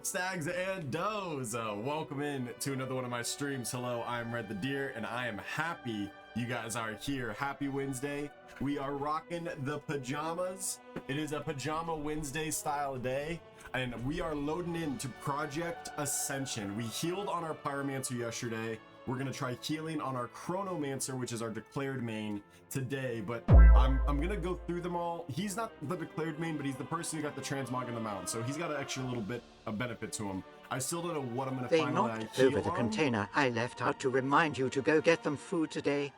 Stags and does, welcome in to another one of my streams. Hello, I'm Redthedeer, and I am happy you guys are here. Happy Wednesday. We are rocking the pajamas. It is a pajama Wednesday style day, and we are loading into Project Ascension. We healed on our Pyromancer yesterday. We're gonna try healing on our Chronomancer, which is our declared main today, but I'm gonna go through them all. He's not the declared main, but he's the person who got the transmog in the mount, so he's got an extra little bit of benefit to him. I still don't know what I'm gonna They find when I knocked heal over the on. container I left out to remind you to go get them food today.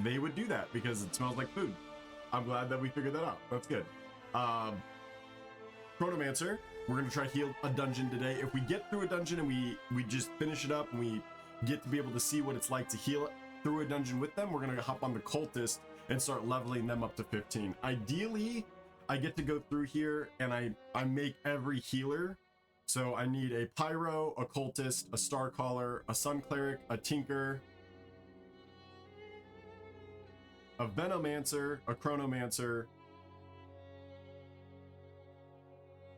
They would do that because it smells like food. I'm glad that we figured that out. That's good. Chronomancer, we're gonna try heal a dungeon today. If we get through a dungeon and we just finish it up and we get to be able to see what it's like to heal through a dungeon with them, we're gonna hop on the cultist and start leveling them up to 15. Ideally, I get to go through here and I make every healer. So I need a pyro, a cultist, a star caller, a sun cleric, a tinker, a venomancer, a chronomancer,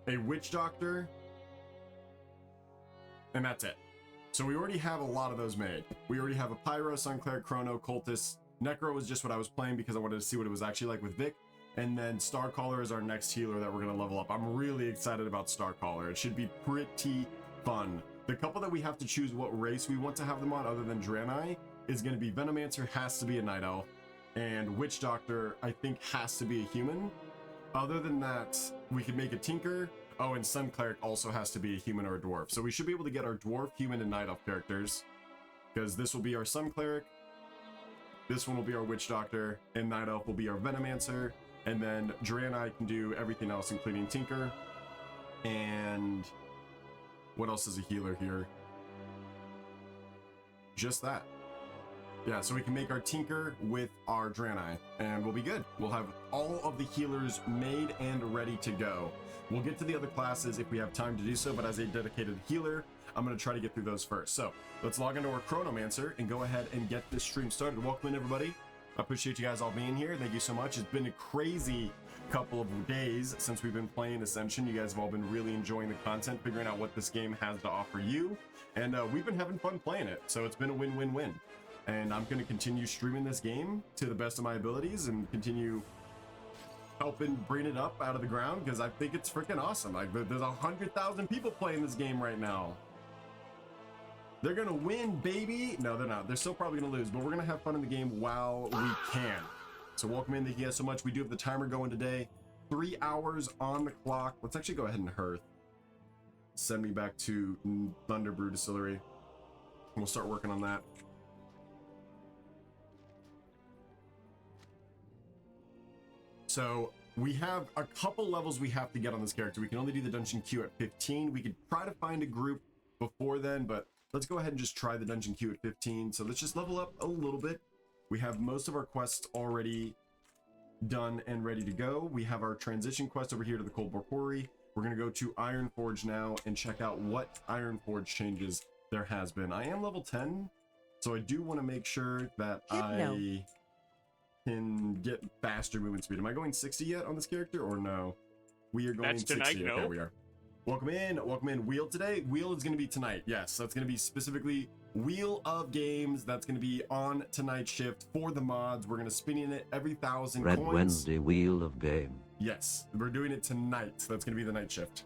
a witch doctor, and that's it. So we already have a lot of those made. We already have a pyro, sun cleric, chrono, cultist. Necro was just what I was playing because I wanted to see what it was actually like with Vic. And then Star Caller is our next healer that we're gonna level up. I'm really excited about Star Caller. It should be pretty fun. The couple that we have to choose what race we want to have them on other than Draenei is gonna be Venomancer has to be a Night Elf, and Witch Doctor I think has to be a human. Other than that, we could make a Tinker. Oh, and Sun Cleric also has to be a human or a dwarf. So we should be able to get our dwarf, human, and night elf characters, because this will be our Sun Cleric, this one will be our Witch Doctor, and night elf will be our Venomancer, and then Draenei can do everything else, including Tinker. And what else is a healer here? Just that. Yeah, so we can make our Tinker with our Draenei, and we'll be good. We'll have all of the healers made and ready to go. We'll get to the other classes if we have time to do so, but as a dedicated healer, I'm going to try to get through those first. So let's log into our Chronomancer and go ahead and get this stream started. Welcome in, everybody. I appreciate you guys all being here. Thank you so much. It's been a crazy couple of days since we've been playing Ascension. You guys have all been really enjoying the content, figuring out what this game has to offer you, and we've been having fun playing it, so it's been a win-win-win. And I'm going to continue streaming this game to the best of my abilities and continue helping bring it up out of the ground because I think it's freaking awesome. Like, there's 100,000 people playing this game right now. They're going to win, baby. No, they're not. They're still probably going to lose, but we're going to have fun in the game while we can. So welcome in. Thank you guys so much. We do have the timer going today. 3 hours on the clock. Let's actually go ahead and hearth. Send me back to Thunderbrew Distillery. And we'll start working on that. So we have a couple levels we have to get on this character. We can only do the dungeon queue at 15. We could try to find a group before then, but let's go ahead and just try the dungeon queue at 15. So let's just level up a little bit. We have most of our quests already done and ready to go. We have our transition quest over here to the Cold War Quarry. We're going to go to Ironforge now and check out what Ironforge changes there has been. I am level 10, so I do want to make sure that I can get faster movement speed. Am I going 60 yet on this character or no? We are going That's 60. tonight, Okay, no. we are. Welcome in. Welcome in. Wheel today. Wheel is going to be tonight. Yes, that's going to be specifically Wheel of Games. That's going to be on tonight's shift for the mods. We're going to spin in it every 1,000 Red coins. Wednesday Wheel of Game. Yes, we're doing it tonight. So that's going to be the night shift.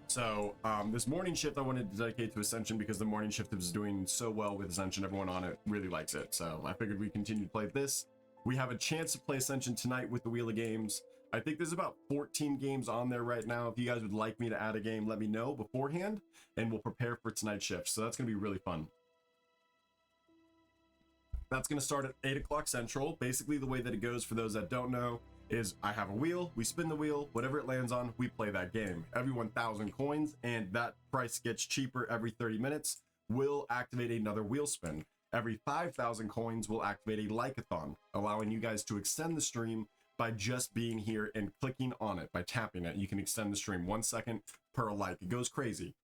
So this morning shift I wanted to dedicate to Ascension because the morning shift is doing so well with Ascension. Everyone on it really likes it. So I figured we continue to play this. We have a chance to play Ascension tonight with the Wheel of Games. I think there's about 14 games on there right now. If you guys would like me to add a game, let me know beforehand, and we'll prepare for tonight's shift. So that's going to be really fun. That's going to start at 8 o'clock Central. Basically, the way that it goes, for those that don't know, is I have a wheel, we spin the wheel, whatever it lands on, we play that game. Every 1,000 coins, and that price gets cheaper every 30 minutes, we'll activate another wheel spin. Every 5,000 coins will activate a like-a-thon, allowing you guys to extend the stream by just being here and clicking on it. By tapping it, you can extend the stream 1 second per like. It goes crazy.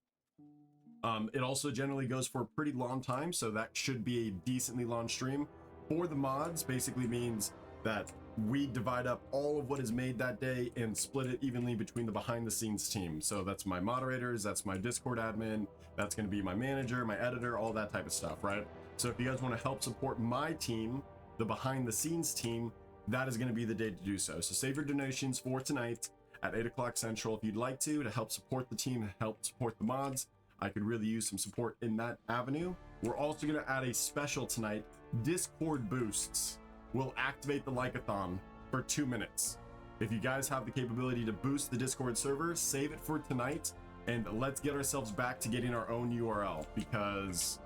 It also generally goes for a pretty long time, so that should be a decently long stream. For the mods, basically means that we divide up all of what is made that day and split it evenly between the behind the scenes team. So that's my moderators, that's my Discord admin, that's going to be my manager, my editor, all that type of stuff, right? So if you guys want to help support my team, the behind the scenes team, that is going to be the day to do so. So save your donations for tonight at 8 o'clock Central if you'd like to help support the team, help support the mods. I could really use some support in that avenue. We're also going to add a special tonight. Discord boosts will activate the like-a-thon for 2 minutes. If you guys have the capability to boost the Discord server, save it for tonight, and let's get ourselves back to getting our own URL, because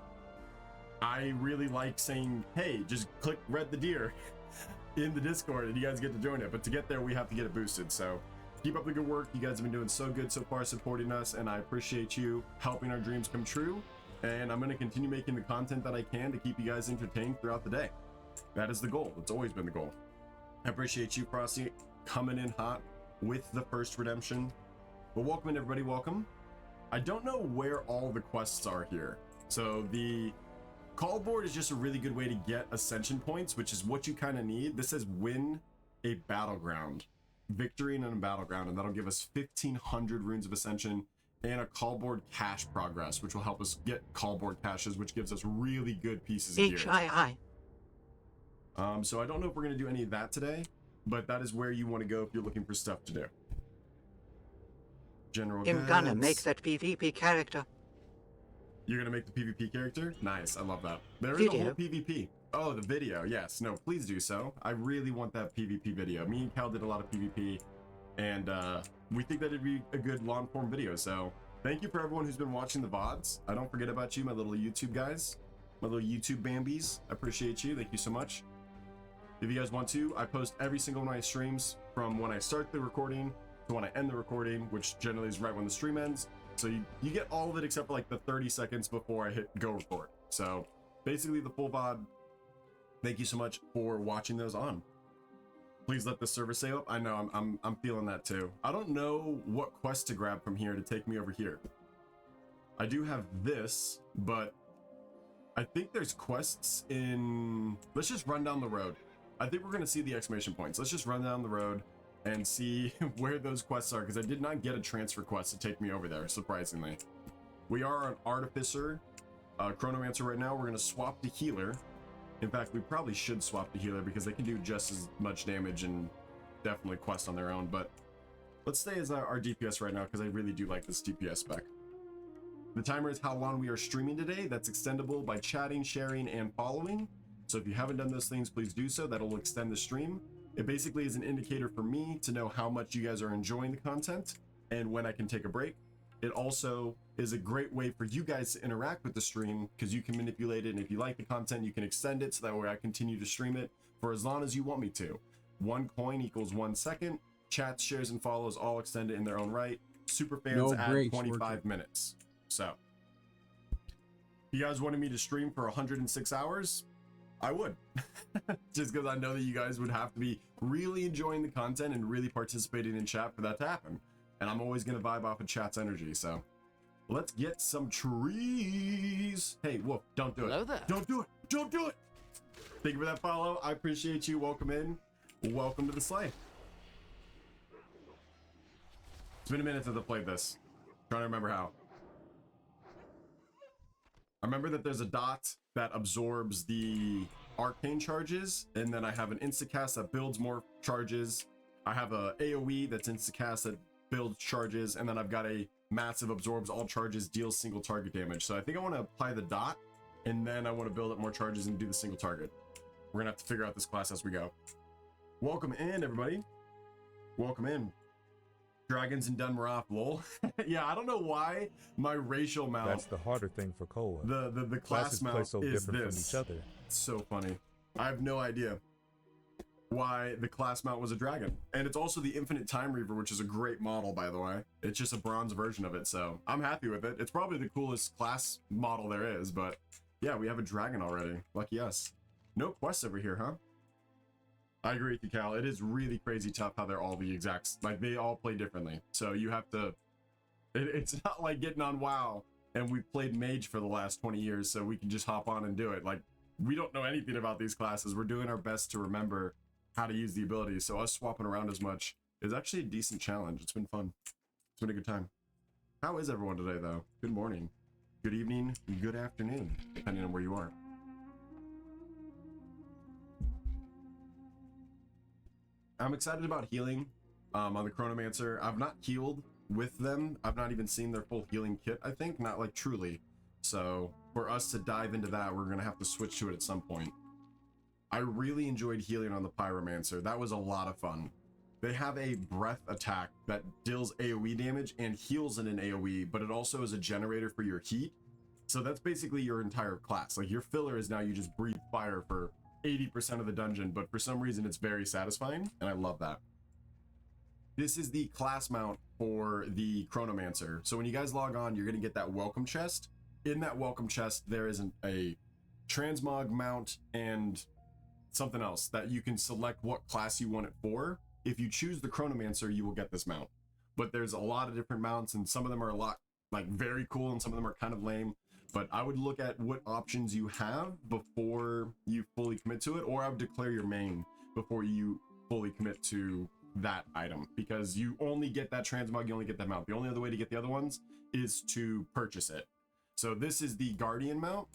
I really like saying, hey, just click Redthedeer in the Discord and you guys get to join it. But to get there, we have to get it boosted. So keep up the good work. You guys have been doing so good so far, supporting us, and I appreciate you helping our dreams come true. And I'm going to continue making the content that I can to keep you guys entertained throughout the day. That is the goal. It's always been the goal. I appreciate you, Frosty, coming in hot with the first redemption. But welcome in, everybody. Welcome. I don't know where all the quests are here. So the call board is just a really good way to get Ascension points, which is what you kind of need. This says win a battleground. Victory in a battleground, and that'll give us 1,500 runes of Ascension and a call board cache progress, which will help us get call board caches, which gives us really good pieces of gear. HII. So I don't know if we're going to do any of that today, but that is where you want to go if you're looking for stuff to do. General I'm gonna heads. make that PvP character. You're going to make the PvP character? Nice, I love that. There is a whole PvP. Oh, the video, yes. No, please do so. I really want that PvP video. Me and Cal did a lot of PvP, and we think that it'd be a good long form video. So thank you for everyone who's been watching the VODs. I don't forget about you, my little YouTube guys, my little YouTube Bambies. I appreciate you. Thank you so much. If you guys want to, I post every single one of my streams from when I start the recording to when I end the recording, which generally is right when the stream ends. So you get all of it except for like the 30 seconds before I hit go record. So basically the full VOD. Thank you so much for watching those on. Please let the server stay up. I know I'm feeling that too. I don't know what quest to grab from here to take me over here. I do have this, but I think there's quests in... Let's just run down the road. I think we're going to see the exclamation points. Let's just run down the road and see where those quests are, because I did not get a transfer quest to take me over there, surprisingly. We are an Artificer, Chronomancer right now. We're going to swap to Healer. In fact, we probably should swap to Healer because they can do just as much damage and definitely quest on their own, but let's stay as our DPS right now because I really do like this DPS spec. The timer is how long we are streaming today. That's extendable by chatting, sharing, and following. So if you haven't done those things, please do so. That'll extend the stream. It basically is an indicator for me to know how much you guys are enjoying the content and when I can take a break. It also is a great way for you guys to interact with the stream because you can manipulate it, and if you like the content, you can extend it so that way I continue to stream it for as long as you want me to. 1 coin equals 1 second. Chats, shares, and follows all extended in their own right. Super fans add 25 minutes. So, if you guys wanted me to stream for 106 hours, I would. Just because I know that you guys would have to be really enjoying the content and really participating in chat for that to happen. And I'm always going to vibe off of chat's energy, so let's get some trees. Hey, Wolf, don't do it. Hello there. Don't do it. Don't do it. Thank you for that follow. I appreciate you. Welcome in. Welcome to the sleigh. It's been a minute since I played this. Trying to remember how. I remember that there's a dot that absorbs the arcane charges, and then I have an instacast that builds more charges. I have a AoE that's instacast that builds charges, and then I've got a massive absorbs all charges, deals single target damage. So I think I want to apply the dot, and then I want to build up more charges and do the single target. We're gonna have to figure out this class as we go. Welcome in, everybody. Welcome in. Dragons and Dunmarop, lol. Yeah, I don't know why my racial mount. That's the harder thing for Koa. The class mount play so is different this. from each other. It's so funny. I have no idea why the class mount was a dragon. And it's also the Infinite Time Reaver, which is a great model, by the way. It's just a bronze version of it, so I'm happy with it. It's probably the coolest class model there is, but yeah, we have a dragon already. Lucky us. No quests over here, huh? I agree with you, Cal. It is really crazy tough how they're all the exacts. Like, they all play differently. So you have to... It's not like getting on WoW, and we've played Mage for the last 20 years, so we can just hop on and do it. Like, we don't know anything about these classes. We're doing our best to remember how to use the abilities. So us swapping around as much is actually a decent challenge. It's been fun. It's been a good time. How is everyone today, though? Good morning, good evening, good afternoon, depending on where you are. I'm excited about healing on the Chronomancer. I've not healed with them. I've not even seen their full healing kit, I think. Not like truly. So for us to dive into that, we're going to have to switch to it at some point. I really enjoyed healing on the Pyromancer. That was a lot of fun. They have a breath attack that deals AoE damage and heals in an AoE, but it also is a generator for your heat. So that's basically your entire class. Like your filler is now you just breathe fire for 80% of the dungeon, but for some reason it's very satisfying, and I love that. This is the class mount for the Chronomancer. So when you guys log on, you're going to get that welcome chest. In that welcome chest, there is a transmog mount and something else that you can select what class you want it for. If you choose the Chronomancer, you will get this mount. But there's a lot of different mounts, and some of them are a lot like very cool, and some of them are kind of lame. But I would look at what options you have before you fully commit to it, or I would declare your main before you fully commit to that item, because you only get that transmog, you only get that mount. The only other way to get the other ones is to purchase it. So this is the Guardian mount.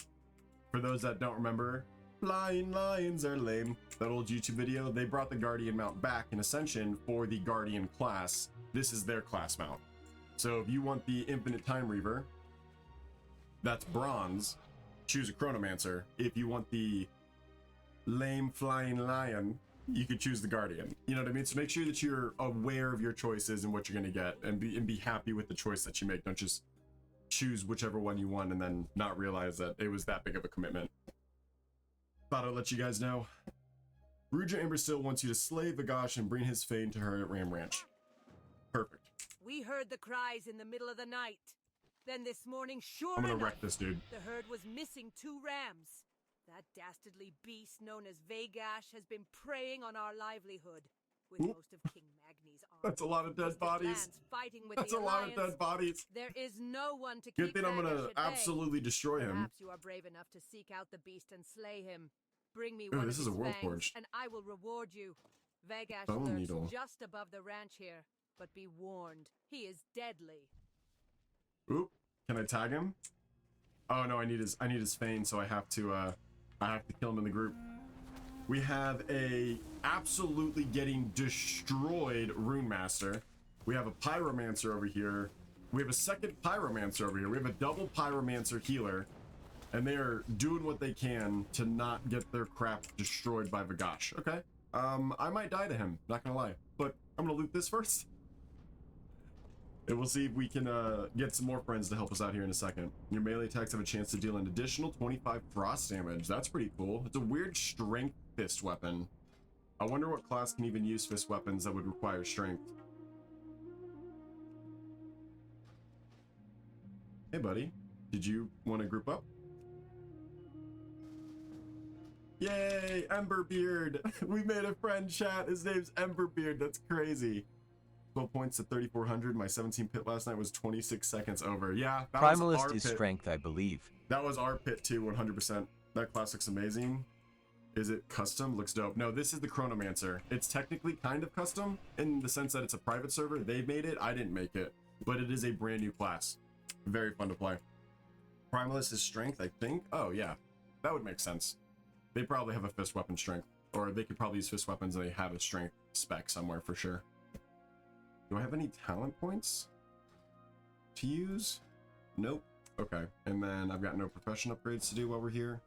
For those that don't remember, flying lions are lame, that old YouTube video, they brought the Guardian mount back in Ascension for the Guardian class. This is their class mount. So if you want the Infinite Time Reaver, that's bronze, choose a Chronomancer. If you want the lame flying lion, you could choose the Guardian. You know what I mean? So make sure that you're aware of your choices and what you're going to get, and be happy with the choice that you make. Don't just choose whichever one you want and then not realize that it was that big of a commitment. Thought I'd let you guys know. Ruja Amberstill wants you to slay Vagash and bring his fane to her at Ram Ranch. Perfect. We heard the cries in the middle of the night. Then this morning, sure I'm gonna enough, wreck this dude. the herd was missing 2 rams. That dastardly beast known as Vagash has been preying on our livelihood, with most of King Magni's army. That's a lot of dead bodies. Fighting with That's the a lot of Alliance. dead bodies. There is no one to Good keep thing I'm gonna Vagash at bay. absolutely destroy him. Perhaps you are brave enough to seek out the beast and slay him. Bring me Ooh, one this of is a his world fangs, forge. and I will reward you. Vagash Bone lurks needle. just above the ranch here, but be warned, he is deadly. Oop, can I tag him? Oh no, I need his fane, so I have to kill him in the group. We have a absolutely getting destroyed Rune Master. We have a Pyromancer over here. We have a second Pyromancer over here. We have a double Pyromancer healer, and they are doing what they can to not get their crap destroyed by Vagash. Okay, I might die to him, not gonna lie, but I'm gonna loot this first. And we'll see if we can get some more friends to help us out here in a second. Your melee attacks have a chance to deal an additional 25 frost damage. That's pretty cool. It's a weird strength fist weapon. I wonder what class can even use fist weapons that would require strength. Hey buddy, did you want to group up? Yay, Emberbeard! We made a friend, chat. His name's Emberbeard. That's crazy. 12 points to 3,400. My 17 pit last night was 26 seconds over. Yeah, that was our Primalist is pit. strength, I believe. That was our pit too, 100%. That class looks amazing. Is it custom? Looks dope. No, this is the Chronomancer. It's technically kind of custom in the sense that it's a private server. They made it. I didn't make it. But it is a brand new class. Very fun to play. Primalist is strength, I think. Oh, yeah. That would make sense. They probably have a fist weapon strength. Or they could probably use fist weapons and they have a strength spec somewhere for sure. Do I have any talent points to use? Nope. Okay. And then I've got no profession upgrades to do while we're here.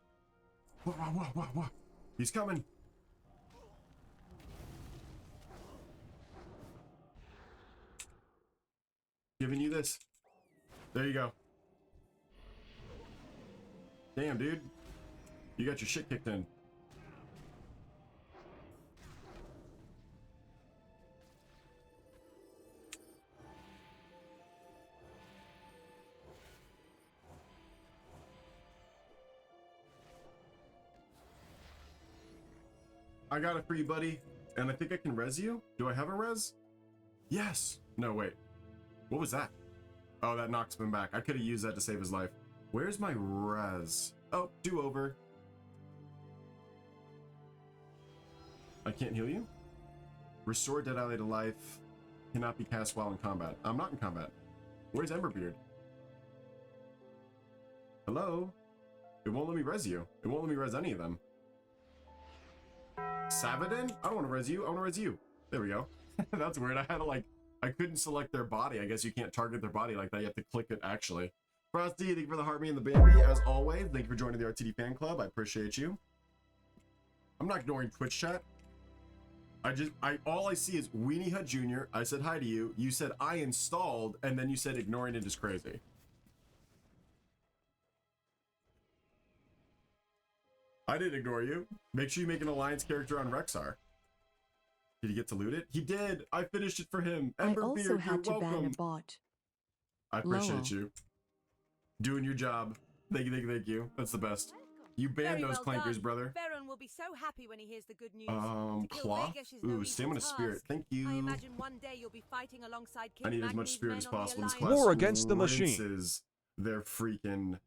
Whoa, whoa, whoa, whoa, whoa. He's coming. Giving you this. There you go. Damn, dude. You got your shit kicked in. I got it for you, buddy. And I think I can res you. Do I have a res? Yes. No, wait. What was that? Oh, that knocks him back. I could have used that to save his life. Where's my res? Oh, do over. I can't heal you? Restore dead ally to life. Cannot be cast while in combat. I'm not in combat. Where's Emberbeard? Hello? It won't let me res you. It won't let me res any of them. Savadin? I don't want to res you. I want to res you. There we go. That's weird. I had to like, I couldn't select their body. I guess you can't target their body like that. You have to click it actually. Frosty, thank you for the heart, me and the baby. As always, thank you for joining the RTD fan club. I appreciate you. I'm not ignoring Twitch chat. All I see is Weenie Hut Jr. I said hi to you. You said I installed, and then you said ignoring it is crazy. I didn't ignore you. Make sure you make an alliance character on Rexar. Did he get to loot it? He did. I finished it for him. Ember I also Beard, had to you're ban a welcome. bot. I appreciate Lowell. you. Doing your job. Thank you, thank you, thank you. That's the best. You banned Very those well clankers, done. brother. Baron will be so happy when he hears the good news. To kill Cloth? Vegas is no Ooh, easy stamina task. spirit. Thank you. I imagine one day you'll be fighting alongside King I need as much Magny's spirit men as on the possible. This Alliance. class War against the machine. rinses their freaking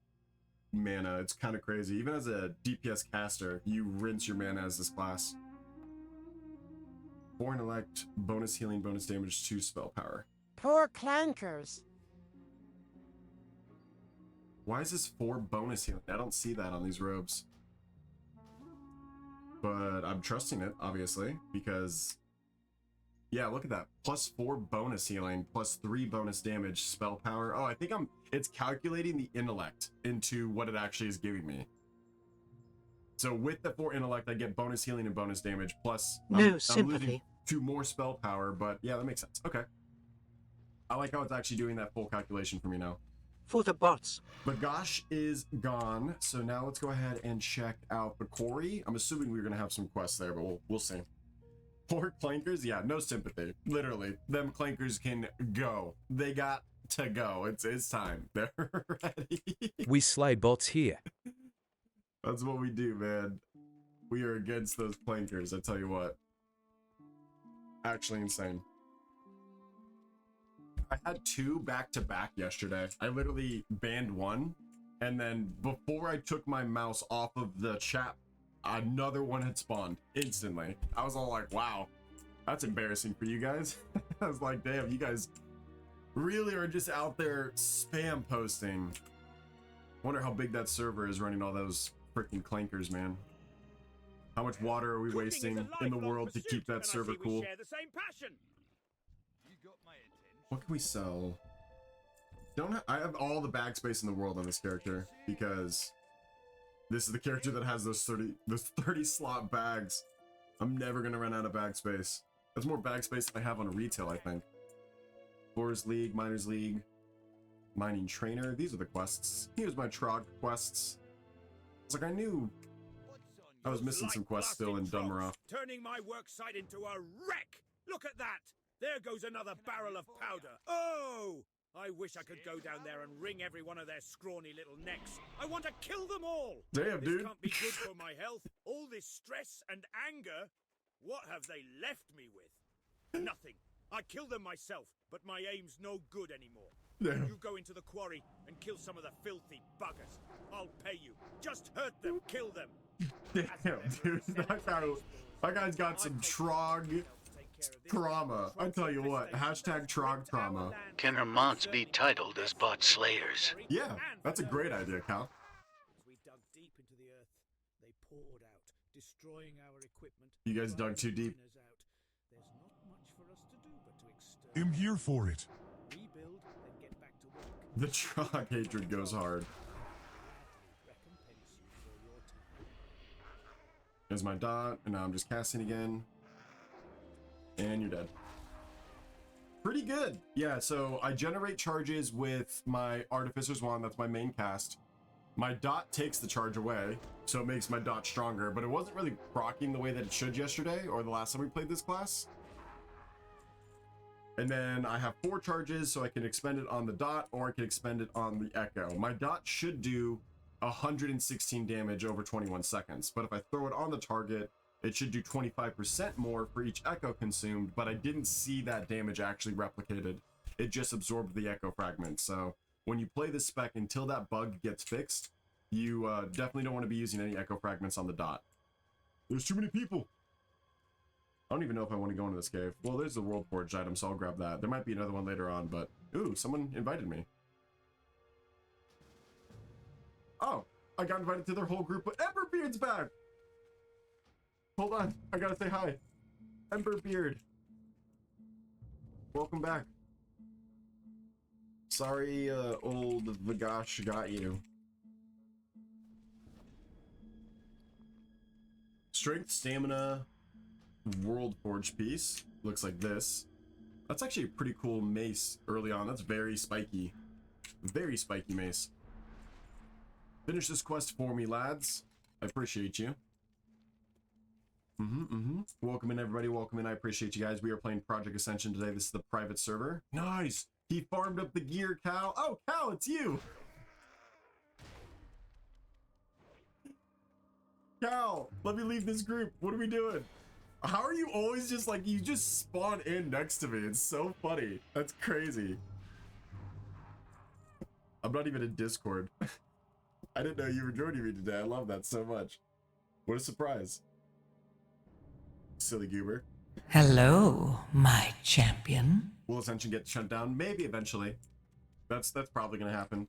mana. It's kind of crazy. Even as a DPS caster, you rinse your mana as this class. 4 intellect, bonus healing, bonus damage, 2 spell power. Poor clankers. Why is this 4 bonus healing? I don't see that on these robes. But I'm trusting it, obviously, because... Yeah, look at that. Plus 4 bonus healing, plus 3 bonus damage, spell power. Oh, I think it's calculating the intellect into what it actually is giving me. So with the 4 intellect, I get bonus healing and bonus damage, plus No I'm sympathy. losing 2 more spell power, but yeah, that makes sense. Okay. I like how it's actually doing that full calculation for me now. For the bots. But Gosh is gone, so now let's go ahead and check out the quarry. I'm assuming we're gonna have some quests there, but we'll see. 4 clankers, yeah, no sympathy. Literally, them clankers can go. They got to go. It's time. They're ready. We slide bots here. That's what we do, man. We are against those clankers. I tell you what. Actually insane. I had 2 back-to-back yesterday. I literally banned one, and then before I took my mouse off of the chat, another one had spawned instantly. I was all like, wow, that's embarrassing for you guys. I was like, damn, you guys really are just out there spam posting. Wonder how big that server is running all those freaking clankers, man. How much water are we wasting in the world to keep that server cool? What can we sell? I have all the bag space in the world on this character because this is the character that has those 30 slot bags. I'm never gonna run out of bag space. That's more bag space than I have on retail, I think. Explorers League, Miners League, Mining Trainer. These are the quests. Here's my Trog quests. It's like I knew I was missing some quests still in Dunmara. Turning my work site into a wreck. Look at that. There goes another barrel of powder. Oh! I wish I could go down there and wring every one of their scrawny little necks. I want to kill them all. Damn, This dude. can't be good for my health. All this stress and anger. What have they left me with? Nothing. I kill them myself, but my aim's no good anymore. Damn. You go into the quarry and kill some of the filthy buggers. I'll pay you. Just hurt them, kill them. Damn, dude. That guy's got some Trog trauma. I tell you what, hashtag Trog trauma. Can her mods be titled as bot slayers? Yeah, that's a great idea, Cal. As we dug deep into the earth, they poured out, destroying our equipment. You guys dug too deep. There's not much for us to do but to exterminate. I'm here for it. Rebuild, then get back to work. The Trog hatred goes hard. Recompense you for your time. There's my dot, and now I'm just casting again. And you're dead. Pretty good. Yeah, so I generate charges with my Artificer's Wand. That's my main cast. My dot takes the charge away, so it makes my dot stronger, but it wasn't really proccing the way that it should yesterday or the last time we played this class. And then I have 4 charges, so I can expend it on the dot or I can expend it on the echo. My dot should do 116 damage over 21 seconds, but if I throw it on the target, it should do 25% more for each echo consumed, but I didn't see that damage actually replicated. It just absorbed the echo fragment. So when you play this spec, until that bug gets fixed, you definitely don't want to be using any echo fragments on the dot. There's too many people. I don't even know if I want to go into this cave. Well, there's the World Forge item, so I'll grab that. There might be another one later on, but... Ooh, someone invited me. Oh, I got invited to their whole group, but Emberbeard's back! Hold on, I gotta say hi. Emberbeard. Welcome back. Sorry, old Vagash got you. Strength, stamina, World Forge piece. Looks like this. That's actually a pretty cool mace early on. That's very spiky. Very spiky mace. Finish this quest for me, lads. I appreciate you. Welcome in, everybody. Welcome in. I appreciate you guys. We are playing Project Ascension today. This is the private server. Nice. He farmed up the gear, Cal. Oh, Cal, it's you. Cal, let me leave this group. What are we doing? How are you always just like, you just spawn in next to me? It's so funny. That's crazy. I'm not even in Discord. I didn't know you were joining me today. I love that so much. What a surprise. Silly goober. Hello, my champion. Will Ascension get shut down? Maybe eventually. That's probably gonna happen.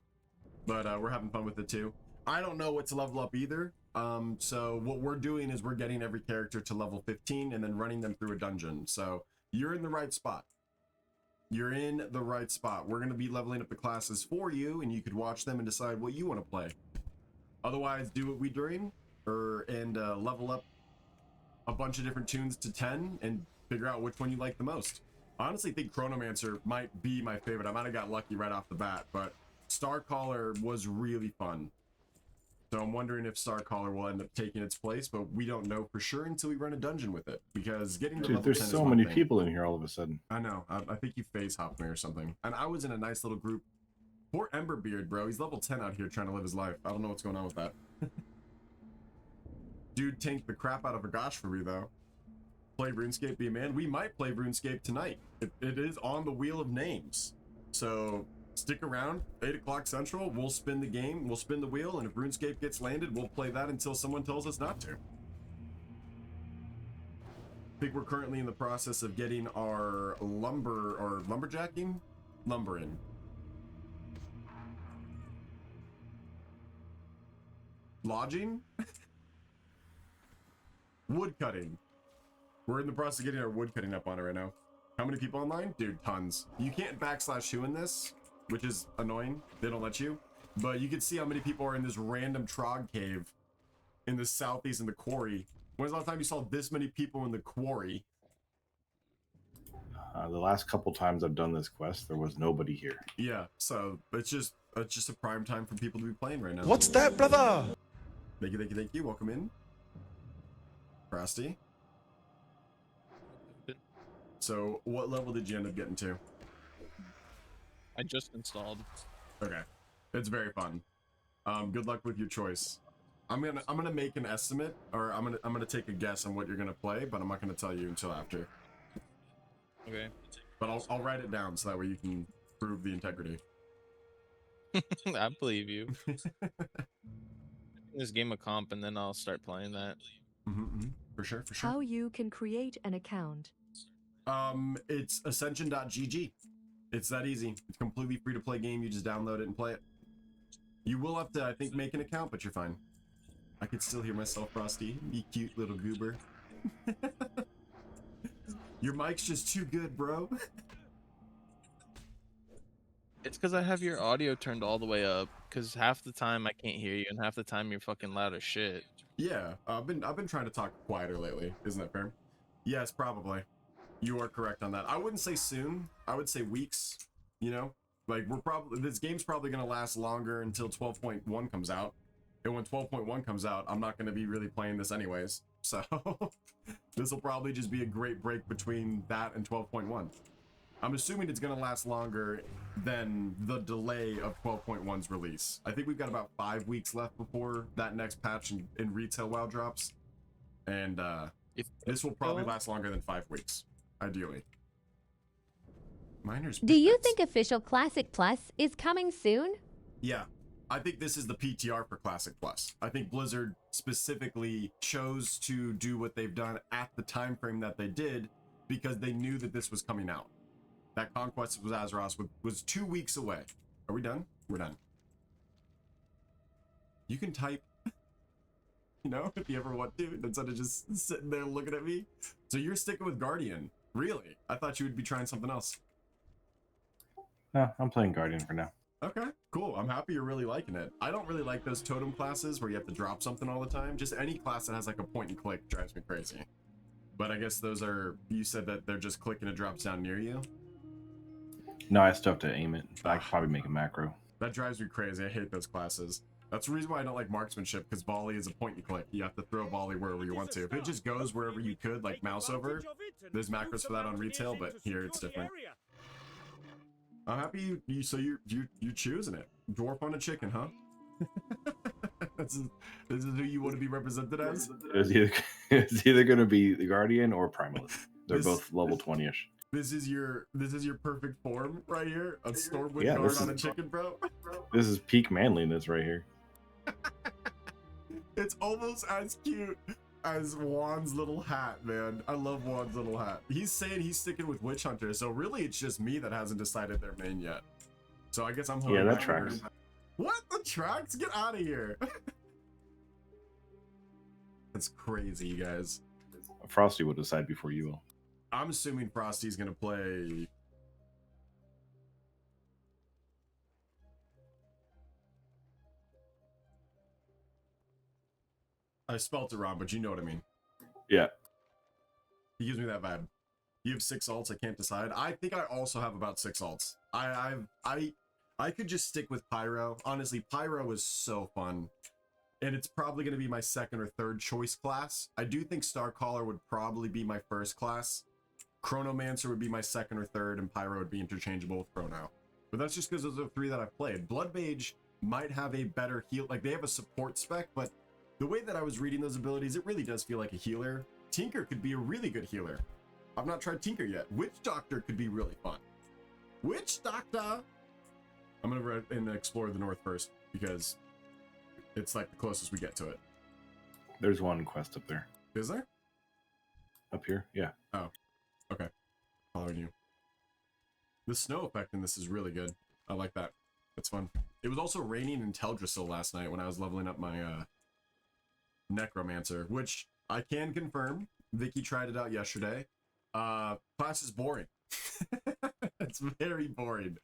But we're having fun with it too. I don't know what to level up either. So what we're doing is we're getting every character to level 15 and then running them through a dungeon. So you're in the right spot. You're in the right spot. We're gonna be leveling up the classes for you, and you could watch them and decide what you want to play. Otherwise, do what we're doing, and level up a bunch of different tunes to 10 and figure out which one you like the most. I honestly think Chronomancer might be my favorite. I might have got lucky right off the bat, but Starcaller was really fun. So I'm wondering if Starcaller will end up taking its place, but we don't know for sure until we run a dungeon with it. Because getting to Dude, level there's 10 so is one many thing. people in here all of a sudden. I know. I think you phase hopped me or something. And I was in a nice little group. Poor Emberbeard, bro. He's level 10 out here trying to live his life. I don't know what's going on with that. Dude tanked the crap out of a gosh for me, though. Play RuneScape, be a man. We might play RuneScape tonight. It is on the wheel of names. So stick around. 8 o'clock Central. We'll spin the game. We'll spin the wheel. And if RuneScape gets landed, we'll play that until someone tells us not to. I think we're currently in the process of getting our lumberjacking? Lumber in. Lodging? Wood cutting. We're in the process of getting our wood cutting up on it right now. How many people online? Dude, tons. You can't /2 in this, which is annoying. They don't let you. But you can see how many people are in this random trog cave in the southeast in the quarry. When's the last time you saw this many people in the quarry? The last couple times I've done this quest, there was nobody here. Yeah, so it's just a prime time for people to be playing right now. What's that, brother? Thank you, thank you, thank you. Welcome in. Frosty. So, what level did you end up getting to? I just installed. Okay, it's very fun. Good luck with your choice. I'm gonna make an estimate, or I'm gonna take a guess on what you're gonna play, but I'm not gonna tell you until after. Okay. But I'll write it down so that way you can prove the integrity. I believe you. This game of comp, and then I'll start playing that. For sure, for sure. How you can create an account. It's Ascension.gg. It's that easy. It's completely free to play game. You just download it and play it. You will have to, I think, make an account, but you're fine. I could still hear myself, Frosty. You cute little goober. Your mic's just too good, bro. It's because I have your audio turned all the way up. Because half the time I can't hear you, and half the time you're fucking loud as shit. Yeah, I've been trying to talk quieter lately. Isn't that fair? Yes, probably. You are correct on that. I wouldn't say soon. I would say weeks. You know, like this game's probably gonna last longer until 12.1 comes out. And when 12.1 comes out, I'm not gonna be really playing this anyways. So this will probably just be a great break between that and 12.1. I'm assuming it's gonna last longer than the delay of 12.1's release. I think we've got about 5 weeks left before that next patch in retail WoW drops. And this will probably last longer than 5 weeks, ideally. Miners. Do you think Official Classic Plus is coming soon? Yeah. I think this is the PTR for Classic Plus. I think Blizzard specifically chose to do what they've done at the time frame that they did because they knew that this was coming out. That Conquest with Azeroth was 2 weeks away. Are we done? We're done. You can type, you know, if you ever want to, instead of just sitting there looking at me. So you're sticking with Guardian. Really? I thought you would be trying something else. No, I'm playing Guardian for now. Okay, cool. I'm happy you're really liking it. I don't really like those totem classes where you have to drop something all the time. Just any class that has like a point and click drives me crazy. But I guess those are, you said that they're just clicking, it drops down near you? No, I still have to aim it. But I could probably make a macro. That drives me crazy. I hate those classes. That's the reason why I don't like marksmanship, because volley is a point and click. You have to throw volley wherever you want to. If it just goes wherever you could, like mouse over, there's macros for that on retail, but here it's different. I'm happy you're choosing it. Dwarf on a chicken, huh? this is who you want to be represented as? It's either going to be the Guardian or Primalist. They're both level 20-ish. This is your perfect form right here. A Stormwind Guard on a chicken, bro. This is peak manliness right here. It's almost as cute as Juan's little hat, man. I love Juan's little hat. He's saying he's sticking with Witch Hunter, so really it's just me that hasn't decided their main yet. So I guess I'm holding. Yeah, that tracks. What? The tracks? Get out of here. That's crazy, you guys. Frosty will decide before you will. I'm assuming Frosty's gonna play. I spelt it wrong, but you know what I mean. Yeah. He gives me that vibe. You have 6 alts. I can't decide. I think I also have about 6 alts. I could just stick with Pyro. Honestly, Pyro is so fun. And it's probably going to be my second or third choice class. I do think Starcaller would probably be my first class. Chronomancer would be my second or third, and Pyro would be interchangeable with Chrono. But that's just because those are the 3 that I've played. Blood Mage might have a better heal. Like, they have a support spec, but the way that I was reading those abilities, it really does feel like a healer. Tinker could be a really good healer. I've not tried Tinker yet. Witch Doctor could be really fun. Witch Doctor! I'm going to run and explore the north first, because it's like the closest we get to it. There's one quest up there. Is there? Up here? Yeah. Oh. Okay. Following you. The snow effect in this is really good. I like that. It's fun. It was also raining in Teldrassil last night when I was leveling up my Necromancer, which I can confirm. Vicky tried it out yesterday. Class is boring. It's very boring.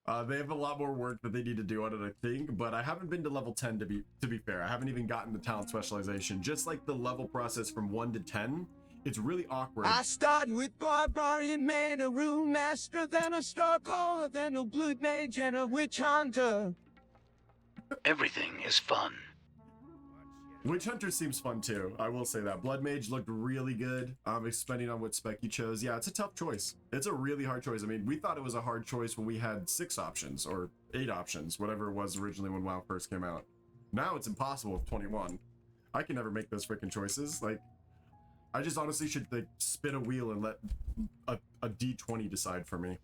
They have a lot more work that they need to do on it, I think, but I haven't been to level 10 to be fair. I haven't even gotten the talent specialization. Just like the level process from 1 to 10, it's really awkward. I started with Barbarian Man, a Rune Master, then a Starcaller, then a Blood Mage, and a Witch Hunter. Everything is fun. Witch Hunter seems fun too. I will say that. Blood Mage looked really good. Depending on what spec you chose. Yeah, it's a tough choice. It's a really hard choice. I mean, we thought it was a hard choice when we had 6 options or 8 options, whatever it was originally when WoW first came out. Now it's impossible with 21. I can never make those freaking choices. Like, I just honestly should like spin a wheel and let a D20 decide for me.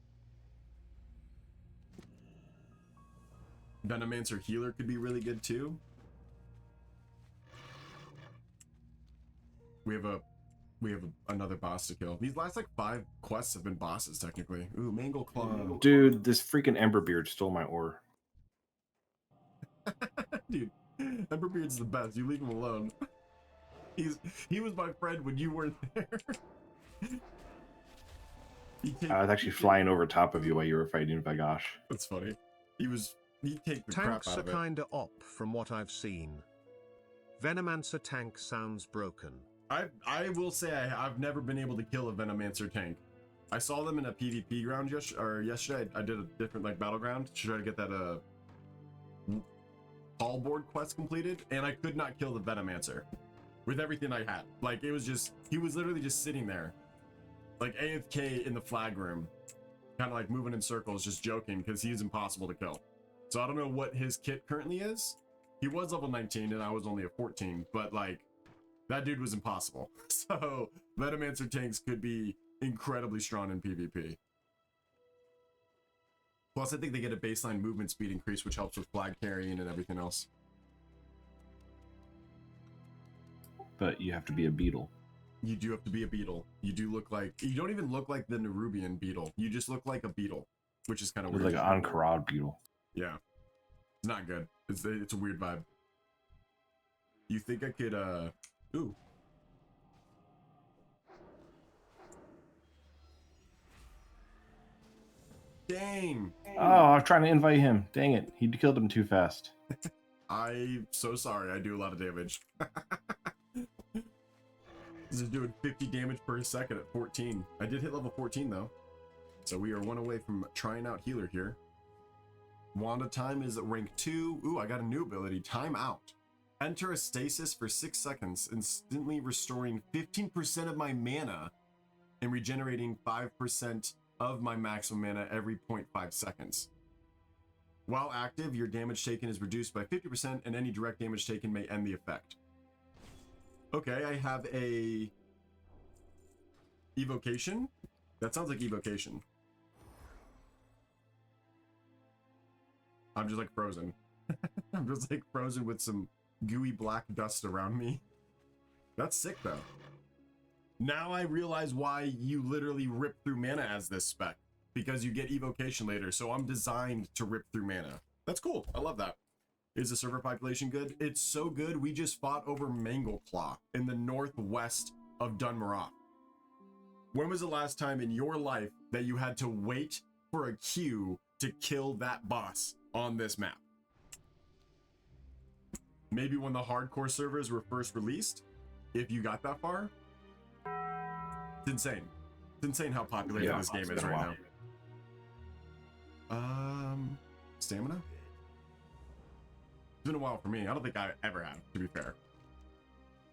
Venomancer Healer could be really good too. We have another boss to kill. These last like 5 quests have been bosses technically. Ooh, Mangle Claw. Dude, this freaking Emberbeard stole my ore. Dude, Emberbeard's the best. You leave him alone. He was my friend when you weren't there. I was actually flying over top of you while you were fighting Vagash. That's funny. He'd take the crap Tanks out are of it. kinda op from what I've seen. Venomancer tank sounds broken. I will say I've never been able to kill a Venomancer tank. I saw them in a PvP round yesterday. I did a different like battleground to try to get that all board quest completed, and I could not kill the Venomancer with everything I had. Like, it was just, he was literally just sitting there, like AFK in the flag room, kind of like moving in circles, just joking, because he's impossible to kill. So I don't know what his kit currently is. He was level 19 and I was only a 14, but like, that dude was impossible. So Venomancer tanks could be incredibly strong in PvP. Plus, I think they get a baseline movement speed increase, which helps with flag carrying and everything else. But you have to be a beetle. You do have to be a beetle. You do look like... You don't even look like the Nerubian beetle. You just look like a beetle, which is kind of weird. Like an Ankarad beetle. Yeah. It's not good. It's a weird vibe. You think I could, Ooh. Dang. Oh, I'm trying to invite him. Dang it. He killed him too fast. I'm so sorry. I do a lot of damage. This is doing 50 damage per second at 14. I did hit level 14 though. So we are one away from trying out healer here. Wanda time is at rank 2. Ooh, I got a new ability, Time Out. Enter a stasis for 6 seconds, instantly restoring 15% of my mana and regenerating 5% of my maximum mana every 0.5 seconds. While active, your damage taken is reduced by 50% and any direct damage taken may end the effect. Okay, I have a evocation. That sounds like evocation. I'm just like frozen. I'm just like frozen with some gooey black dust around me. That's sick though. Now I realize why you literally rip through mana as this spec. Because you get evocation later, so I'm designed to rip through mana. That's cool. I love that. Is the server population good? It's so good, we just fought over Mangleclaw in the northwest of Dunmaroth. When was the last time in your life that you had to wait for a queue to kill that boss on this map? Maybe when the hardcore servers were first released, if you got that far. It's insane. It's insane how populated this game is right now. Stamina? It's been a while for me. I don't think I ever have, to be fair.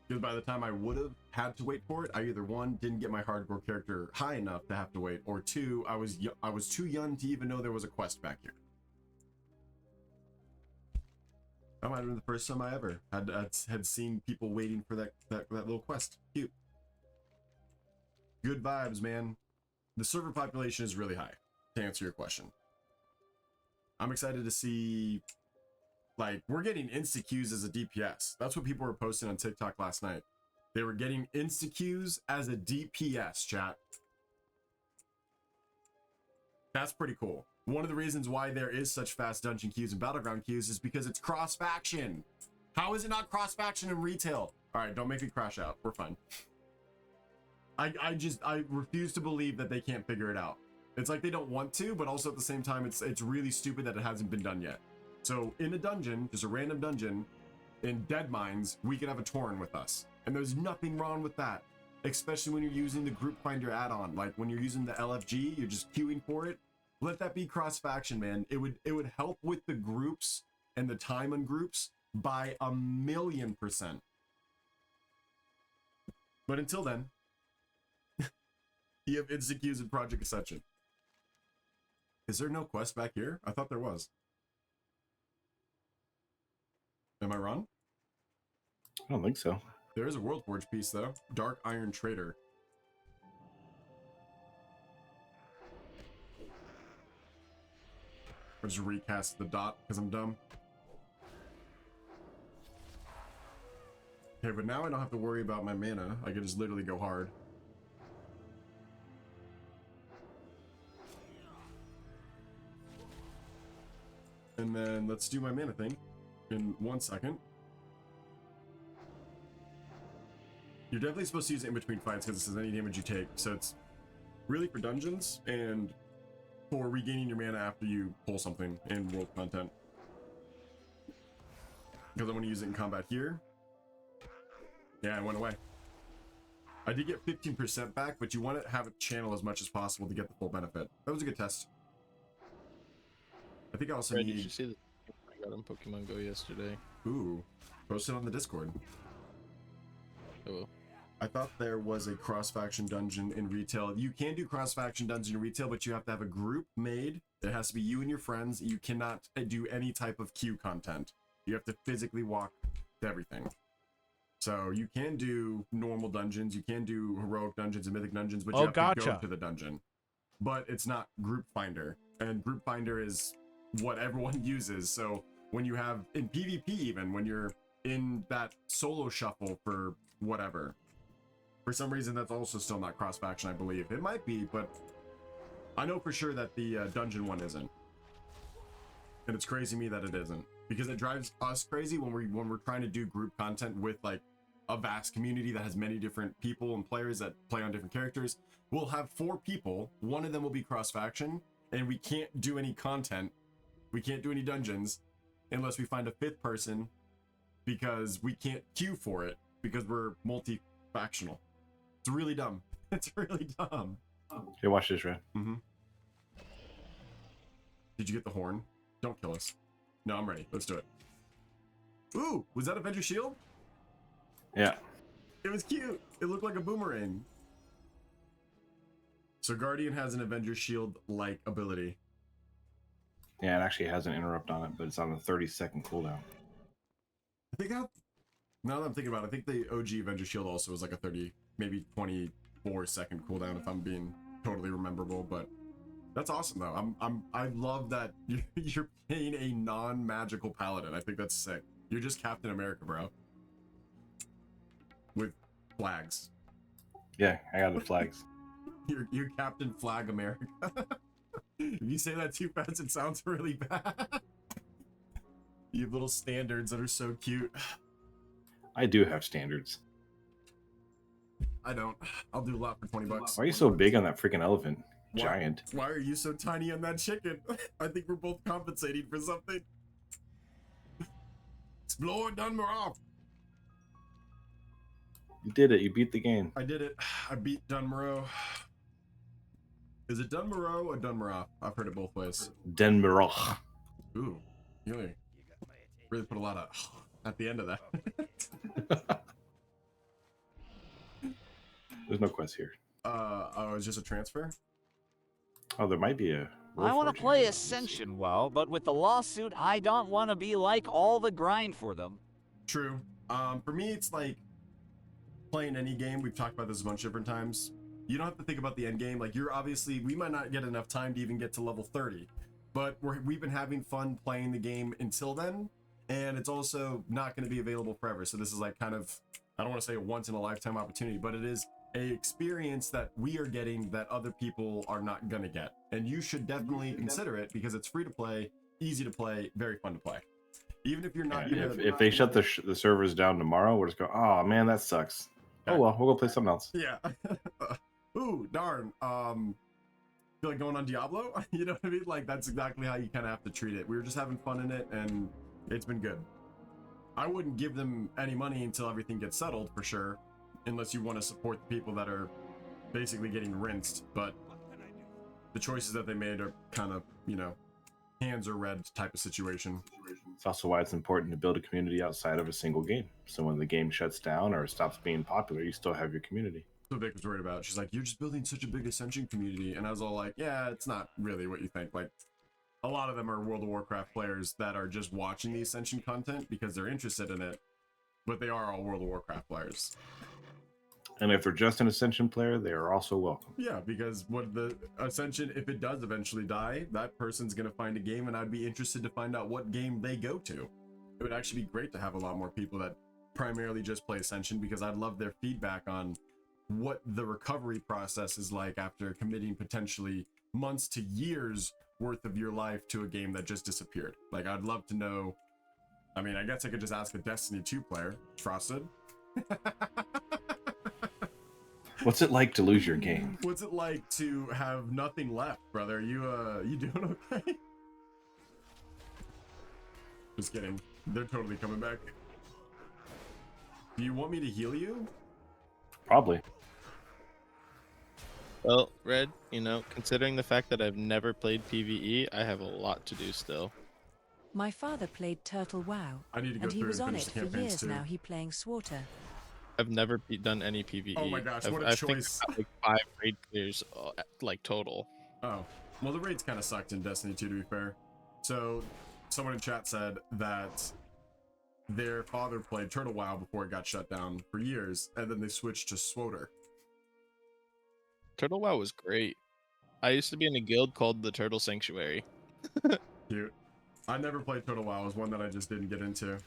Because by the time I would have had to wait for it, I either one, didn't get my hardcore character high enough to have to wait, or two, I was too young to even know there was a quest back here. That might have been the first time I ever had seen people waiting for that little quest. Cute. Good vibes, man. The server population is really high, to answer your question. I'm excited to see, like, we're getting insta-Qs as a DPS. That's what people were posting on TikTok last night. They were getting insta-Qs as a DPS, chat. That's pretty cool. One of the reasons why there is such fast dungeon queues and battleground queues is because it's cross-faction. How is it not cross-faction in retail? All right, don't make me crash out. We're fine. I refuse to believe that they can't figure it out. It's like they don't want to, but also at the same time, it's really stupid that it hasn't been done yet. So in a dungeon, just a random dungeon, in Dead Mines, we can have a Tauren with us. And there's nothing wrong with that. Especially when you're using the Group Finder add-on. Like when you're using the LFG, you're just queuing for it. Let that be cross-faction, man. It would help with the groups and the time on groups by 1,000,000%. But until then, you have instant queues in Project Ascension. Is there no quest back here? I thought there was. Am I wrong? I don't think so. There is a World Forge piece though. Dark Iron Trader. I'll just recast the dot because I'm dumb. Okay, but now I don't have to worry about my mana. I can just literally go hard. And then let's do my mana thing in 1 second. You're definitely supposed to use it in between fights because it says any damage you take. So it's really for dungeons and for regaining your mana after you pull something in world content. Because I want to use it in combat here. Yeah, it went away. I did get 15% back, but you want to have it channel as much as possible to get the full benefit. That was a good test. I think I also need... Did you see the I got on Pokemon Go yesterday? Ooh, post it on the Discord. Oh. I thought there was a cross-faction dungeon in retail. You can do cross-faction dungeon in retail, but you have to have a group made. It has to be you and your friends. You cannot do any type of queue content. You have to physically walk to everything. So you can do normal dungeons, you can do heroic dungeons and mythic dungeons, but you have to go to the dungeon. but it's not Group Finder, and Group Finder is what everyone uses. So when you have in PvP, even when you're in that solo shuffle for whatever, for some reason that's also still not cross faction. I believe it might be, but I know for sure that the dungeon one isn't, and it's crazy to me that it isn't, because it drives us crazy when we're trying to do group content with like a vast community that has many different people and players that play on different characters. We'll have 4 people, one of them will be cross faction, and we can't do any content, we can't do any dungeons unless we find a 5th person, because we can't queue for it because we're multi-factional. It's really dumb. It's really dumb. Hey, watch this, Red. Mm-hmm. Did you get the horn? Don't kill us. No, I'm ready. Let's do it. Ooh, was that Avenger Shield? Yeah. It was cute. It looked like a boomerang. So Guardian has an Avenger Shield-like ability. Yeah, it actually has an interrupt on it, but it's on a 30-second cooldown. I think now that I'm thinking about it, I think the OG Avenger Shield also was like a 30, maybe 24-second cooldown if I'm being totally rememberable, but that's awesome though. I love that you're playing a non-magical paladin. I think that's sick. You're just Captain America, bro. With flags. Yeah, I got the flags. You're Captain Flag America. If you say that too fast, it sounds really bad. You have little standards that are so cute. I do have standards. I don't. I'll do a lot for 20 bucks. Why are you so big on that freaking elephant? Why- Giant. Why are you so tiny on that chicken? I think we're both compensating for something. Explore Dunmore. You did it. You beat the game. I did it. I beat Dunmore. Is it Dunmore or Dunmore? I've heard it both ways. Denmark. Ooh, you really put a lot of at the end of that. There's no quest here. Oh, it's just a transfer? Oh, there might be a... I want to play Ascension well, but with the lawsuit, I don't want to be like all the grind for them. True. For me, it's like playing any game. We've talked about this a bunch of different times. You don't have to think about the end game. Like, you're obviously, we might not get enough time to even get to level 30, but we've been having fun playing the game until then, and it's also not going to be available forever. So this is like kind of, I don't want to say a once in a lifetime opportunity, but it is a experience that we are getting that other people are not going to get. And you should definitely consider it because it's free to play, easy to play, very fun to play. Even if you're not... Yeah, if they shut the servers down tomorrow, we'll just go, oh man, that sucks. Oh well, we'll go play something else. Yeah. Ooh, darn. Feel like going on Diablo? You know what I mean? Like, that's exactly how you kind of have to treat it. We were just having fun in it, and it's been good. I wouldn't give them any money until everything gets settled, for sure, unless you want to support the people that are basically getting rinsed, but the choices that they made are kind of, you know, hands are red type of situation. It's also why it's important to build a community outside of a single game. So when the game shuts down or stops being popular, you still have your community. So Vic was worried about. She's like, you're just building such a big Ascension community. And I was all like, yeah, it's not really what you think. Like, a lot of them are World of Warcraft players that are just watching the Ascension content because they're interested in it, but they are all World of Warcraft players. And if they're just an Ascension player, they are also welcome. Yeah, because what the Ascension, if it does eventually die, that person's going to find a game, and I'd be interested to find out what game they go to. It would actually be great to have a lot more people that primarily just play Ascension, because I'd love their feedback on what the recovery process is like after committing potentially months to years worth of your life to a game that just disappeared. Like, I'd love to know. I mean, I guess I could just ask a Destiny 2 player. Frosted. What's it like to lose your game? What's it like to have nothing left, brother? You doing okay? Just kidding. They're totally coming back. Do you want me to heal you? Probably. Well, Red, you know, considering the fact that I've never played PvE, I have a lot to do still. My father played Turtle WoW, I need to go and he through was and on it finish the for campaigns years too. now. He playing Swatter. I've never done any PvE. Oh my gosh, what a I choice. think I've got like 5 raid clears, like total. Oh, well, the raids kind of sucked in Destiny 2, to be fair. So, someone in chat said that their father played Turtle WoW before it got shut down for years, and then they switched to Swoter. Turtle WoW was great. I used to be in a guild called the Turtle Sanctuary. Cute. I never played Total WoW. It was one that I just didn't get into.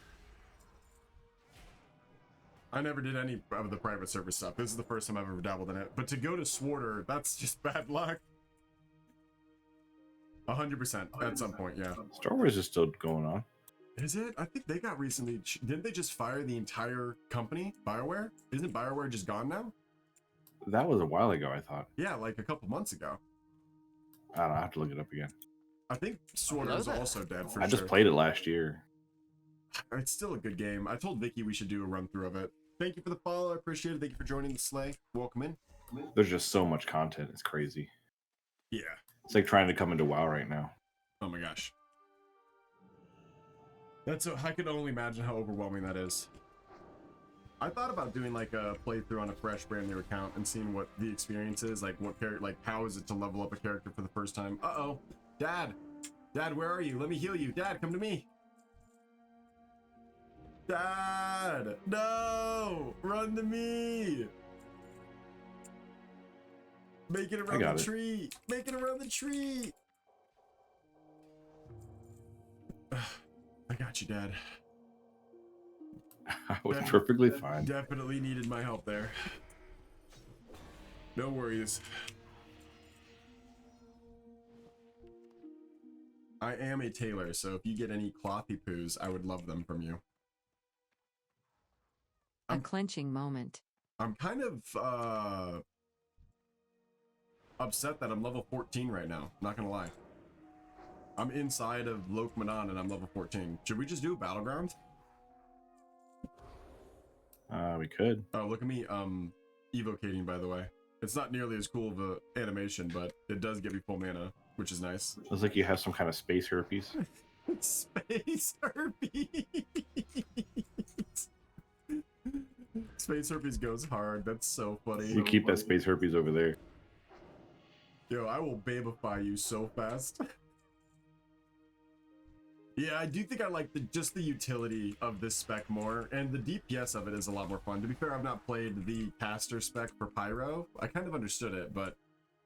I never did any of the private server stuff. This is the first time I've ever dabbled in it. But to go to Swarter, that's just bad luck. 100% at some point, yeah. Star Wars is still going on. Is it? I think they got recently... Didn't they just fire the entire company, BioWare? Isn't BioWare just gone now? That was a while ago, I thought. Yeah, like a couple months ago. I don't know, I have to look it up again. I think Swarter is also dead for sure. I just played it last year. It's still a good game. I told Vicky we should do a run through of it. Thank you for the follow. I appreciate it. Thank you for joining the sleigh. Welcome in. There's just so much content. It's crazy. Yeah. It's like trying to come into WoW right now. Oh my gosh. I could only imagine how overwhelming that is. I thought about doing like a playthrough on a fresh brand new account and seeing what the experience is, like what character, like how is it to level up a character for the first time. Uh-oh. Dad, where are you? Let me heal you. Dad, come to me. Dad, no, run to me. Make it around the tree. Make it around the tree. I got you, Dad. I was perfectly fine. Definitely needed my help there. No worries. I am a tailor, so if you get any clothy poos, I would love them from you. A clenching moment. I'm kind of upset that I'm level 14 right now. Not gonna lie. I'm inside of Lokmanon and I'm level 14. Should we just do a battleground? We could. Oh, look at me evocating, by the way. It's not nearly as cool of a animation, but it does give you full mana, which is nice. Looks like you have some kind of space herpes. Space herpes. Space herpes goes hard. That's so funny. You keep that space herpes over there. Yo, I will babify you so fast. Yeah, I do think I like just the utility of this spec more, and the DPS of it is a lot more fun. To be fair, I've not played the caster spec for Pyro. I kind of understood it, but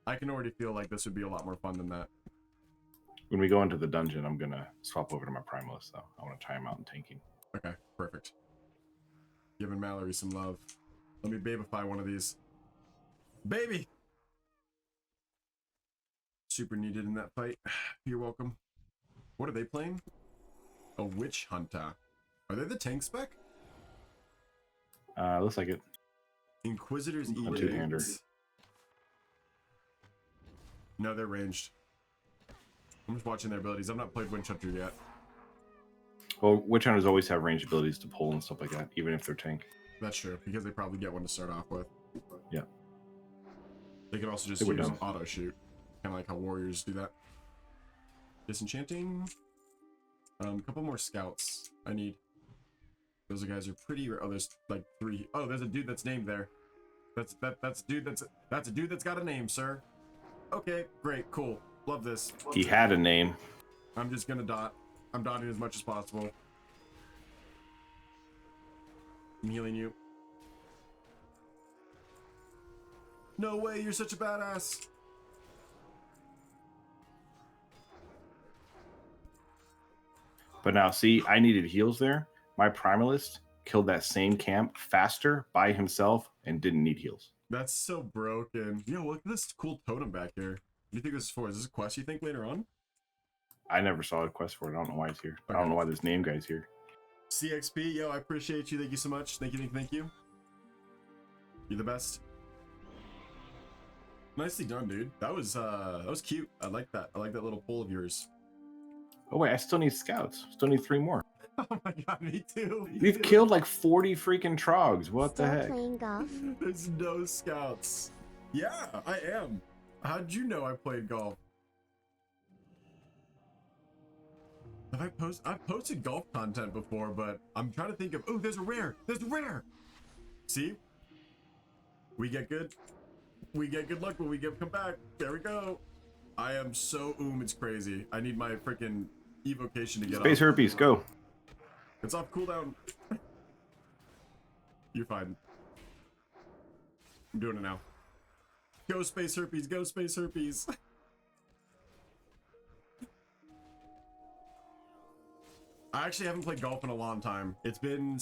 I can already feel like this would be a lot more fun than that. When we go into the dungeon, I'm gonna swap over to my Primalist, though. I want to try him out in tanking. Okay, perfect. Giving Mallory some love. Let me babify one of these. Baby! Super needed in that fight. You're welcome. What are they playing? A Witch Hunter. Are they the tank spec? Looks like it. Inquisitor's A Edict. two-hander. No, they're ranged. I'm just watching their abilities. I've not played Witch Hunter yet. Well, Witch Hunters always have ranged abilities to pull and stuff like that, even if they're tank. That's true, because they probably get one to start off with. Yeah. They could also just use auto shoot. Kind of like how warriors do that. Disenchanting. A couple more scouts I need. Those guys are pretty rare. Oh, there's like 3. Oh, there's a dude that's named there. That's a dude that's got a name, sir. Okay, great, cool. Love this. He had a name. I'm just gonna dot. I'm dotting as much as possible. I'm healing you. No way, you're such a badass. But now, see, I needed heals there. My Primalist killed that same camp faster by himself and didn't need heals. That's so broken. Yo, look at this cool totem back here. What do you think this is for? Is this a quest you think later on? I never saw a quest for it. I don't know why it's here. Okay. I don't know why this name guy's here. CXP, yo, I appreciate you. Thank you so much. Thank you. You're the best. Nicely done, dude. That was cute. I like that. I like that little pull of yours. Oh wait, I still need scouts. Still need 3 more. Oh my god, me too. We've killed like 40 freaking trogs. What the heck? Playing golf? There's no scouts. Yeah, I am. How'd you know I played golf? I've posted golf content before, but I'm trying to think of. Oh, there's a rare. There's a rare. See? We get good. We get good luck when we come back. There we go. I am so it's crazy. I need my freaking evocation to get Space herpes, go. It's off cooldown. You're fine. I'm doing it now. Go space herpes, go space herpes. I actually haven't played golf in a long time. It's been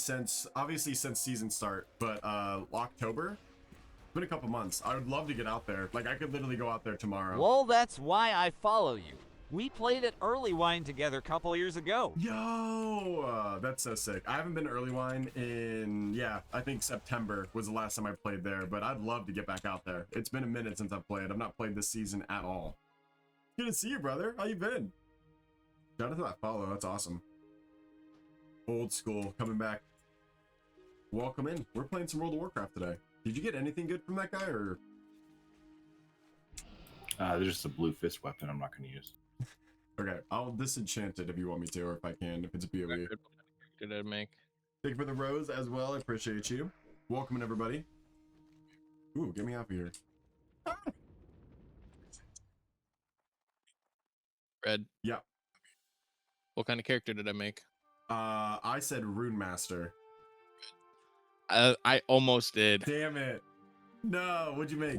obviously since season start, but October. It's been a couple months. I would love to get out there. Like, I could literally go out there tomorrow. Well, that's why I follow you. We played at Early Wine together a couple years ago. Yo, that's so sick. I haven't been to Early Wine in, I think September was the last time I played there, but I'd love to get back out there. It's been a minute since I've played. I've not played this season at all. Good to see you, brother. How you been? Shout out to that follow. That's awesome. Old school coming back. Welcome in. We're playing some World of Warcraft today. Did you get anything good from that guy, or? There's just a blue fist weapon I'm not going to use. Okay, I'll disenchant it if you want me to, or if I can, if it's a PoE. Good to make. Thank you for the rose as well. I appreciate you. Welcome in, everybody. Ooh, get me out of here. Red. Yeah. What kind of character did I make? I said Rune Master. I almost did. Damn it. No, what'd you make?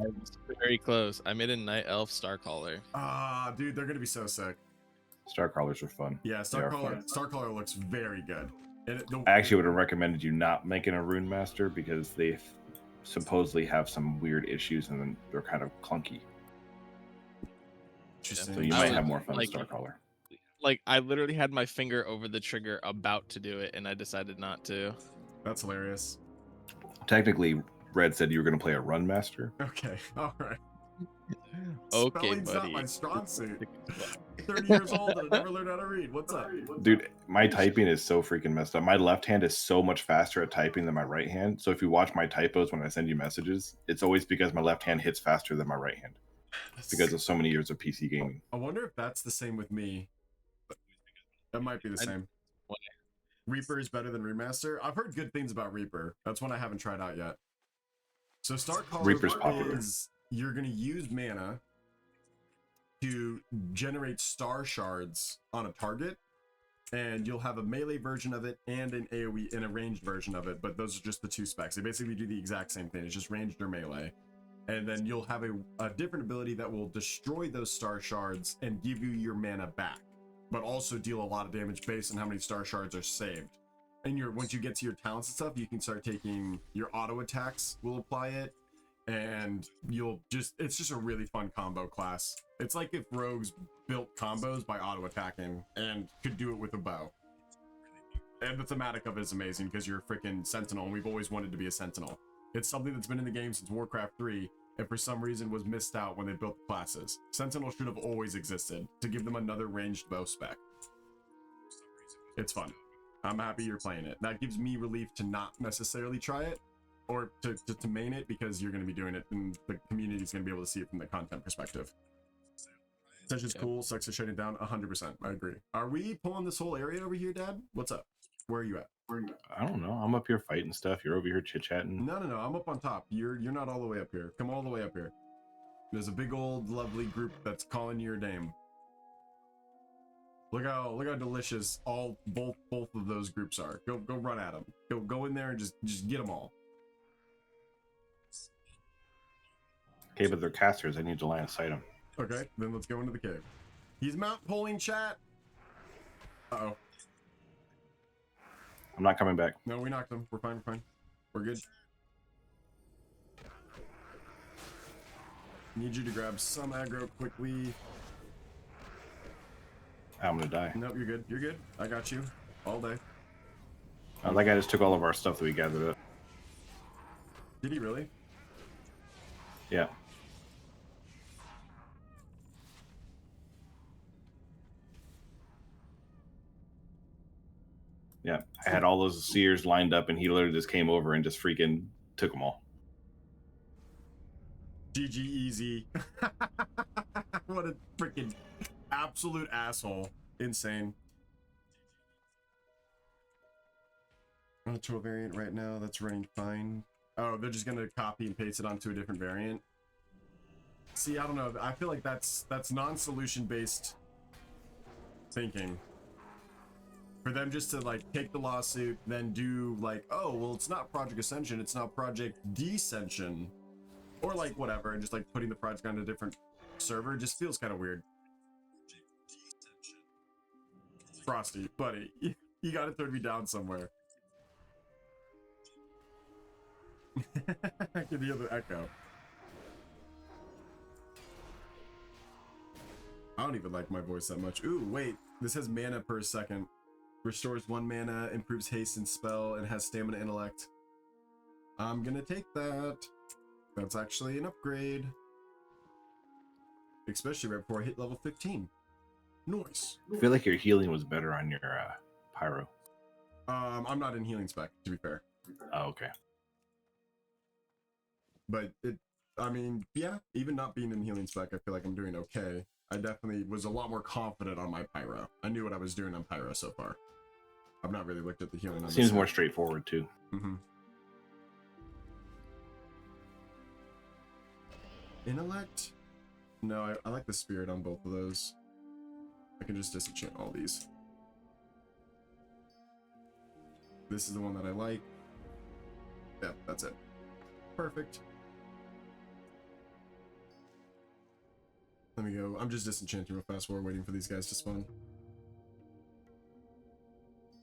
Very close. I made a Night Elf Starcaller. Ah, dude, they're gonna be so sick. Starcrawlers are fun. Yeah, Starcaller looks very good. And I actually would have recommended you not making a Rune Master because they supposedly have some weird issues and then they're kind of clunky. Interesting. So you might have more fun with Starcaller. Like, I literally had my finger over the trigger about to do it, and I decided not to. That's hilarious. Technically, Red said you were going to play a Run Master. Okay, all right. Okay, Spelling's buddy. not my strong suit. 30 years old and I never learned how to read. What's up? Dude, my typing is so freaking messed up. My left hand is so much faster at typing than my right hand. So if you watch my typos when I send you messages, it's always because my left hand hits faster than my right hand. Because of so many years of PC gaming. I wonder if that's the same with me. That might be the same. Reaper is better than Remaster. I've heard good things about Reaper. That's one I haven't tried out yet. So Starcaller Reaper's popular. is you're going to use mana to generate star shards on a target, and you'll have a melee version of it and an AoE and a ranged version of it, but those are just the two specs. They basically do the exact same thing. It's just ranged or melee. And then you'll have a different ability that will destroy those star shards and give you your mana back, but also deal a lot of damage based on how many star shards are saved. And once you get to your talents and stuff, you can start taking your auto attacks will apply it, and it's just a really fun combo class. It's like if rogues built combos by auto attacking and could do it with a bow. And the thematic of it is amazing because you're a freaking sentinel, and we've always wanted to be a sentinel. It's something that's been in the game since Warcraft 3, and for some reason was missed out when they built the classes. Sentinel should have always existed to give them another ranged bow spec. It's fun. I'm happy you're playing it. That gives me relief to not necessarily try it, or to main it, because you're going to be doing it, and the community is going to be able to see it from the content perspective. Ascension's cool, sucks to shut it down. 100%. I agree. Are we pulling this whole area over here, Dad? What's up? Where are you at? I don't know. I'm up here fighting stuff. You're over here chit-chatting. No. I'm up on top. You're not all the way up here. Come all the way up here. There's a big old lovely group that's calling your name. Look how delicious both of those groups are. Go run at them. Go in there and just get them all. Okay, but they're casters. I need to line of sight them. Okay, then let's go into the cave. He's mount pulling, chat. Uh-oh. I'm not coming back. No, we knocked him. We're fine. We're good. Need you to grab some aggro quickly. I'm gonna die. Nope, you're good. I got you all day. That guy just took all of our stuff that we gathered up. Did he really? Yeah. Yeah, I had all those seers lined up, and he literally just came over and just freaking took them all. GG easy. What a freaking absolute asshole. Insane. Virtual variant right now, that's running fine. Oh, they're just gonna copy and paste it onto a different variant. See, I don't know. I feel like that's non-solution based thinking. For them just to like take the lawsuit, then do like, oh, well, it's not Project Ascension, it's now Project Descension, or like whatever, and just like putting the project on a different server just feels kind of weird. Frosty, buddy, You gotta turn me down somewhere. I can hear the echo. I don't even like my voice that much. Ooh, wait. This has mana per second. Restores 1 mana, improves haste and spell, and has stamina intellect. I'm gonna take that. That's actually an upgrade. Especially right before I hit level 15. Nice. I feel like your healing was better on your pyro. I'm not in healing spec, to be fair. Oh, okay. But I mean, yeah, even not being in healing spec, I feel like I'm doing okay. I definitely was a lot more confident on my pyro. I knew what I was doing on pyro so far. I've not really looked at the healing on Seems this more side. straightforward too. Intellect? No, I like the spirit on both of those. I can just disenchant all these. This is the one that I like. Yeah, that's it. Perfect. Let me go. I'm just disenchanting real fast while we're waiting for these guys to spawn.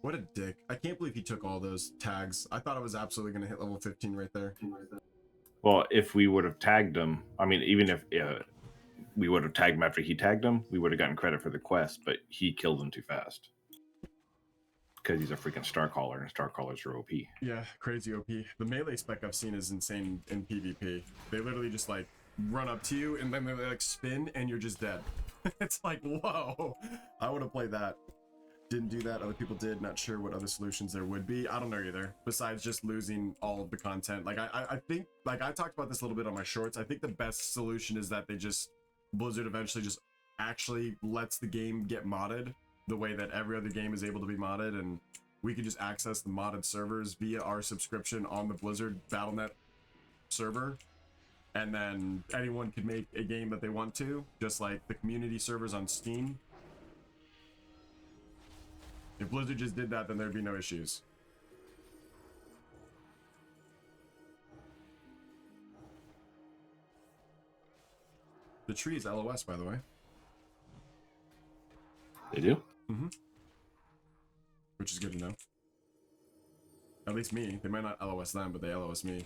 What a dick. I can't believe he took all those tags. I thought I was absolutely going to hit level 15 right there. Well, if we would have tagged him, I mean, even if we would have tagged him after he tagged him, we would have gotten credit for the quest, but he killed him too fast. Because he's a freaking Starcaller, and Starcallers are OP. Yeah, crazy OP. The melee spec I've seen is insane in PvP. They literally just like run up to you and then they like spin and you're just dead. It's like, whoa. I would have played that. Didn't do that. Other people did. Not sure what other solutions there would be. I don't know either. Besides just losing all of the content. Like I think, like I talked about this a little bit on my shorts. I think the best solution is that they just, Blizzard eventually just actually lets the game get modded the way that every other game is able to be modded, and we can just access the modded servers via our subscription on the Blizzard Battle.net server, and then anyone can make a game that they want to, just like the community servers on Steam. If Blizzard just did that, then there'd be no issues. The tree is LOS, by the way. They do? Mm-hmm. Which is good to know. At least me. They might not LOS them, but they LOS me.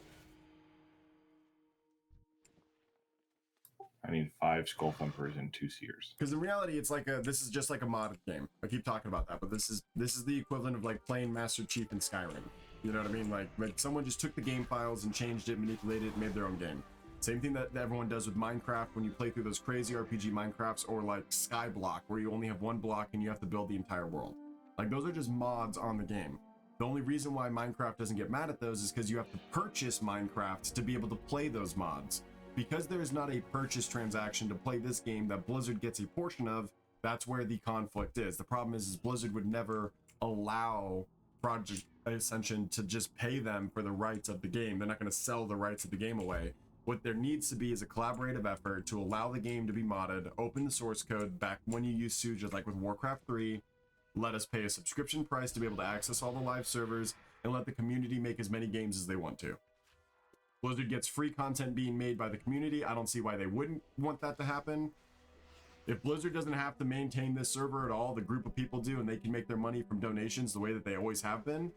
I need 5 Skull Thumpers and 2 Seers. Because in reality, it's like this is just like a modded game. I keep talking about that, but this is the equivalent of like playing Master Chief in Skyrim. You know what I mean? Like someone just took the game files and changed it, manipulated it, and made their own game. Same thing that everyone does with Minecraft when you play through those crazy RPG Minecrafts, or like Skyblock, where you only have one block and you have to build the entire world. Like those are just mods on the game. The only reason why Minecraft doesn't get mad at those is because you have to purchase Minecraft to be able to play those mods. Because there is not a purchase transaction to play this game that Blizzard gets a portion of, that's where the conflict is. The problem is Blizzard would never allow Project Ascension to just pay them for the rights of the game. They're not going to sell the rights of the game away. What there needs to be is a collaborative effort to allow the game to be modded, open the source code back when you used to, just like with Warcraft 3, let us pay a subscription price to be able to access all the live servers, and let the community make as many games as they want to. Blizzard gets free content being made by the community. I don't see why they wouldn't want that to happen. If Blizzard doesn't have to maintain this server at all, the group of people do, and they can make their money from donations the way that they always have been,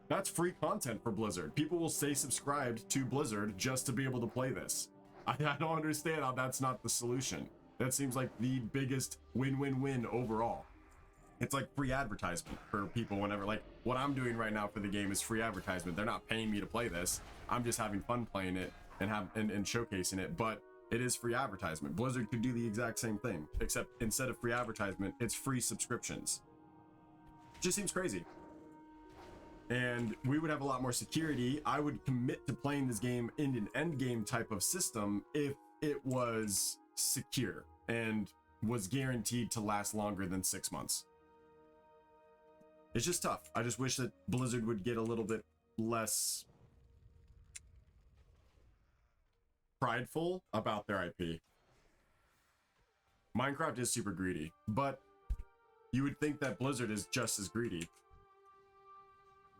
that's free content for Blizzard. People will stay subscribed to Blizzard just to be able to play this. I don't understand how that's not the solution. That seems like the biggest win-win-win overall. It's like free advertisement for people whenever, like, what I'm doing right now for the game is free advertisement. They're not paying me to play this. I'm just having fun playing it and showcasing it, but it is free advertisement. Blizzard could do the exact same thing, except instead of free advertisement, it's free subscriptions. Just seems crazy. And we would have a lot more security. I would commit to playing this game in an end game type of system if it was secure and was guaranteed to last longer than 6 months. It's just tough. I just wish that Blizzard would get a little bit less prideful about their IP. Minecraft is super greedy, but you would think that Blizzard is just as greedy.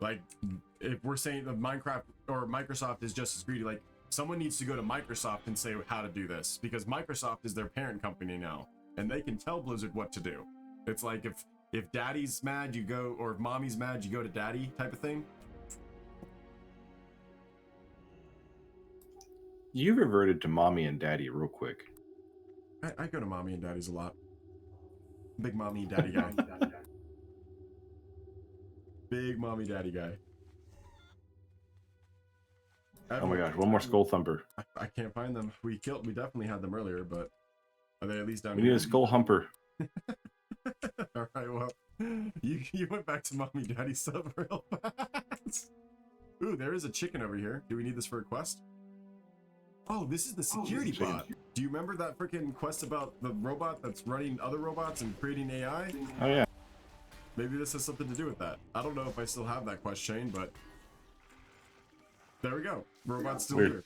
Like, if we're saying that Minecraft or Microsoft is just as greedy, like, someone needs to go to Microsoft and say how to do this, because Microsoft is their parent company now, and they can tell Blizzard what to do. It's like if If daddy's mad, you go, or if mommy's mad, you go to daddy type of thing. You reverted to mommy and daddy real quick. I go to mommy and daddy's a lot. Big mommy and daddy guy. Big mommy daddy guy. Oh my gosh, one more Skull Thumper. I can't find them. We definitely had them earlier, but are they at least down We here? need a Skull Humper. All right, well, you went back to mommy daddy stuff real fast. Ooh, there is a chicken over here. Do we need this for a quest? Oh, this is the security bot. Do you remember that freaking quest about the robot that's running other robots and creating AI? Oh yeah. Maybe this has something to do with that. I don't know if I still have that quest chain, but there we go. Robot's still Weird. here.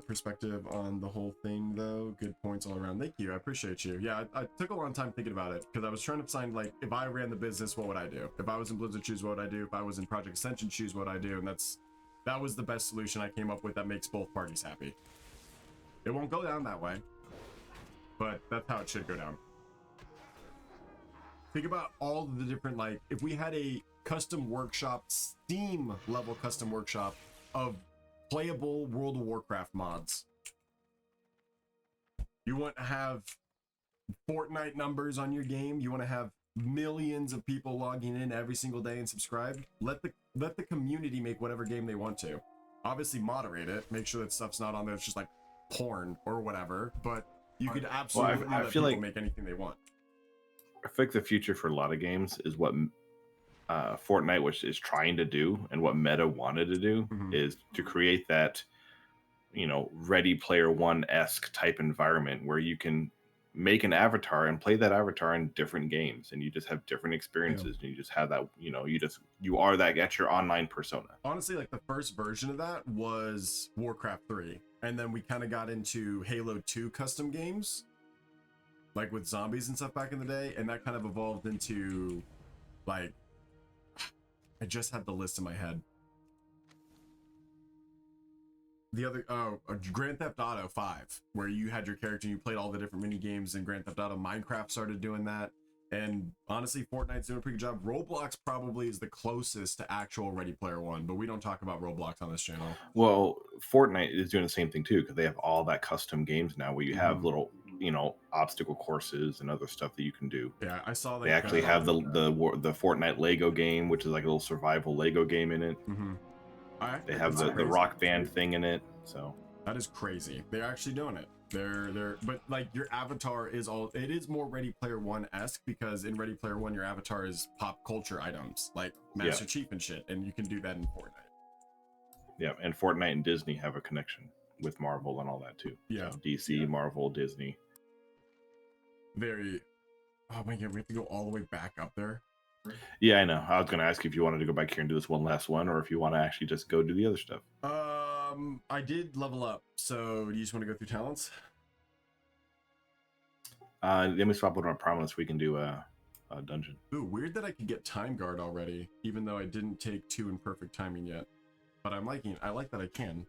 Perspective on the whole thing, though. Good points all around. Thank you. I appreciate you. Yeah, I took a long time thinking about it because I was trying to find, like, if I ran the business, what would I do? If I was in Blizzard shoes, what would I do? If I was in Project Ascension shoes, what would I do? And that was the best solution I came up with that makes both parties happy. It won't go down that way, but that's how it should go down. Think about all the different, like, if we had a custom workshop, Steam level custom workshop of playable World of Warcraft mods. You want to have Fortnite numbers on your game. You want to have millions of people logging in every single day and subscribed. Let the community make whatever game they want to. Obviously moderate it. Make sure that stuff's not on there. It's just like porn or whatever. But you could absolutely I let feel people like make anything they want. I think the future for a lot of games is what Fortnite, which is trying to do, and what Meta wanted to do, is to create that, Ready Player One-esque type environment where you can make an avatar and play that avatar in different games, and you just have different experiences, and you just have that, you are that at your online persona. Honestly, like the first version of that was Warcraft 3, and then we kind of got into Halo 2 custom games, like with zombies and stuff back in the day, and that kind of evolved into, like, I just had the list in my head. The other, Grand Theft Auto 5, where you had your character and you played all the different mini games in Grand Theft Auto. Minecraft started doing that, and honestly, Fortnite's doing a pretty good job. Roblox probably is the closest to actual Ready Player One, but we don't talk about Roblox on this channel. Well, Fortnite is doing the same thing too, because they have all that custom games now where you have little, obstacle courses and other stuff that you can do. Yeah, I saw that. They actually have the Fortnite Lego game, which is like a little survival Lego game in it. They have the Rock Band thing in it, so that is crazy. They're actually doing it. But like your avatar is it is more Ready Player One-esque, because in Ready Player One your avatar is pop culture items like Master Chief and shit, and you can do that in Fortnite. Yeah, and Fortnite and Disney have a connection with Marvel and all that too. Yeah, so DC, Marvel, Disney. Oh my god, we have to go all the way back up there. Yeah, I know. I was gonna ask you if you wanted to go back here and do this one last one, or if you want to actually just go do the other stuff. I did level up, so do you just want to go through talents? Let me swap with my promise. We can do a dungeon. Ooh, weird that I could get Time Guard already, even though I didn't take 2 in perfect timing yet. But I like that I can.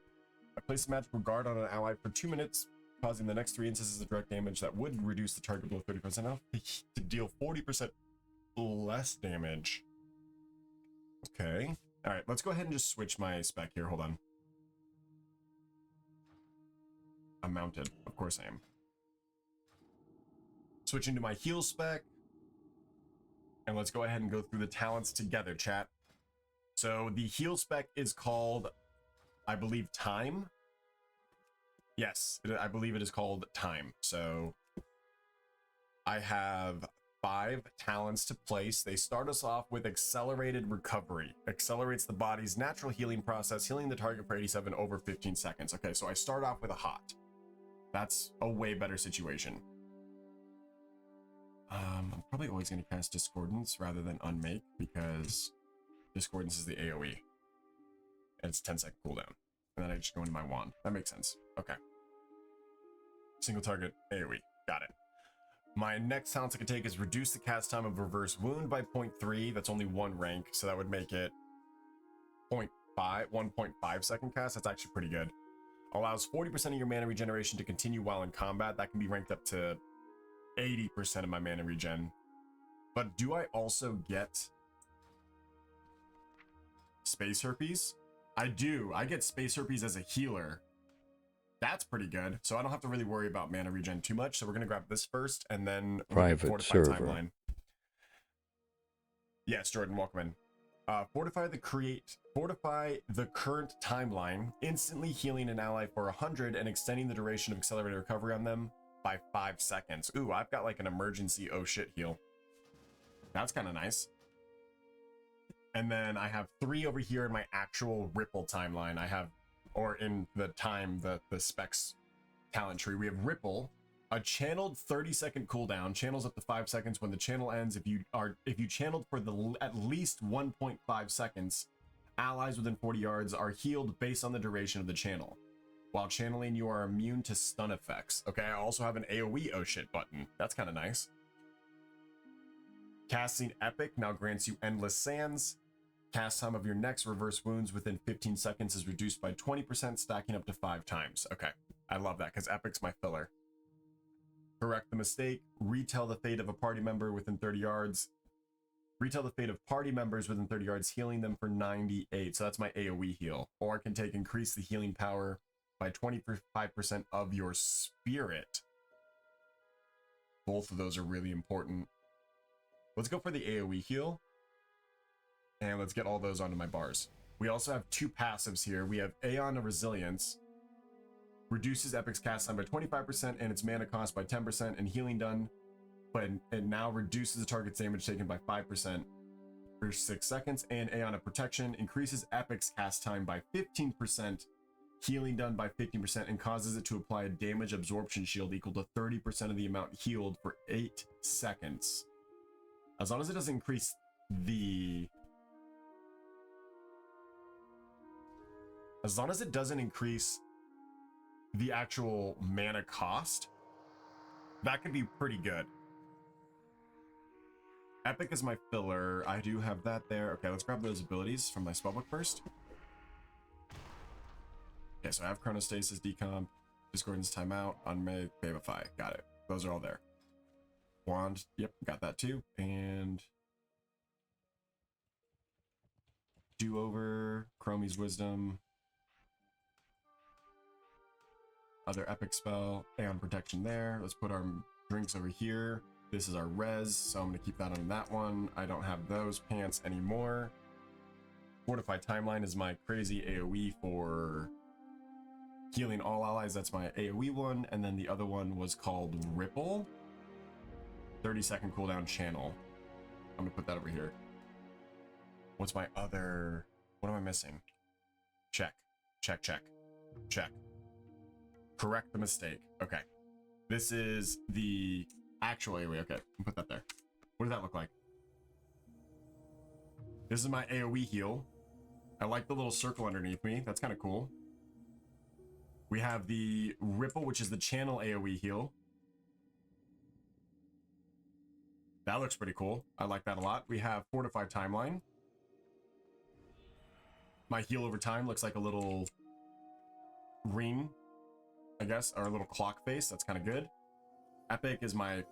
I place a magical guard on an ally for 2 minutes, causing the next 3 instances of direct damage that would reduce the target below 30% health to deal 40% less damage. Okay. All right, let's go ahead and just switch my spec here. Hold on. I'm mounted. Of course I am. Switching to my heal spec. And let's go ahead and go through the talents together, chat. So the heal spec is called, I believe, Time. Yes, I believe it is called Time. So I have 5 talents to place. They start us off with Accelerated Recovery. Accelerates the body's natural healing process, healing the target for 87 over 15 seconds. Okay, so I start off with a hot. That's a way better situation. I'm probably always going to cast Discordance rather than Unmake, because Discordance is the AoE. And it's 10-second cooldown. And then I just go into my wand. That makes sense. Okay. Single target AoE. Got it. My next talent I can take is reduce the cast time of Reverse Wound by 0.3. That's only 1 rank, so that would make it 1.5 second cast. That's actually pretty good. Allows 40% of your mana regeneration to continue while in combat. That can be ranked up to 80% of my mana regen. But do I also get Space Herpes? I do. I get Space Herpes as a healer. That's pretty good. So I don't have to really worry about mana regen too much. So we're going to grab this first and then Private Fortify server. Timeline. Yes, Jordan, welcome in. Fortify the current timeline, instantly healing an ally for 100 and extending the duration of accelerated recovery on them by 5 seconds. Ooh, I've got like an emergency oh shit heal. That's kind of nice. And then I have 3 over here in my actual Ripple timeline. I have, or in the time, the specs talent tree, we have Ripple, a channeled 30-second cooldown, channels up to 5 seconds. When the channel ends, if you channeled for at least 1.5 seconds, allies within 40 yards are healed based on the duration of the channel. While channeling, you are immune to stun effects. Okay, I also have an AoE oh shit button. That's kind of nice. Casting Epic now grants you Endless Sands. Cast time of your next reverse wounds within 15 seconds is reduced by 20%, stacking up to 5 times. Okay, I love that because Epic's my filler. Correct the mistake. Retell the fate of a party member within 30 yards. Retell the fate of party members within 30 yards, healing them for 98. So that's my AoE heal. Or I can take increase the healing power by 25% of your spirit. Both of those are really important. Let's go for the AoE heal. And let's get all those onto my bars. We also have 2 passives here. We have Aeon of Resilience. Reduces Epic's cast time by 25% and its mana cost by 10% and healing done. But it now reduces the target's damage taken by 5% for 6 seconds. And Aeon of Protection increases Epic's cast time by 15%, healing done by 15%, and causes it to apply a damage absorption shield equal to 30% of the amount healed for 8 seconds. As long as it doesn't increase the... As long as it doesn't increase the actual mana cost, that could be pretty good. Epic is my filler. I do have that there. Okay, let's grab those abilities from my spellbook first. Okay, so I have Chronostasis, Decomp, Discordance, Timeout, Unmade, Babify. Got it. Those are all there. Wand, yep, got that too. And Do-Over, Chromie's Wisdom, other epic spell, Aeon Protection there. Let's put our drinks over here. This is our res, so I'm going to keep that on that one. I don't have those pants anymore. Fortify Timeline is my crazy AoE for healing all allies. That's my AoE one. And then the other one was called Ripple. 30-second cooldown channel. I'm going to put that over here. What's my other... What am I missing? Check. Check, check. Check. Correct the mistake. Okay. This is the actual AoE. Okay, I'll put that there. What does that look like? This is my AoE heal. I like the little circle underneath me. That's kind of cool. We have the Ripple, which is the channel AoE heal. That looks pretty cool. I like that a lot. We have Fortify Timeline. My heal over time looks like a little ring, I guess, or a little clock face. That's kind of good. Epic is my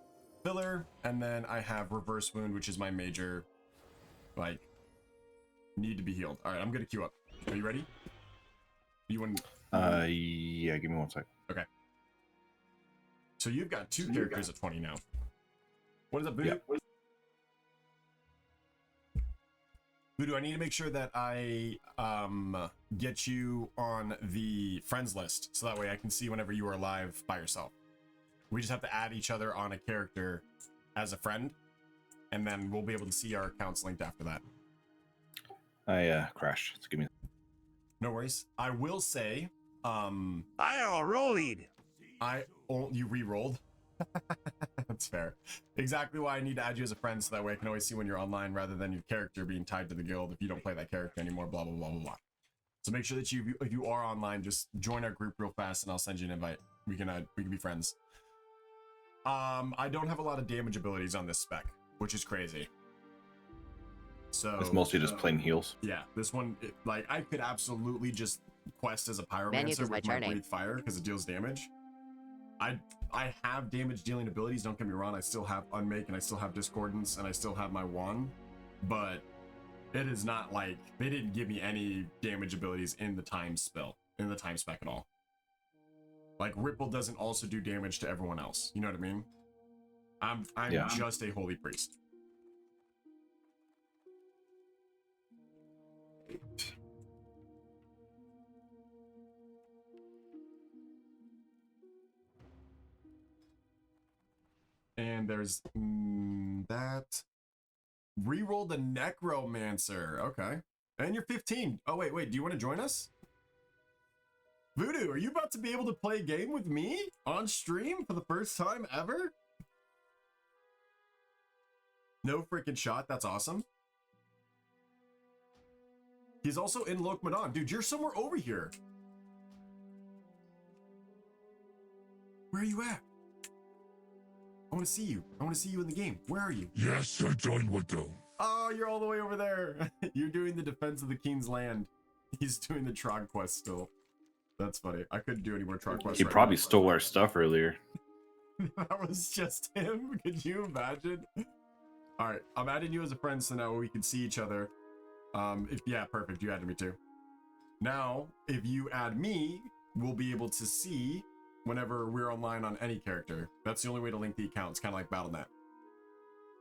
filler, and then I have Reverse Wound, which is my major, like, need to be healed. All right, I'm gonna queue up. Are you ready? You want? Yeah. Give me 1 sec. Okay. So you've got 2 characters at 20 now. What is up, Voodoo? Yeah. Voodoo, I need to make sure that I get you on the friends list, so that way I can see whenever you are live by yourself. We just have to add each other on a character as a friend, and then we'll be able to see our accounts linked after that. I crashed. So give me. No worries. I will say, I rolled. You re-rolled. That's fair. Exactly why I need to add you as a friend, so that way I can always see when you're online, rather than your character being tied to the guild if you don't play that character anymore. Blah blah blah blah blah. So make sure that if you are online, just join our group real fast, and I'll send you an invite. We can be friends. I don't have a lot of damage abilities on this spec, which is crazy. So it's mostly just plain heals. Yeah, this one, like, I could absolutely just quest as a pyromancer with my breathe fire because it deals damage. I have damage dealing abilities, don't get me wrong. I still have Unmake and I still have Discordance and I still have my wand, but it is not like they didn't give me any damage abilities in the time spell, in the time spec at all. Like Ripple doesn't also do damage to everyone else. You know what I mean? I'm just a holy priest. And there's that. Reroll the Necromancer. Okay. And you're 15. Oh, wait. Do you want to join us? Voodoo, are you about to be able to play a game with me on stream for the first time ever? No freaking shot. That's awesome. He's also in Lokmadon. Dude, you're somewhere over here. Where are you at? I want to see you. I want to see you in the game. Where are you? Yes, I joined with them. Oh, you're all the way over there. You're doing the defense of the King's Land. He's doing the Trog quest still. That's funny. I couldn't do any more Trog quests. He probably stole our stuff earlier. That was just him. Could you imagine? All right, I'm adding you as a friend so now we can see each other. Yeah, perfect. You added me too. Now, if you add me, we'll be able to see whenever we're online on any character. That's the only way to link the accounts, kind of like Battle.net.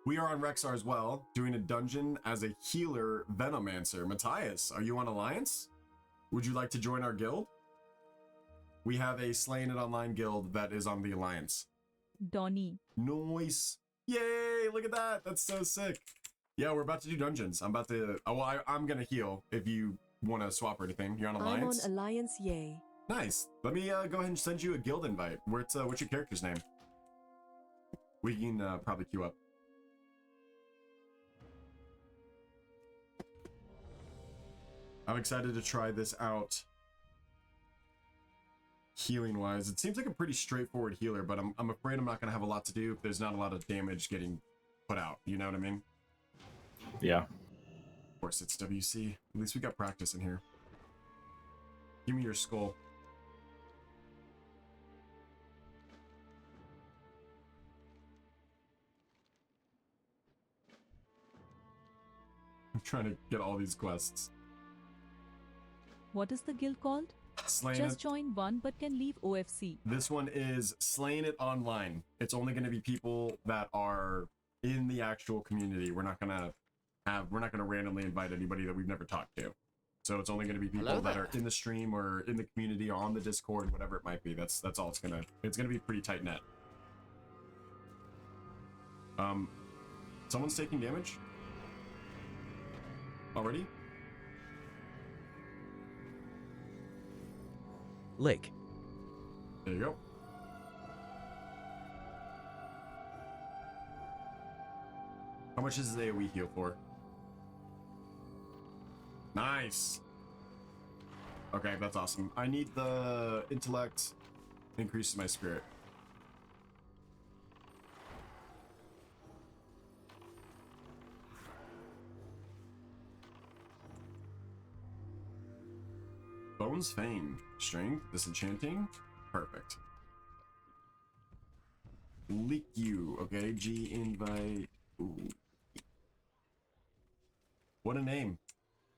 We are on Rexar as well, doing a dungeon as a healer Venomancer. Matthias, are you on Alliance? Would you like to join our guild? We have a Slaying It Online guild that is on the Alliance. Donnie. Nice. Yay, look at that. That's so sick. Yeah, we're about to do dungeons. I'm about to... Oh, well, I'm going to heal if you want to swap or anything. You're on Alliance? I'm on Alliance, yay. Nice. Let me go ahead and send you a guild invite. What's your character's name? We can probably queue up. I'm excited to try this out. Healing wise, it seems like a pretty straightforward healer, but I'm afraid I'm not going to have a lot to do if there's not a lot of damage getting put out. You know what I mean? Yeah. Of course, it's WC. At least we got practice in here. Give me your skull. I'm trying to get all these quests. What is the guild called? Just join one but can leave OFC. This one is Slaying It Online. It's only going to be people that are in the actual community. We're not going to randomly invite anybody that we've never talked to. So it's only going to be people that are in the stream or in the community or on the Discord, whatever it might be. That's all it's going to be pretty tight net. Someone's taking damage already? Lake. There you go. How much is the AoE heal for? Nice. Okay, that's awesome. I need the intellect. Increases my spirit. Bones Fane. Strength. Disenchanting. Perfect. Leak you. Okay, G invite. Ooh. What a name.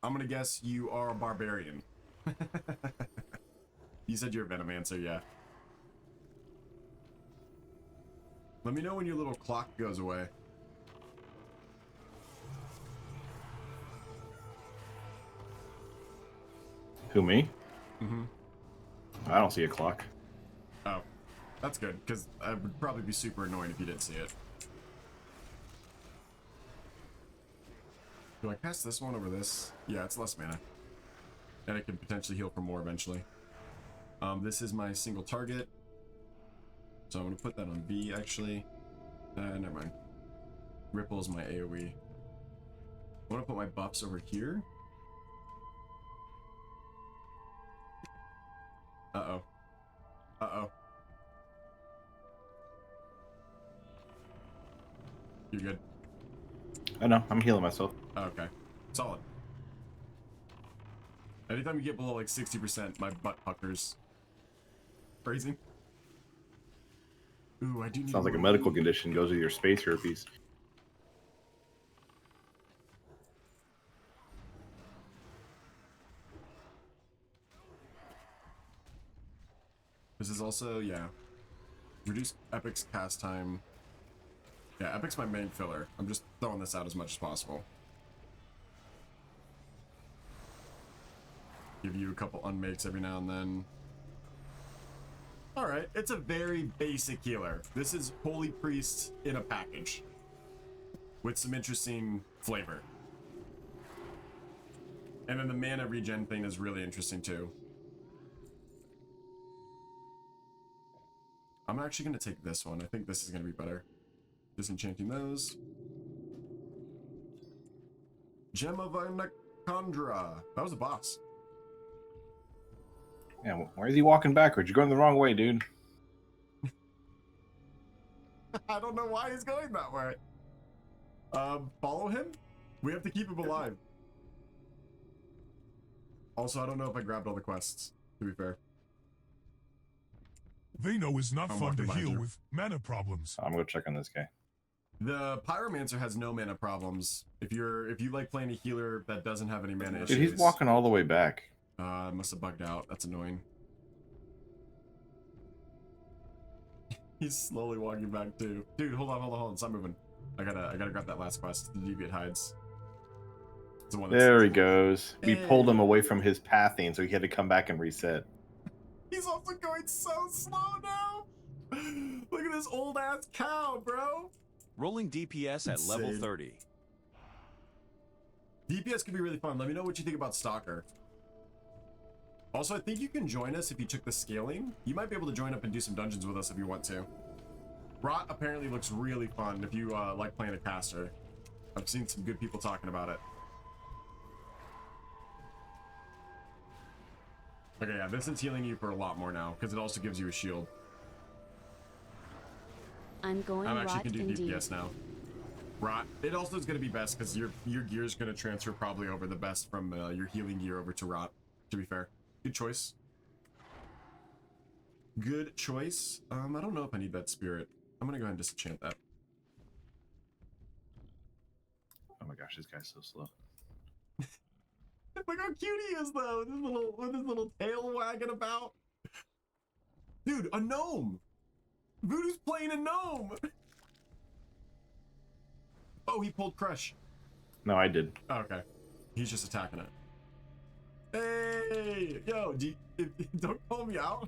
I'm gonna guess you are a barbarian. You said you're a Venomancer, yeah. Let me know when your little clock goes away. Who, me? Mm-hmm. I don't see a clock. Oh, that's good, because I would probably be super annoyed if you didn't see it. Do I cast this one over this? Yeah, it's less mana. And it can potentially heal for more eventually. This is my single target. So I'm going to put that on V, actually. Never mind. Ripple is my AoE. I want to put my buffs over here. Uh-oh. Uh-oh. You're good. I know, I'm healing myself. Okay. Solid. Anytime you get below like 60%, my butt puckers. Crazy. Ooh, I do need Sounds like a medical condition goes with your space herpes. This is also, yeah. Reduce Epic's cast time. Yeah, Epic's my main filler. I'm just throwing this out as much as possible. Give you a couple unmakes every now and then. Alright, it's a very basic healer. This is Holy Priest in a package. With some interesting flavor. And then the mana regen thing is really interesting too. I'm actually going to take this one. I think this is going to be better. Disenchanting those. Gem of Anacondra. That was a boss. Yeah, why is he walking backwards? You're going the wrong way, dude. I don't know why he's going that way. Follow him? We have to keep him alive. Also, I don't know if I grabbed all the quests, to be fair. Vino is not I'm fun to walking behind heal you. with mana problems. I'm gonna go check on this guy. The Pyromancer has no mana problems. If you like playing a healer that doesn't have any mana issues. Dude, he's walking all the way back. Must have bugged out. That's annoying. He's slowly walking back too. Dude, hold on. Stop moving. I gotta grab that last quest. The Deviant Hides. It's the one that's... There he goes. We Hey. pulled him away from his pathing, so he had to come back and reset. He's also going so slow now. Look at this old ass cow, bro. Rolling DPS at level Insane. 30. DPS could be really fun. Let me know what you think about Stalker. Also, I think you can join us if you took the scaling. You might be able to join up and do some dungeons with us if you want to. Rot apparently looks really fun if you like playing a caster. I've seen some good people talking about it. Okay, yeah, this is healing you for a lot more now because it also gives you a shield. I'm going I actually rot can do indeed. DPS now. Rot. It also is going to be best because your gear is going to transfer probably over the best from your healing gear over to Rot, to be fair. Good choice. Good choice. I don't know if I need that spirit. I'm going to go ahead and disenchant that. Oh my gosh, this guy's so slow. Look how cute he is, though. With his little tail wagging about. Dude, a gnome. Voodoo's playing a gnome. Oh, he pulled Crush. No, I did. Oh, okay. He's just attacking it. Hey, yo, don't call me out.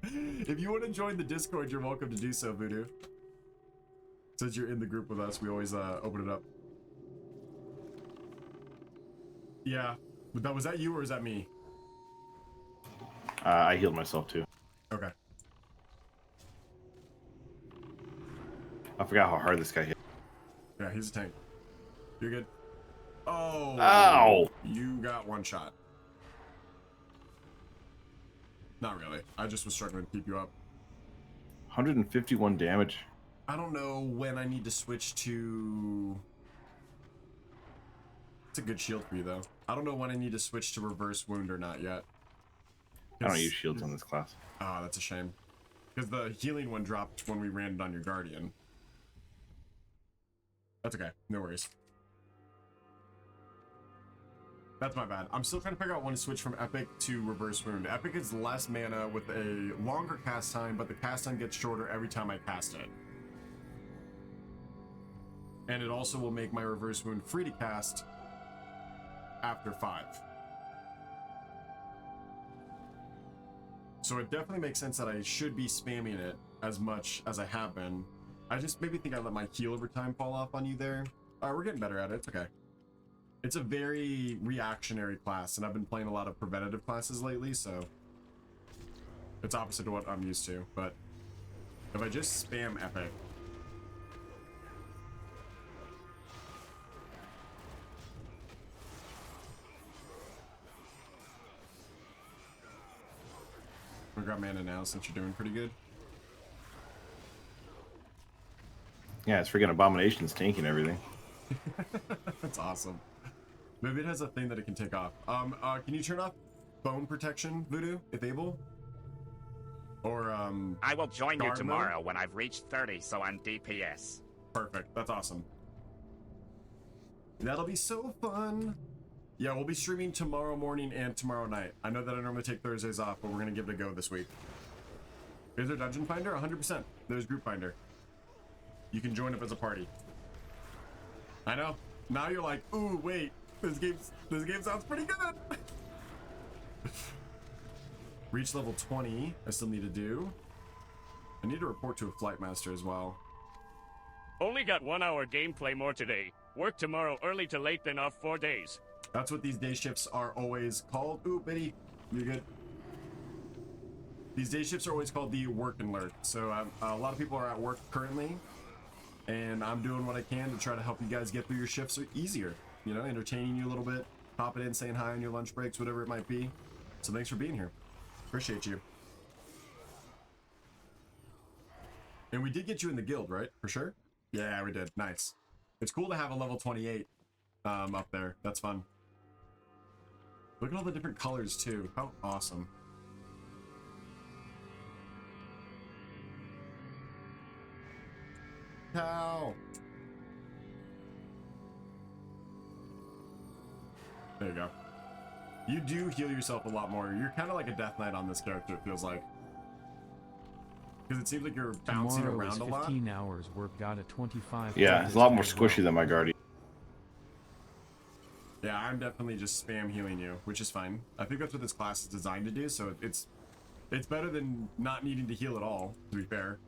If you want to join the Discord, you're welcome to do so, Voodoo. Since you're in the group with us, we always open it up. Yeah, but was that you or is that me? I healed myself too. Okay. I forgot how hard this guy hit. Yeah, he's a tank. You're good. Oh. Ow! You got one shot. Not really. I just was struggling to keep you up. 151 damage. I don't know when I need to switch to... It's a good shield for you, though. I don't know when I need to switch to reverse wound or not yet. I don't use shields on this class. Oh, that's a shame. Because the healing one dropped when we ran it on your Guardian. That's okay. No worries. That's my bad. I'm still trying to figure out when to switch from Epic to Reverse Wound. Epic is less mana with a longer cast time, but the cast time gets shorter every time I cast it. And it also will make my Reverse Wound free to cast after 5. So it definitely makes sense that I should be spamming it as much as I have been. I just maybe think I let my heal over time fall off on you there. We're getting better at it. It's okay. It's a very reactionary class, and I've been playing a lot of preventative classes lately, so it's opposite to what I'm used to. But if I just spam Epic, we got mana now since you're doing pretty good. Yeah, it's freaking Abomination's tanking everything. That's awesome. Maybe it has a thing that it can take off. Can you turn off bone protection, Voodoo, if able? Or I will join you guard tomorrow mode? when I've reached 30, so I'm DPS. Perfect. That's awesome. That'll be so fun. Yeah, we'll be streaming tomorrow morning and tomorrow night. I know that I normally take Thursdays off, but we're gonna give it a go this week. Is there Dungeon Finder? 100%. There's Group Finder. You can join up as a party. I know. Now you're like, ooh, wait, this game sounds pretty good. Reach level 20. I still need to do. I need to report to a flight master as well. Only got 1 hour gameplay more today. Work tomorrow early to late, then off 4 days. That's what these day shifts are always called. Ooh, Biddy, you're good. These day shifts are always called the work and lurk. So a lot of people are at work currently, and I'm doing what I can to try to help you guys get through your shifts easier. You know, entertaining you a little bit, popping in, saying hi on your lunch breaks, whatever it might be. So thanks for being here. Appreciate you. And we did get you in the guild, right? For sure? Yeah, we did. Nice. It's cool to have a level 28 up there. That's fun. Look at all the different colors too. How awesome. Cow. There you go. You do heal yourself a lot more. You're kind of like a Death Knight on this character, it feels like. Because it seems like you're bouncing Tomorrow around is a lot. 15 hours work got a 25. Yeah, it's a lot more squishy than my Guardian. Yeah, I'm definitely just spam healing you, which is fine. I think that's what this class is designed to do, so it's better than not needing to heal at all, to be fair.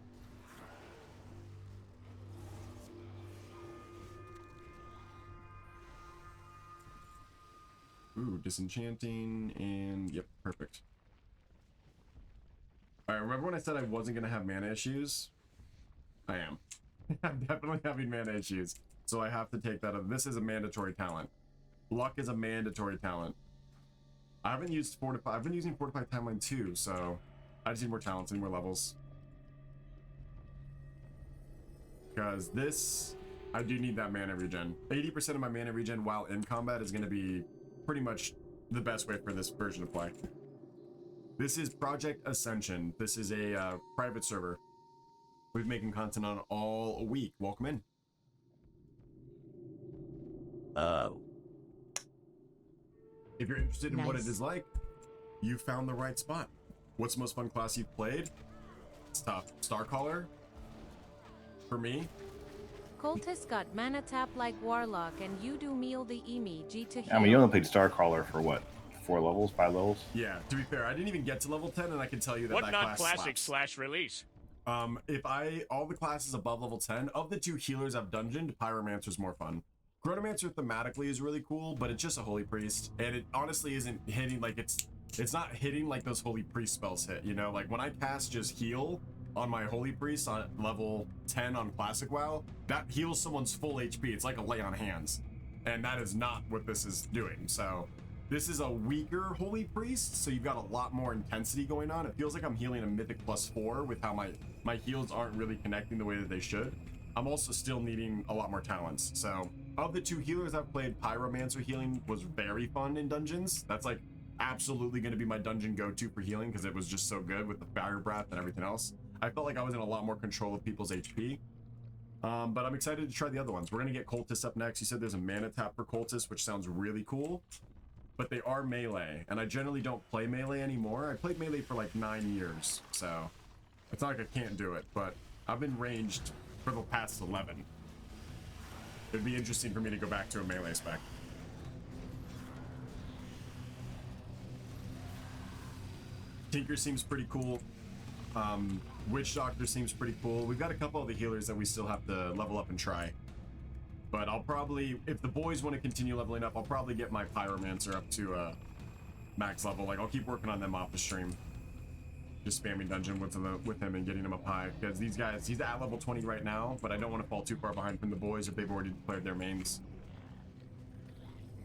Ooh, disenchanting, and yep, perfect. Alright, remember when I said I wasn't gonna have mana issues? I am. I'm definitely having mana issues, so I have to take that up. This is a mandatory talent. Luck is a mandatory talent. I haven't used Fortify. I've been using Fortify Timeline too, so I just need more talents and more levels. Because this, I do need that mana regen. 80% of my mana regen while in combat is going to be pretty much the best way for this version of play. This is Project Ascension. This is a private server. We've been making content on all week. Welcome in. Oh. If you're interested in what it Nice. is like, you found the right spot. What's the most fun class you've played? It's tough. Starcaller? For me? Cultist got mana tap like Warlock, and you do meal the Emi G to heal. I mean, you only played Starcrawler for what? 4 levels? 5 levels? Yeah, to be fair, I didn't even get to level 10, and I can tell you that What that not class classic slaps. slash release? All the classes above level 10, of the 2 healers I've dungeoned, Pyromancer's more fun. Chronomancer thematically is really cool, but it's just a Holy Priest, and it honestly isn't hitting like it's not hitting like those Holy Priest spells hit, you know? Like when I cast just heal on my Holy Priest on level 10 on Classic WoW, that heals someone's full HP. It's like a lay on hands, and that is not what this is doing. So this is a weaker Holy Priest, so you've got a lot more intensity going on. It feels like I'm healing a Mythic +4 with how my heals aren't really connecting the way that they should. I'm also still needing a lot more talents. So of the 2 healers I've played, Pyromancer healing was very fun in dungeons. That's like absolutely going to be my dungeon go-to for healing because it was just so good with the Fire Breath and everything else. I felt like I was in a lot more control of people's HP. But I'm excited to try the other ones. We're going to get Cultists up next. You said there's a mana tap for Cultists, which sounds really cool. But they are melee, and I generally don't play melee anymore. I played melee for like 9 years, so it's not like I can't do it, but I've been ranged for the past 11. It'd be interesting for me to go back to a melee spec. Tinker seems pretty cool. Witch Doctor seems pretty cool. We've got a couple of the healers that we still have to level up and try. But I'll probably, if the boys want to continue leveling up, I'll probably get my Pyromancer up to max level. Like, I'll keep working on them off the stream. Just spamming dungeon with him and getting him up high. Because these guys, he's at level 20 right now, but I don't want to fall too far behind from the boys if they've already declared their mains.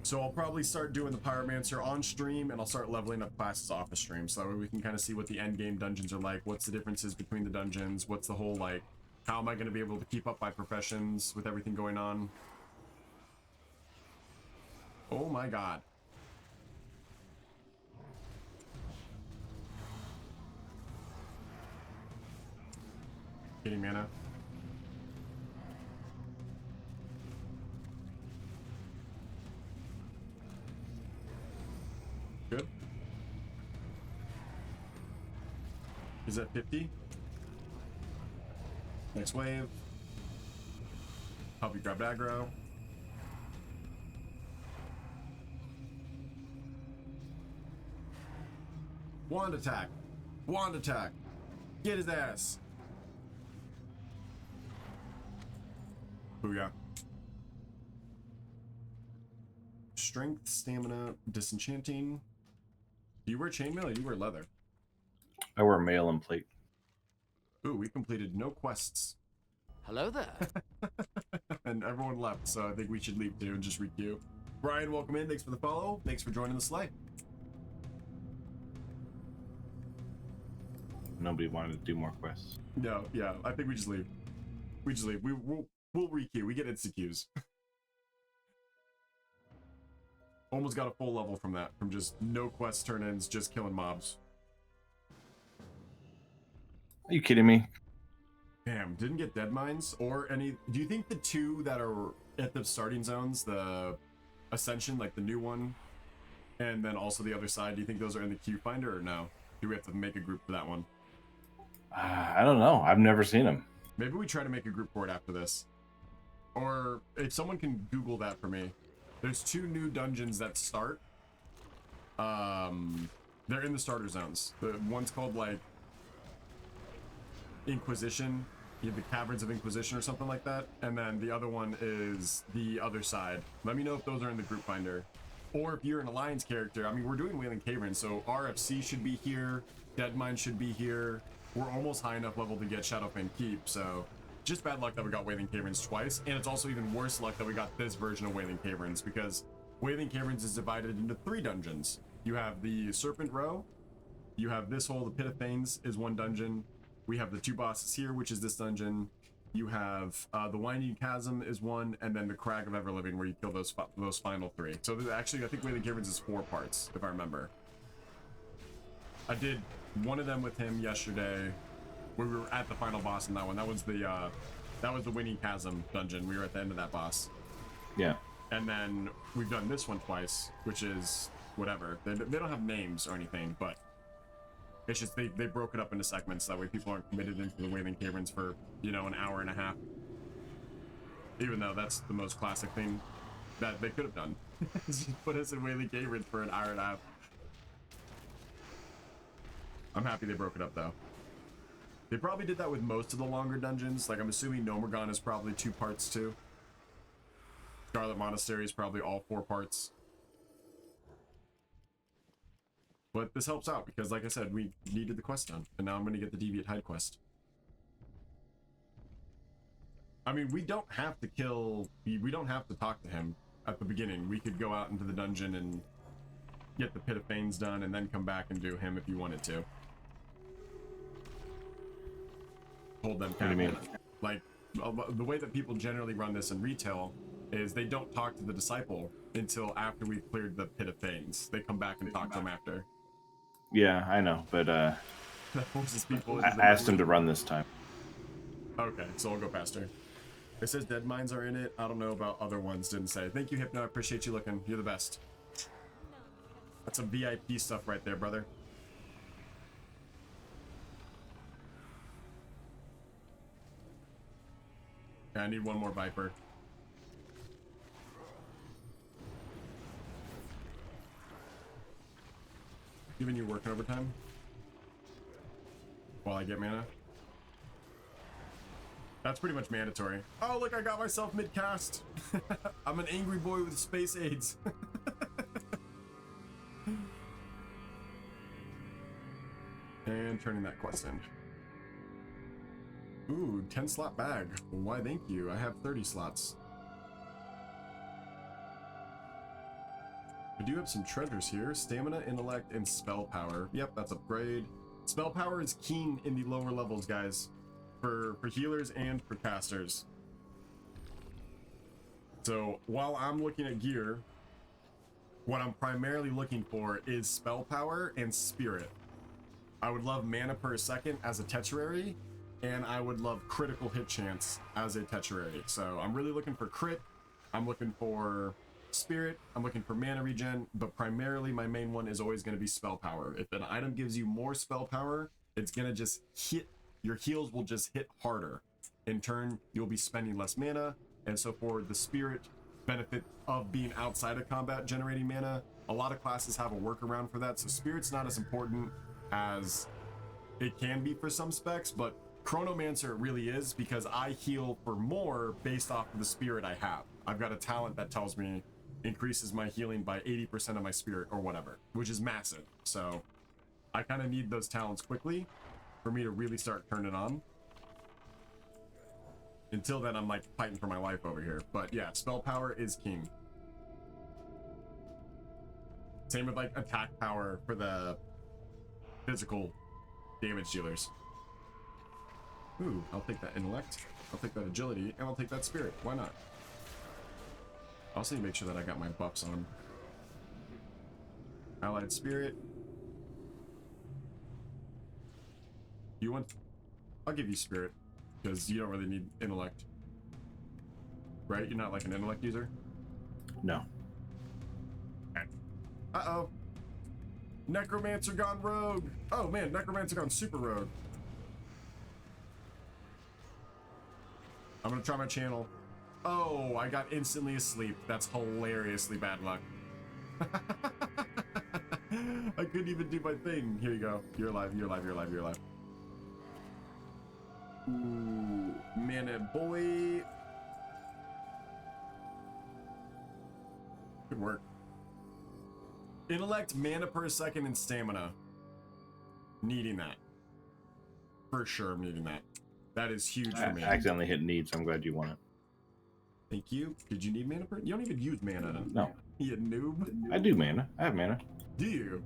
So I'll probably start doing the Pyromancer on stream, and I'll start leveling up classes off the stream. So that way we can kind of see what the end game dungeons are like. What's the differences between the dungeons? What's the whole, like, how am I going to be able to keep up my professions with everything going on? Oh my god. Getting mana. Good. Is that 50? Next wave. Help you grab aggro. Wand attack. Wand attack. Get his ass. Booyah. Strength, stamina, disenchanting. Do you wear chainmail or do you wear leather? I wear mail and plate. Ooh, we completed no quests. Hello there. And everyone left, so I think we should leave too and just requeue. Brian, welcome in. Thanks for the follow. Thanks for joining the sleigh. Nobody wanted to do more quests. No, yeah, I think we just leave. We just leave. We'll requeue. We get insta queues. Almost got a full level from that, from just no quest turn-ins, just killing mobs. Are you kidding me? Damn, didn't get dead mines or any. Do you think the two that are at the starting zones, the Ascension, like the new one, and then also the other side, do you think those are in the queue finder or no? Do we have to make a group for that one? I don't know. I've never seen them. Maybe we try to make a group for it after this. Or if someone can Google that for me. There's two new dungeons that start. They're in the starter zones. The one's called like Inquisition. You have the Caverns of Inquisition or something like that. And then the other one is the other side. Let me know if those are in the group finder. Or if you're an Alliance character. I mean, we're doing Wailing Caverns, so RFC should be here. Deadmine should be here. We're almost high enough level to get Shadowfen Keep, so just bad luck that we got Wailing Caverns twice, and it's also even worse luck that we got this version of Wailing Caverns, because Wailing Caverns is divided into 3 dungeons. You have the Serpent Row, you have this hole, the Pit of Fanes is one dungeon, we have the 2 bosses here, which is this dungeon, you have the Winding Chasm is one, and then the Crag of Everliving, where you kill those final 3. So actually, I think Wailing Caverns is 4 parts, if I remember. I did one of them with him yesterday, where we were at the final boss in that one. That was the Winning Chasm dungeon. We were at the end of that boss. Yeah. And then we've done this one twice, which is whatever. They don't have names or anything, but it's just they broke it up into segments. That way people aren't committed into the Wailing Caverns for, you know, an hour and a half. Even though that's the most classic thing that they could have done. Just put us in Wailing Caverns for an hour and a half. I'm happy they broke it up though. They probably did that with most of the longer dungeons. Like I'm assuming Nomergon is probably 2 parts too. Scarlet Monastery is probably all 4 parts. But this helps out because, like I said, we needed the quest done, and now I'm going to get the Deviant Hide quest. I mean, we don't have to kill. We don't have to talk to him at the beginning. We could go out into the dungeon and get the Pit of Fanes done, and then come back and do him if you wanted to. Hold them captive. Like the way that people generally run this in retail is they don't talk to the disciple until after we've cleared the Pit of Fanes. They come back and talk to them after. Yeah, I know, but that forces people. I asked him to run this time. Okay, so I'll go faster. It says Dead Mines are in it. I don't know about other ones. Didn't say. Thank you, Hypno. I appreciate you looking. You're the best. That's some VIP stuff right there, brother. Yeah, I need one more Viper. Given you working overtime while I get mana. That's pretty much mandatory. Oh, look, I got myself mid-cast. I'm an angry boy with space AIDS. And turning that quest in. Ooh, 10 slot bag. Why, thank you. I have 30 slots. We do have some treasures here. Stamina, intellect, and spell power. Yep, that's upgrade. Spell power is keen in the lower levels, guys. For healers and for casters. So while I'm looking at gear, what I'm primarily looking for is spell power and spirit. I would love mana per second as a tertiary, and I would love critical hit chance as a Tetrary. So I'm really looking for crit, I'm looking for spirit, I'm looking for mana regen, but primarily my main one is always going to be spell power. If an item gives you more spell power, it's going to just hit, your heals will just hit harder. In turn, you'll be spending less mana, and so for the spirit benefit of being outside of combat generating mana, a lot of classes have a workaround for that, so spirit's not as important as it can be for some specs, but Chronomancer really is, because I heal for more based off of the spirit I have. I've got a talent that tells me increases my healing by 80% of my spirit or whatever, which is massive. So I kind of need those talents quickly for me to really start turning on. Until then, I'm like fighting for my life over here. But yeah, spell power is king. Same with like attack power for the physical damage dealers. Ooh, I'll take that intellect, I'll take that agility, and I'll take that spirit. Why not? I also need to make sure that I got my buffs on. Allied spirit. You want? I'll give you spirit, because you don't really need intellect. Right? You're not like an intellect user? No. Okay. Uh-oh. Necromancer gone rogue. Oh man, Necromancer gone super rogue. I'm gonna try my channel. Oh, I got instantly asleep. That's hilariously bad luck. I couldn't even do my thing. Here you go. You're alive, you're alive, you're alive, you're alive. Ooh, mana boy. Good work. Intellect, mana per second, and stamina. Needing that. For sure, I'm needing that. That is huge for me. I accidentally hit need, so I'm glad you won it. Thank you. Did you need mana per? You don't even use mana. No. You noob. I do mana. I have mana. Do you?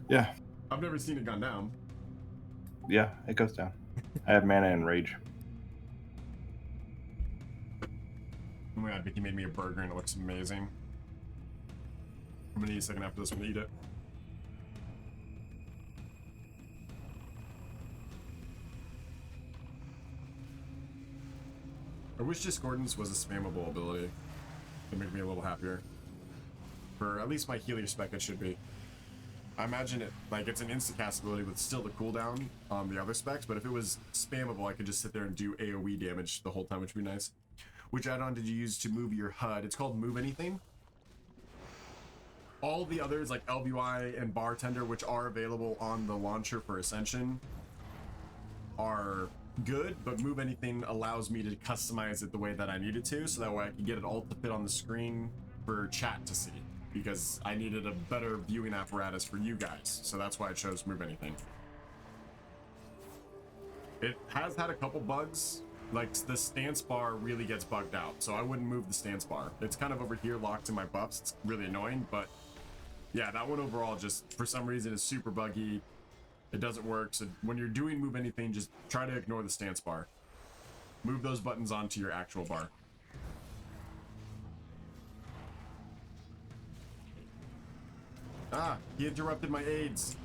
Yeah. I've never seen it gone down. Yeah, it goes down. I have mana and rage. Oh my god, Vicky made me a burger and it looks amazing. I'm gonna need a second after this one to eat it. I wish Discordance was a spammable ability. It'd make me a little happier. For at least my healer spec, it should be. I imagine it, like, it's an insta-cast ability with still the cooldown on the other specs, but if it was spammable, I could just sit there and do AoE damage the whole time, which would be nice. Which add-on did you use to move your HUD? It's called Move Anything. All the others, like LBY and Bartender, which are available on the launcher for Ascension, are good, but Move Anything allows me to customize it the way that I need it to, so that way I can get it all to fit on the screen for chat to see, because I needed a better viewing apparatus for you guys, so that's why I chose Move Anything. It has had a couple bugs, like the stance bar really gets bugged out, so I wouldn't move the stance bar. It's kind of over here locked in my buffs. It's really annoying, but yeah, that one overall just for some reason is super buggy. It doesn't work, so when you're doing Move Anything, just try to ignore the stance bar. Move those buttons onto your actual bar. Ah, he interrupted my aids.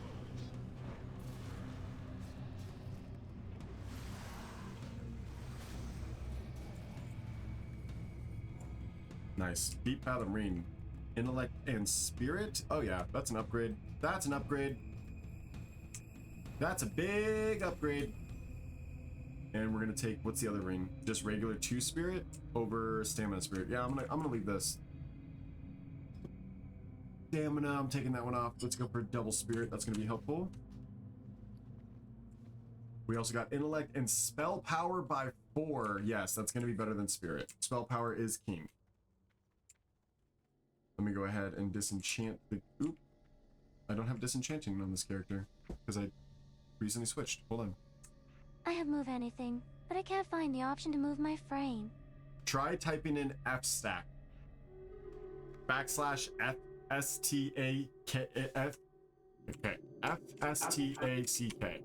Nice. Deep Fathom Ring. Intellect and Spirit? Oh yeah, that's an upgrade. That's an upgrade. That's a big upgrade. And we're gonna take, what's the other ring? Just regular 2 Spirit over Stamina Spirit. Yeah, I'm gonna leave this. Stamina, I'm taking that one off. Let's go for double Spirit. That's gonna be helpful. We also got Intellect and Spell Power by 4. Yes, that's gonna be better than Spirit. Spell Power is king. Let me go ahead and disenchant the... Oop. I don't have disenchanting on this character because I recently switched. Hold on. I have Move Anything, but I can't find the option to move my frame. Try typing in fstack. /FSTAK. Okay. FSTACK.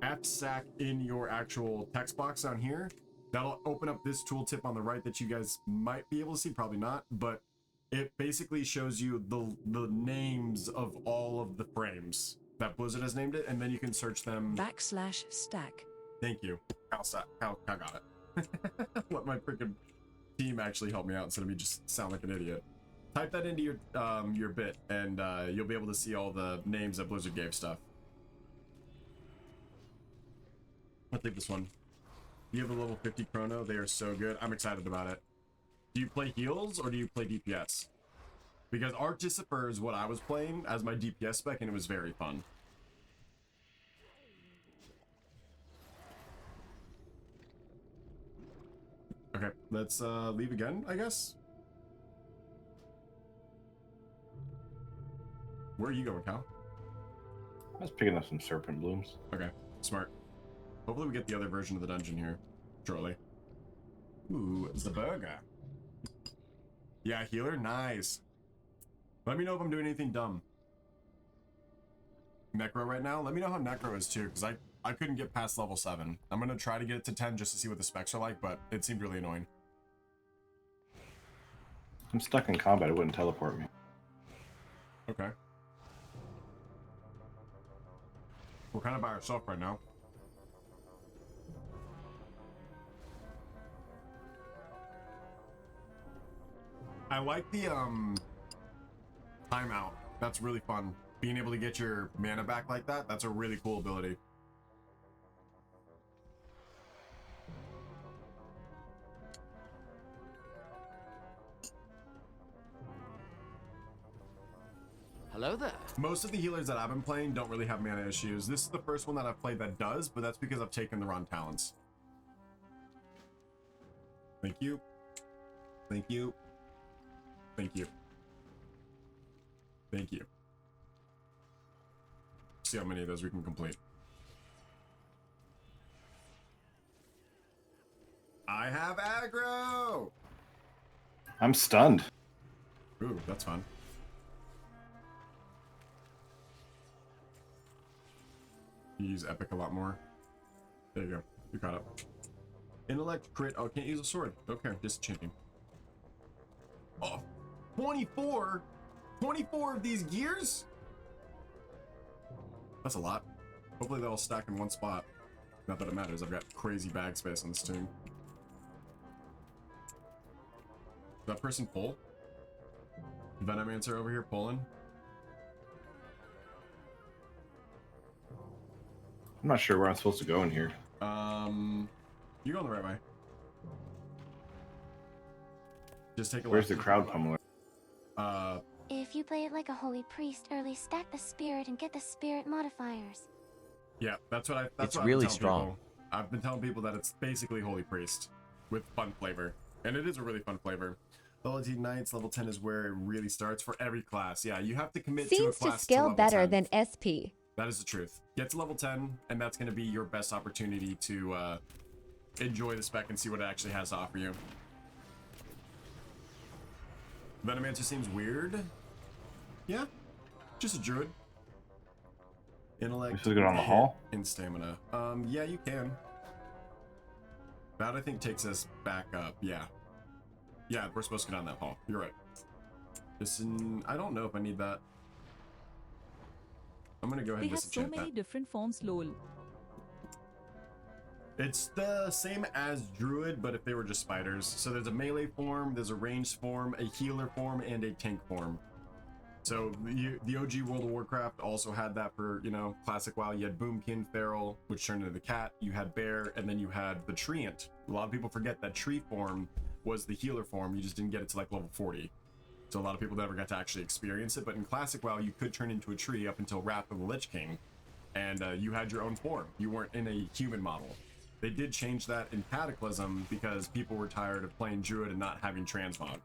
fstack in your actual text box down here. That'll open up this tooltip on the right that you guys might be able to see, probably not, but it basically shows you the names of all of the frames that Blizzard has named it, and then you can search them. /stack. Thank you. Cal got it. Let my freaking team actually help me out instead of me just sound like an idiot. Type that into your bit, and you'll be able to see all the names that Blizzard gave stuff. I'll take this one. You have a level 50 chrono. They are so good. I'm excited about it. Do you play heals or do you play DPS? Because Artificer is what I was playing as my DPS spec, and it was very fun. Okay, let's leave again, I guess. Where are you going, Cal? I was picking up some serpent blooms. Okay, smart. Hopefully we get the other version of the dungeon here shortly. Ooh, it's the burger. Yeah, healer, nice. Let me know if I'm doing anything dumb. Necro right now? Let me know how Necro is too, because I couldn't get past level 7. I'm gonna try to get it to 10 just to see what the specs are like, but it seemed really annoying. I'm stuck in combat, it wouldn't teleport me. Okay. We're kind of by ourselves right now. I like the timeout. That's really fun. Being able to get your mana back like that, that's a really cool ability. Hello there. Most of the healers that I've been playing don't really have mana issues. This is the first one that I've played that does, but that's because I've taken the wrong talents. Thank you. Thank you. Thank you. Thank you. See how many of those we can complete. I have aggro! I'm stunned. Ooh, that's fun. You use epic a lot more. There you go. You caught up. Intellect crit. Oh, can't use a sword. Okay, disenchanting. Oh, 24? 24 of these gears? That's a lot. Hopefully they'll stack in one spot. Not that it matters. I've got crazy bag space on this team. Is that person pull? Venomancer over here pulling. I'm not sure where I'm supposed to go in here. You're going the right way. Just take a Where's left. the crowd pummeler? If you play it like a holy priest, early stack the spirit and get the spirit modifiers. Yeah, that's what It's what really I've been telling strong. people. I've been telling people that it's basically Holy Priest with fun flavor, and it is a really fun flavor. Level 18 Knights, level 10 is where it really starts for every class. Yeah, you have to commit to a Seems to class scale level better 10. than SP. That is the truth. Get to level 10, and that's going to be your best opportunity to enjoy the spec and see what it actually has to offer you. Venomancer seems weird. Yeah, just a druid. Intellect. We still go down the hall? And stamina. Yeah, you can. That I think takes us back up. Yeah. Yeah, we're supposed to go down that hall. You're right. I don't know if I need that. I'm gonna go ahead They and have so disenchant many that. different forms, lol. It's the same as Druid, but if they were just spiders. So there's a melee form, there's a ranged form, a healer form, and a tank form. So the OG World of Warcraft also had that for, you know, classic WoW. You had Boomkin, Feral, which turned into the cat. You had Bear, and then you had the Treant. A lot of people forget that tree form was the healer form. You just didn't get it to like level 40. So a lot of people never got to actually experience it. But in classic WoW, you could turn into a tree up until Wrath of the Lich King. And you had your own form. You weren't in a human model. They did change that in Cataclysm because people were tired of playing Druid and not having transmog.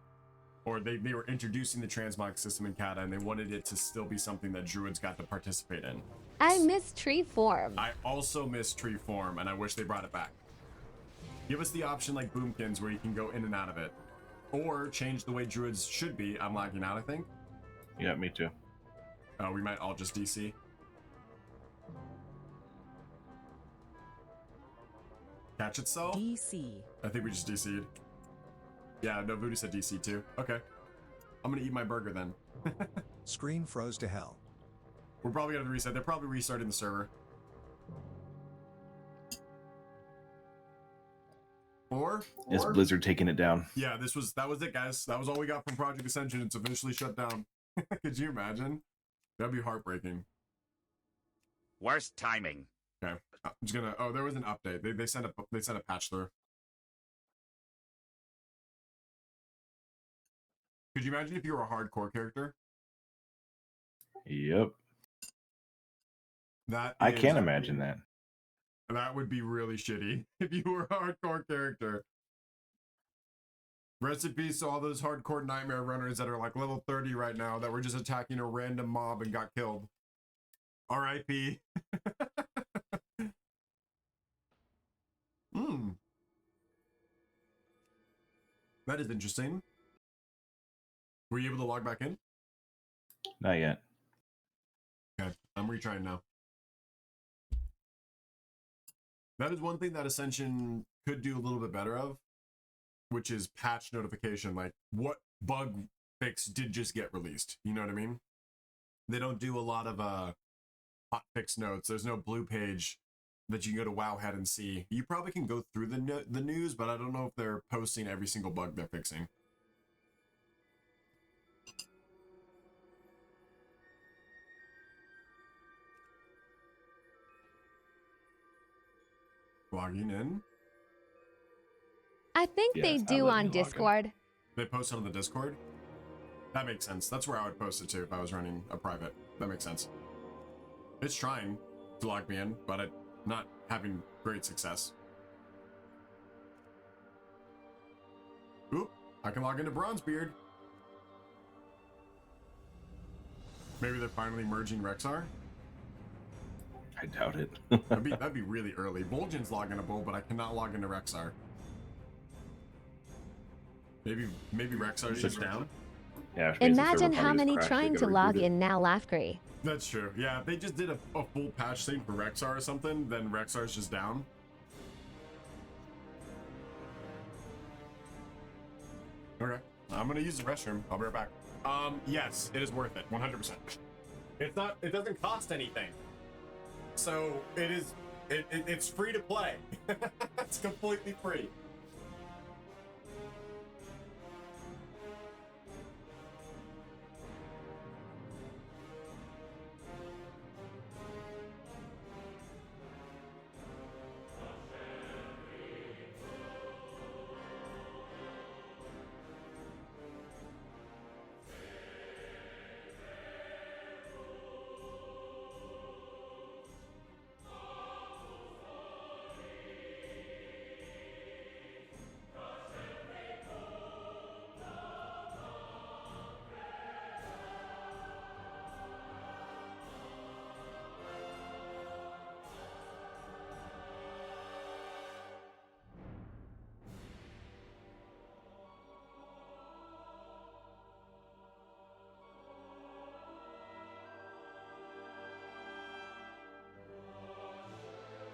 Or they were introducing the transmog system in Cata, and they wanted it to still be something that Druids got to participate in. I miss tree form. I also miss tree form, and I wish they brought it back. Give us the option like Boomkins where you can go in and out of it. Or change the way Druids should be. I'm lagging out, I think. Yeah, me too. We might all just DC. Catch itself? DC. I think we just DC'd. Yeah, no, Voodoo said DC too. Okay. I'm gonna eat my burger then. Screen froze to hell. We're probably gonna reset. They're probably restarting the server. Or Is Blizzard taking it down? Yeah, that was it, guys. That was all we got from Project Ascension. It's officially shut down. Could you imagine? That'd be heartbreaking. Worst timing. Okay, I'm just gonna. Oh, there was an update. They sent a patch through. Could you imagine if you were a hardcore character? Yep. I can't imagine that. That would be really shitty if you were a hardcore character. Rest in peace to all those hardcore nightmare runners that are like level 30 right now that were just attacking a random mob and got killed. R.I.P. That is interesting. Were you able to log back in? Not yet. Okay, I'm retrying now. That is one thing that Ascension could do a little bit better of, which is patch notification. Like, what bug fix did just get released? You know what I mean? They don't do a lot of hot fix notes. There's no blue page that you can go to Wowhead and see. You probably can go through the news, but I don't know if they're posting every single bug they're fixing. Logging in. I think they do on Discord. They post it on the Discord? That makes sense. That's where I would post it to if I was running a private. That makes sense. It's trying to log me in, but it's not having great success. Oop, I can log into Bronzebeard. Maybe they're finally merging Rexar? I doubt it. that'd be really early. Vol'jin's loginable, but I cannot log into Rexar. Maybe Rexar's just down? Yeah. Imagine how many trying to log in now, Laughgree. That's true. Yeah, if they just did a full patch thing for Rexar or something, then Rexar's just down. Okay. I'm gonna use the restroom. I'll be right back. Yes, it is worth it. 100%. It doesn't cost anything. So it's free to play. It's completely free.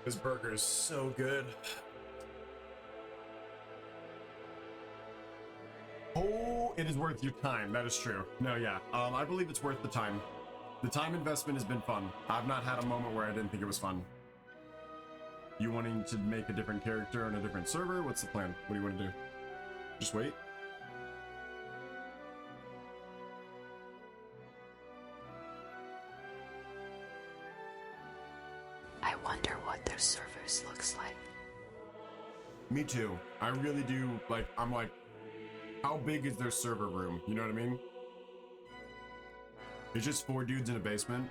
This burger is so good. Oh, it is worth your time. That is true. No, yeah. I believe it's worth the time. The time investment has been fun. I've not had a moment where I didn't think it was fun. You wanting to make a different character on a different server? What's the plan? What do you want to do? Just wait? I wonder what their servers looks like. Me too. I really do. Like, I'm like, how big is their server room? You know what I mean? It's just 4 dudes in a basement.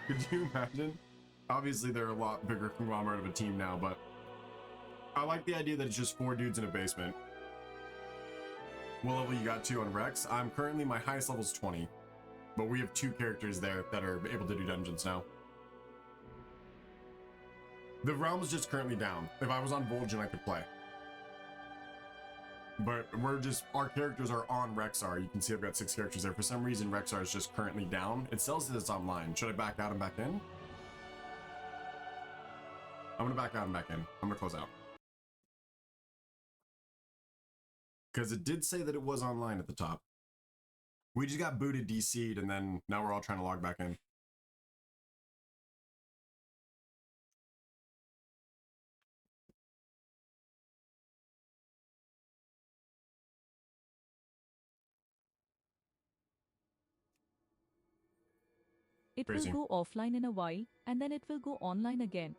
Could you imagine? Obviously, they're a lot bigger conglomerate of a team now, but I like the idea that it's just 4 dudes in a basement. What level you got to on Rex? I'm currently, my highest level is 20, but we have 2 characters there that are able to do dungeons now. The realm is just currently down. If I was on Vol'jin, I could play. But our characters are on Rexar. You can see I've got 6 characters there. For some reason, Rexar is just currently down. It tells that it's online. Should I back out and back in? I'm gonna back out and back in. I'm gonna close out. Because it did say that it was online at the top. We just got booted, DC'd, and then now we're all trying to log back in. It Crazy. will go offline in a while, and then it will go online again.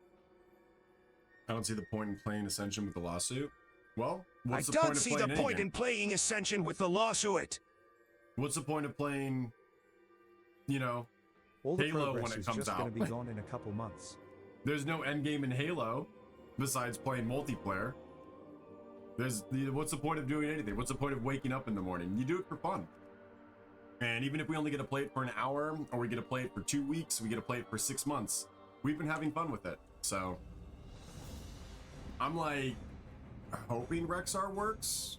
I don't see the point in playing Ascension with the lawsuit. Well, what's the I point don't of see playing the any point game? in playing Ascension with the lawsuit. What's the point of playing, you know, All the Halo progress when it is comes just out? going to be gone in a couple months. There's no end game in Halo besides playing multiplayer. What's the point of doing anything? What's the point of waking up in the morning? You do it for fun. And even if we only get to play it for an hour, or we get to play it for 2 weeks, we get to play it for 6 months, we've been having fun with it. So I'm like hoping Rexar works.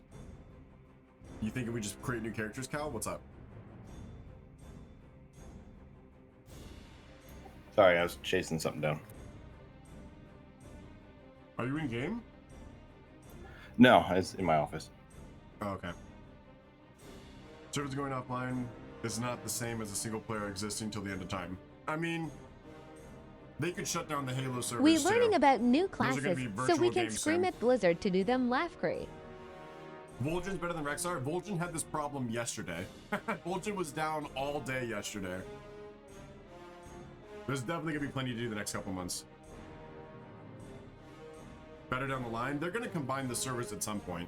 You think if we just create new characters, Cal? What's up? Sorry, I was chasing something down. Are you in game? No, it's in my office. Oh, okay. Servers going offline is not the same as a single player existing till the end of time. I mean, they could shut down the Halo servers We're learning too. about new Those are gonna classes, be so virtual we can games scream soon. at Blizzard to do them laugh great. Vol'jin's better than Rexar. Vol'jin had this problem yesterday. Vol'jin was down all day yesterday. There's definitely gonna be plenty to do the next couple months. Better down the line. They're gonna combine the servers at some point.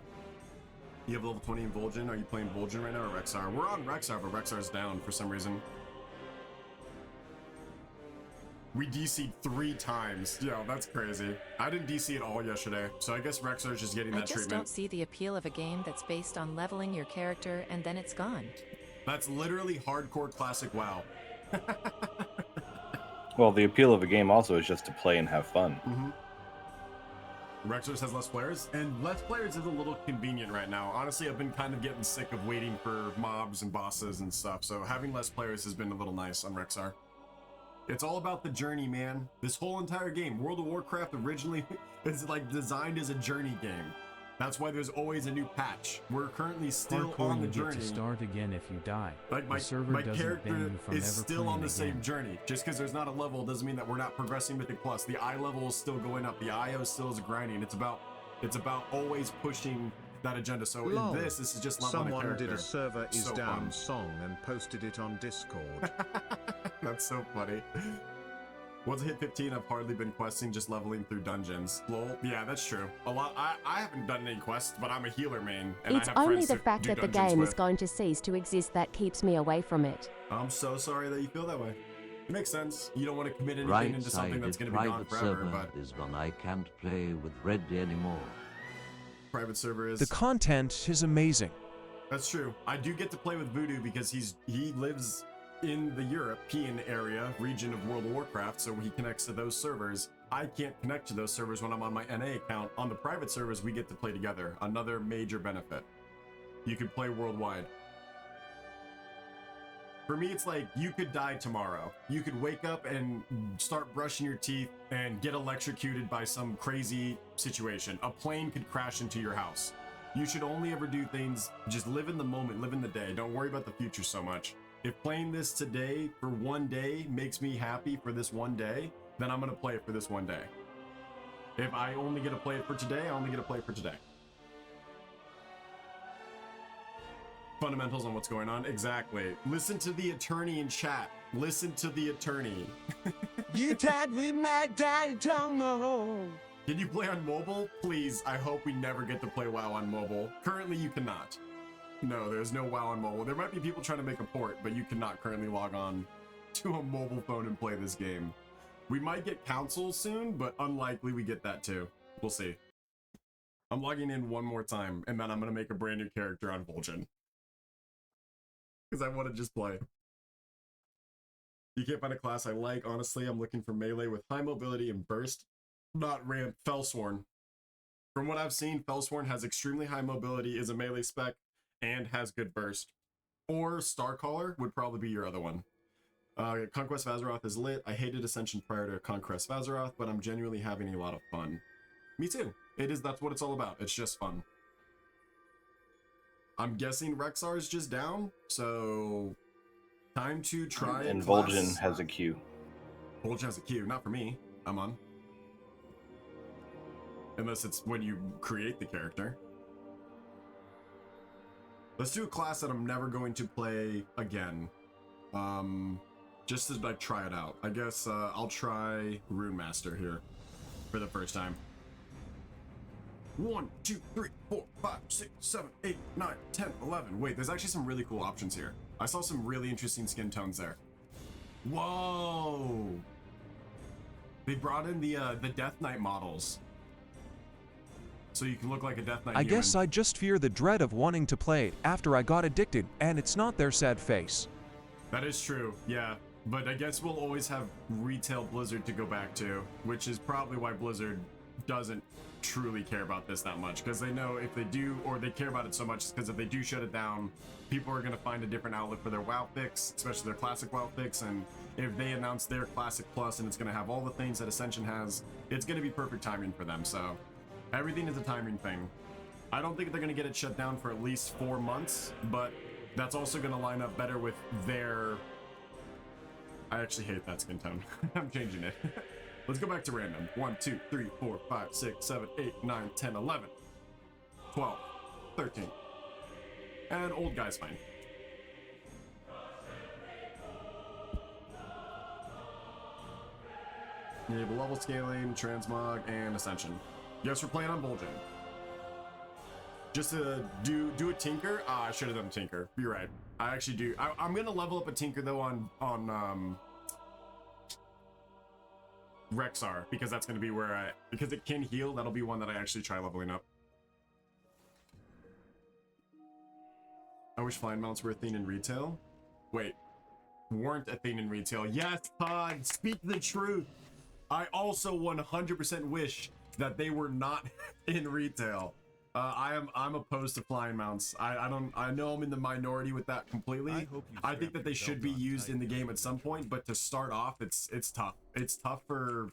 You have level 20 in Vol'jin. Are you playing Vol'jin right now or Rexar? We're on Rexar, but Rexar's down for some reason. We DC'd 3 times. Yo, that's crazy. I didn't DC at all yesterday, so I guess Rexar's just getting I that just treatment. don't see the appeal of a game that's based on leveling your character and then it's gone. That's literally hardcore classic WoW. Well, the appeal of a game also is just to play and have fun. Rexar's has less players, and less players is a little convenient right now. Honestly, I've been kind of getting sick of waiting for mobs and bosses and stuff, so having less players has been a little nice on Rexar. It's all about the journey, man. This whole entire game, World of Warcraft originally is like designed as a journey game. That's why there's always a new patch. We're currently still Hardcore, on the you journey. get to start again if you die. Like the server my doesn't ban character you from is ever still on playing the same again. journey. Just because there's not a level doesn't mean that we're not progressing Mythic Plus. The eye level is still going up. The IO still is grinding. It's about always pushing that agenda. So Lol. in this is just leveling a Someone character. did a server is So down fun. song and posted it on Discord. That's so funny. Once I hit 15, I've hardly been questing, just leveling through dungeons. Lol. Yeah, that's true. A lot. I haven't done any quests, but I'm a healer main. And It's I have only friends the to fact do that the dungeons game with. is going to cease to exist that keeps me away from it. I'm so sorry that you feel that way. It makes sense. You don't want to commit anything Right into something that's sided going to be gone private forever, server but is when I can't play with Redthedeer anymore. private server is. The content is amazing. That's true. I do get to play with Voodoo because he lives in the European region of World of Warcraft, so he connects to those servers. I can't connect to those servers when I'm on my NA account. On the private servers, we get to play together. Another major benefit. You could play worldwide. For me, it's like you could die tomorrow. You could wake up and start brushing your teeth and get electrocuted by some crazy situation. A plane could crash into your house. You should only ever do things, just live in the moment, live in the day. Don't worry about the future so much. If playing this today for one day makes me happy for this one day, then I'm going to play it for this one day. If I only get to play it for today, I only get to play it for today. Fundamentals on what's going on. Exactly. Listen to the attorney in chat. Listen to the attorney. You tied with my daddy tongue. Can you play on mobile? Please, I hope we never get to play WoW on mobile. Currently, you cannot. No, there's no WoW on mobile. There might be people trying to make a port, but you cannot currently log on to a mobile phone and play this game. We might get council soon, but unlikely we get that too. We'll see. I'm logging in one more time, and then I'm going to make a brand new character on Vol'jin. Because I want to just play. You can't find a class I like. Honestly, I'm looking for melee with high mobility and burst, not ramp. Fellsworn. From what I've seen, Fellsworn has extremely high mobility, is a melee spec, and has good burst. Or Starcaller would probably be your other one. Conquest of Azeroth is lit. I hated Ascension prior to Conquest of Azeroth, but I'm genuinely having a lot of fun. Me too. That's what it's all about. It's just fun. I'm guessing Rexar is just down, so time to try And class. Vol'jin has a queue. Vol'jin has a queue, not for me. I'm on. Unless it's when you create the character. Let's do a class that I'm never going to play again. just to like try it out. I guess I'll try Rune Master here for the first time. 1, 2, 3, 4, 5, 6, 7, 8, 9, 10, 11. Wait, there's actually some really cool options here. I saw some really interesting skin tones there. Whoa! They brought in the Death Knight models. So you can look like a Death Knight I human. guess I just fear the dread of wanting to play it after I got addicted, and it's not their sad face. That is true, yeah. But I guess we'll always have retail Blizzard to go back to, which is probably why Blizzard doesn't truly care about this that much, because they know if they do, or they care about it so much because if they do shut it down, people are going to find a different outlet for their WoW fix, especially their classic WoW fix, and if they announce their classic plus and it's going to have all the things that Ascension has, it's going to be perfect timing for them. So everything is a timing thing. I don't think they're going to get it shut down for at least 4 months, but that's also going to line up better with their... I actually hate that skin tone. I'm changing it. Let's go back to random. 1, 2, 3, 4, 5, 6, 7, 8, 9, 10, 11, 12, 13. And old guy's fine. Enable level scaling, transmog, and ascension. Yes, we're playing on Vol'jin. Just to do a tinker. Ah, I should have done tinker. You're right. I actually do. I'm gonna level up a tinker though on Rexar, because that's gonna be where because it can heal. That'll be one that I actually try leveling up. I wish flying mounts were a thing in retail. Wait, weren't a thing in retail? Yes, Todd. Speak the truth. I also 100% wish that they were not in retail. I'm opposed to flying mounts. I know I'm in the minority with that completely. I think that they should be used in the game at some point, but to start off, it's tough. It's tough for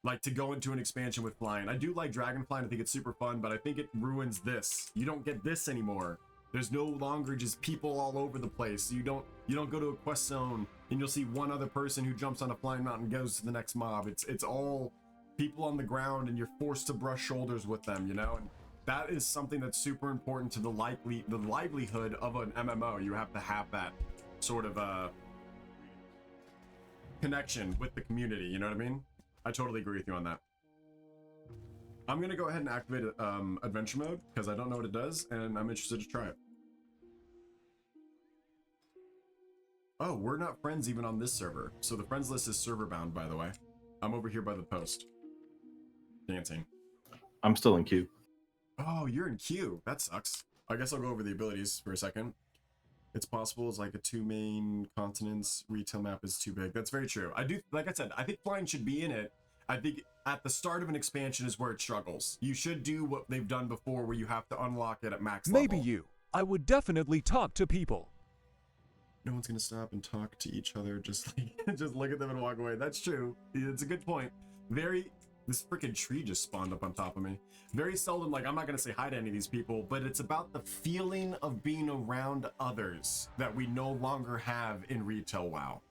like to go into an expansion with flying. I do like Dragonfly, and I think it's super fun, but I think it ruins this. You don't get this anymore. There's no longer just people all over the place. You don't go to a quest zone and you'll see one other person who jumps on a flying mount and goes to the next mob. It's all people on the ground, and you're forced to brush shoulders with them, you know? And that is something that's super important to the livelihood of an MMO. You have to have that sort of connection with the community, you know what I mean? I totally agree with you on that. I'm gonna go ahead and activate adventure mode because I don't know what it does, and I'm interested to try it. Oh, we're not friends even on this server. So the friends list is server bound, by the way. I'm over here by the post. Dancing. I'm still in queue. Oh, you're in queue. That sucks. I guess I'll go over the abilities for a second. It's possible it's like a 2 main continents. Retail map is too big. That's very true. I do, like I said, I think flying should be in it. I think at the start of an expansion is where it struggles. You should do what they've done before, where you have to unlock it at max level. Maybe you. I would definitely talk to people. No one's gonna stop and talk to each other. Just look at them and walk away. That's true. It's a good point. This freaking tree just spawned up on top of me. Very seldom, like, I'm not gonna say hi to any of these people, but it's about the feeling of being around others that we no longer have in retail WoW.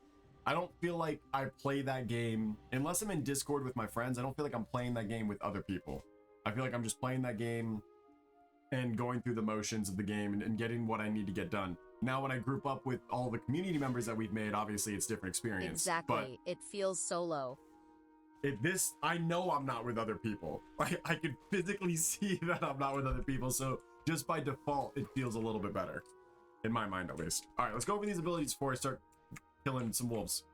I don't feel like I play that game, unless I'm in Discord with my friends, I don't feel like I'm playing that game with other people. I feel like I'm just playing that game and going through the motions of the game and getting what I need to get done. Now, when I group up with all the community members that we've made, obviously it's a different experience. Exactly. It feels solo. I know I'm not with other people. I can physically see that I'm not with other people, so just by default, it feels a little bit better. In my mind, at least. All right, let's go over these abilities before I start killing some wolves.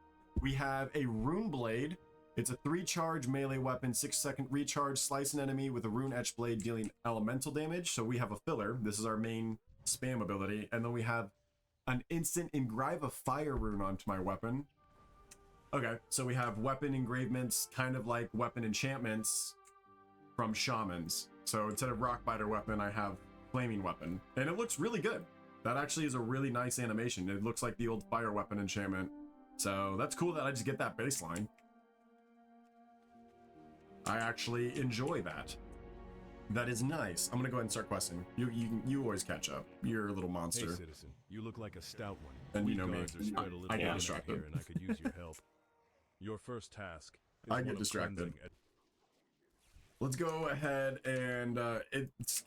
We have a Rune Blade. It's a 3-charge melee weapon, 6-second recharge, slice an enemy with a Rune Etch Blade dealing elemental damage. So we have a filler. This is our main spam ability. And then we have an instant engrave a fire rune onto my weapon. Okay, so we have weapon engravements, kind of like weapon enchantments from shamans. So instead of rockbiter weapon, I have flaming weapon. And it looks really good. That actually is a really nice animation. It looks like the old fire weapon enchantment. So that's cool that I just get that baseline. I actually enjoy that. That is nice. I'm gonna go ahead and start questing. You always catch up. You're a little monster. Hey, citizen, you look like a stout one. And you know me. I get Here, distracted. and I could use your help. Your first task is I one get of distracted. cleansing. Let's go ahead and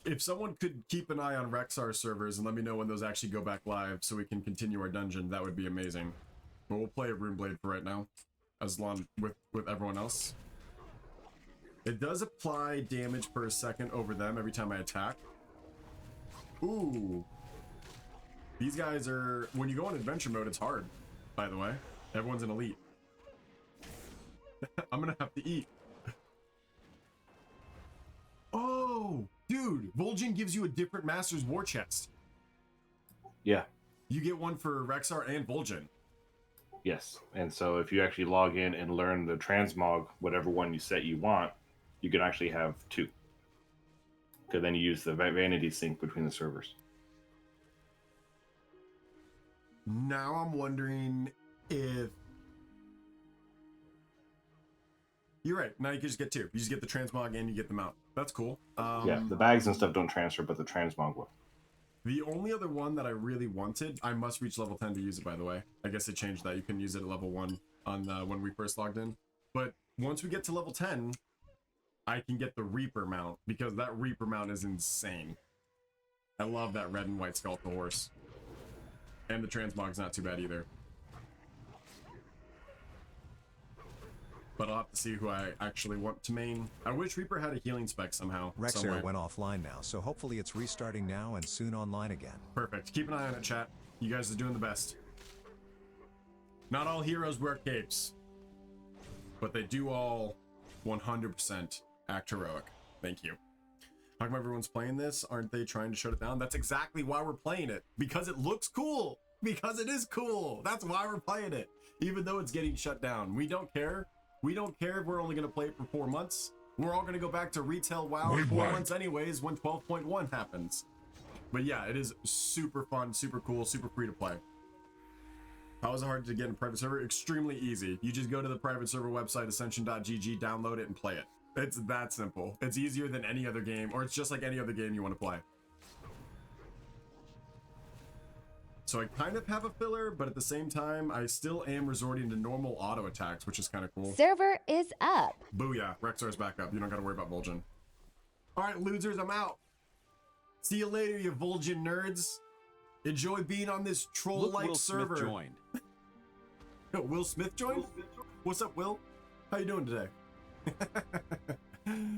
if someone could keep an eye on Rexar servers and let me know when those actually go back live so we can continue our dungeon, that would be amazing. But we'll play a Runeblade for right now, as long with everyone else. It does apply damage per second over them every time I attack. Ooh. These guys are, when you go in adventure mode, it's hard, by the way. Everyone's an elite. I'm gonna have to eat. Oh, dude, Vol'jin gives you a different Master's War Chest. Yeah. You get one for Rexar and Vol'jin. Yes. And so if you actually log in and learn the transmog, whatever one you set you want, you can actually have 2. Because then you use the vanity sync between the servers. Now I'm wondering if... You're right. Now you can just get 2. You just get the transmog and you get the mount. That's cool. Yeah, the bags and stuff don't transfer, but the transmog will. The only other one that I really wanted, I must reach level 10 to use it, by the way. I guess they changed that. You can use it at level 1 on when we first logged in. But once we get to level 10, I can get the Reaper mount, because that Reaper mount is insane. I love that red and white skeletal horse. And the transmog's not too bad either. But I'll have to see who I actually want to main. I wish Reaper had a healing spec somehow. Rexar went offline now, so hopefully it's restarting now and soon online again. Perfect. Keep an eye on it, chat. You guys are doing the best. Not all heroes wear capes, but they do all 100% act heroic. Thank you. How come everyone's playing this? Aren't they trying to shut it down? That's exactly why we're playing it. Because it looks cool. Because it is cool. That's why we're playing it. Even though it's getting shut down. We don't care. We don't care if we're only going to play it for 4 months. We're all going to go back to retail WoW in 4 months anyways when 12.1 happens. But yeah, it is super fun, super cool, super free to play. How is it hard to get in a private server? Extremely easy. You just go to the private server website, ascension.gg, download it, and play it. It's that simple. It's easier than any other game, or it's just like any other game you want to play. So I kind of have a filler, but at the same time, I still am resorting to normal auto attacks, which is kind of cool. Server is up. Booyah, Rexar's back up. You don't got to worry about Vol'jin. All right, losers, I'm out. See you later, you Vol'jin nerds. Enjoy being on this troll-like server. Smith joined. Will Smith joined? What's up, Will? How you doing today?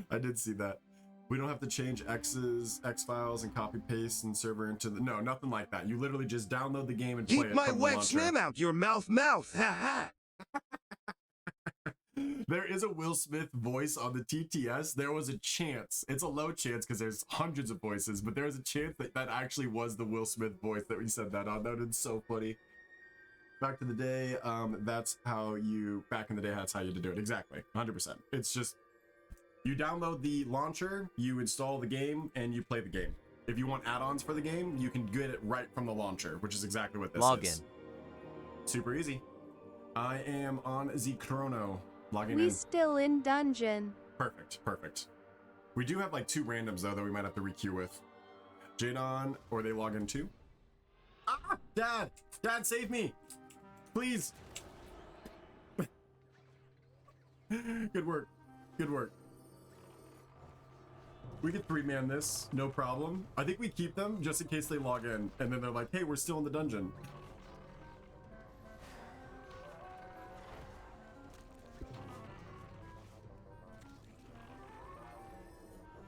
I did see that. We don't have to change X files and copy paste and server into the... No, nothing like that. You literally just download the game and play it Keep my from the wet launcher. snim out your mouth. Ha ha. There is a Will Smith voice on the TTS. There was a chance. It's a low chance because there's hundreds of voices, but there's a chance that that actually was the Will Smith voice that we said that on. That would be so funny. Back to the day, that's how you... Back in the day, that's how you had to do it. Exactly. 100%. It's just... You download the launcher, you install the game, and you play the game. If you want add-ons for the game, you can get it right from the launcher, which is exactly what this is. Super easy. I am on the chrono. Logging in. We still in dungeon. Perfect, perfect. We do have like 2 randoms though that we might have to requeue with. Jadon, or they log in too. Ah, Dad! Dad, save me! Please! Good work. Good work. We could 3-man this, no problem. I think we keep them just in case they log in, and then they're like, hey, we're still in the dungeon.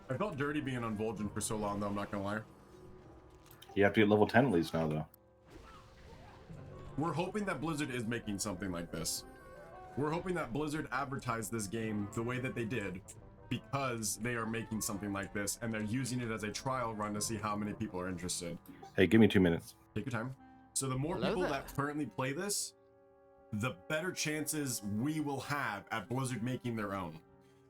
I felt dirty being on Vol'jin for so long, though, I'm not gonna lie. You have to get level 10 at least now, though. We're hoping that Blizzard is making something like this. We're hoping that Blizzard advertised this game the way that they did because they are making something like this and they're using it as a trial run to see how many people are interested. Hey, give me 2 minutes. Take your time. So the more people that currently play this, the better chances we will have at Blizzard making their own.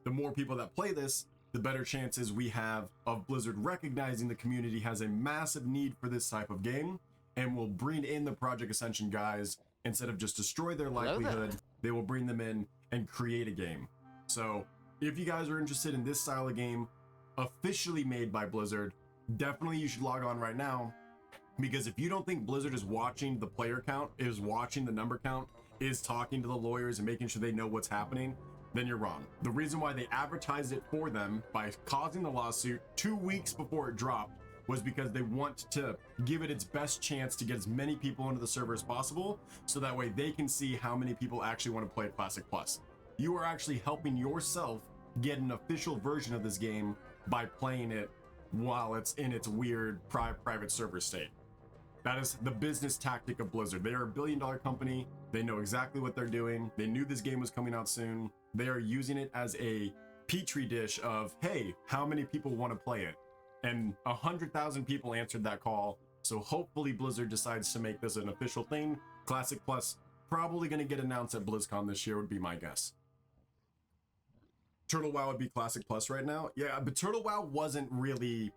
The more people that play this, the better chances we have of Blizzard recognizing the community has a massive need for this type of game and will bring in the Project Ascension guys instead of just destroy their livelihood. They will bring them in and create a game. So if you guys are interested in this style of game officially made by Blizzard, definitely you should log on right now, because if you don't think Blizzard is watching the player count, is watching the number count, is talking to the lawyers and making sure they know what's happening, then you're wrong. The reason why they advertised it for them by causing the lawsuit 2 weeks before it dropped was because they want to give it its best chance to get as many people into the server as possible, so that way they can see how many people actually want to play Classic Plus. You are actually helping yourself get an official version of this game by playing it while it's in its weird private server state. That is the business tactic of Blizzard. They are a billion-dollar company. They know exactly what they're doing. They knew this game was coming out soon. They are using it as a petri dish of, hey, how many people want to play it? And 100,000 people answered that call. So hopefully Blizzard decides to make this an official thing. Classic Plus probably going to get announced at BlizzCon this year would be my guess. Turtle WoW would be Classic Plus right now. Yeah, but Turtle WoW wasn't really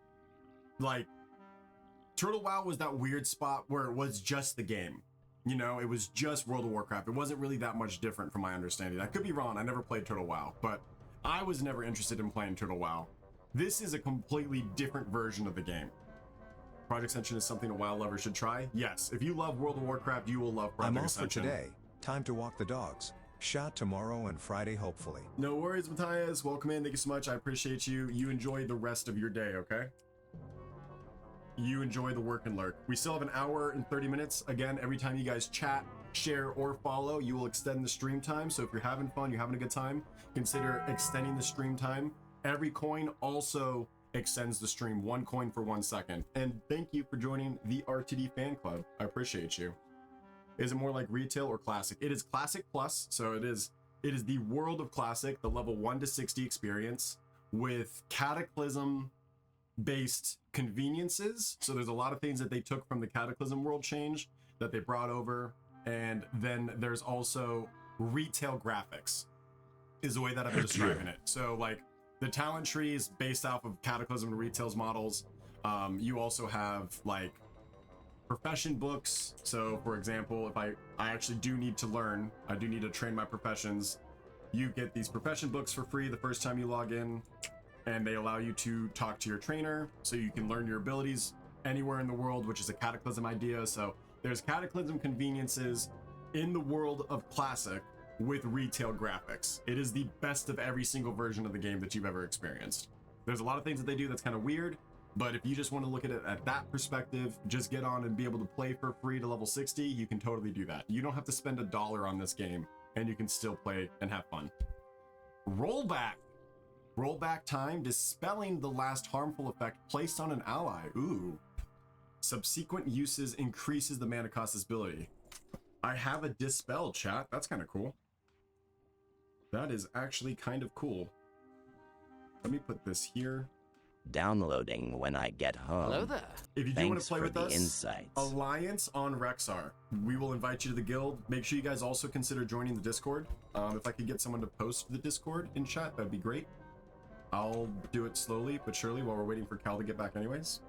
like... Turtle WoW was that weird spot where it was just the game. You know, it was just World of Warcraft. It wasn't really that much different from my understanding. I could be wrong. I never played Turtle WoW, but I was never interested in playing Turtle WoW. This is a completely different version of the game. Project Ascension is something a WoW lover should try. Yes, if you love World of Warcraft, you will love Project I'm off Ascension. for today. Time to walk the dogs. Shot tomorrow and Friday, hopefully. No worries, Matthias. Welcome in. Thank you so much. I appreciate you. You enjoy the rest of your day, okay? You enjoy the work and lurk. We still have an hour and 30 minutes. Again, every time you guys chat, share, or follow, you will extend the stream time. So if you're having fun, you're having a good time, consider extending the stream time. Every coin also extends the stream, 1 coin for 1 second. And thank you for joining the RTD fan club. I appreciate you. Is it more like retail or classic? It is Classic Plus, so it is the world of Classic, the level 1 to 60 experience with Cataclysm based conveniences. So there's a lot of things that they took from the Cataclysm world change that they brought over, and then there's also retail graphics is the way that I've been describing it. So like the talent tree is based off of Cataclysm and retail's models. You also have like profession books. So for example, if I actually do need to learn, I do need to train my professions, you get these profession books for free the first time you log in, and they allow you to talk to your trainer so you can learn your abilities anywhere in the world, which is a Cataclysm idea. So there's Cataclysm conveniences in the world of Classic with retail graphics. It is the best of every single version of the game that you've ever experienced. There's a lot of things that they do that's kind of weird, but if you just want to look at it at that perspective, just get on and be able to play for free to level 60, you can totally do that. You don't have to spend $1 on this game, and you can still play and have fun. Rollback. Rollback time, dispelling the last harmful effect placed on an ally. Ooh. Subsequent uses increases the mana cost ability. I have a dispel, chat. That's kind of cool. That is actually kind of cool. Let me put this here. Downloading when I get home. Hello there. If you do want to Thanks play for with the us, insights. Alliance on Rexar. We will invite you to the guild. Make sure you guys also consider joining the Discord. If I could get someone to post the Discord in chat, that'd be great. I'll do it slowly but surely while we're waiting for Cal to get back anyways.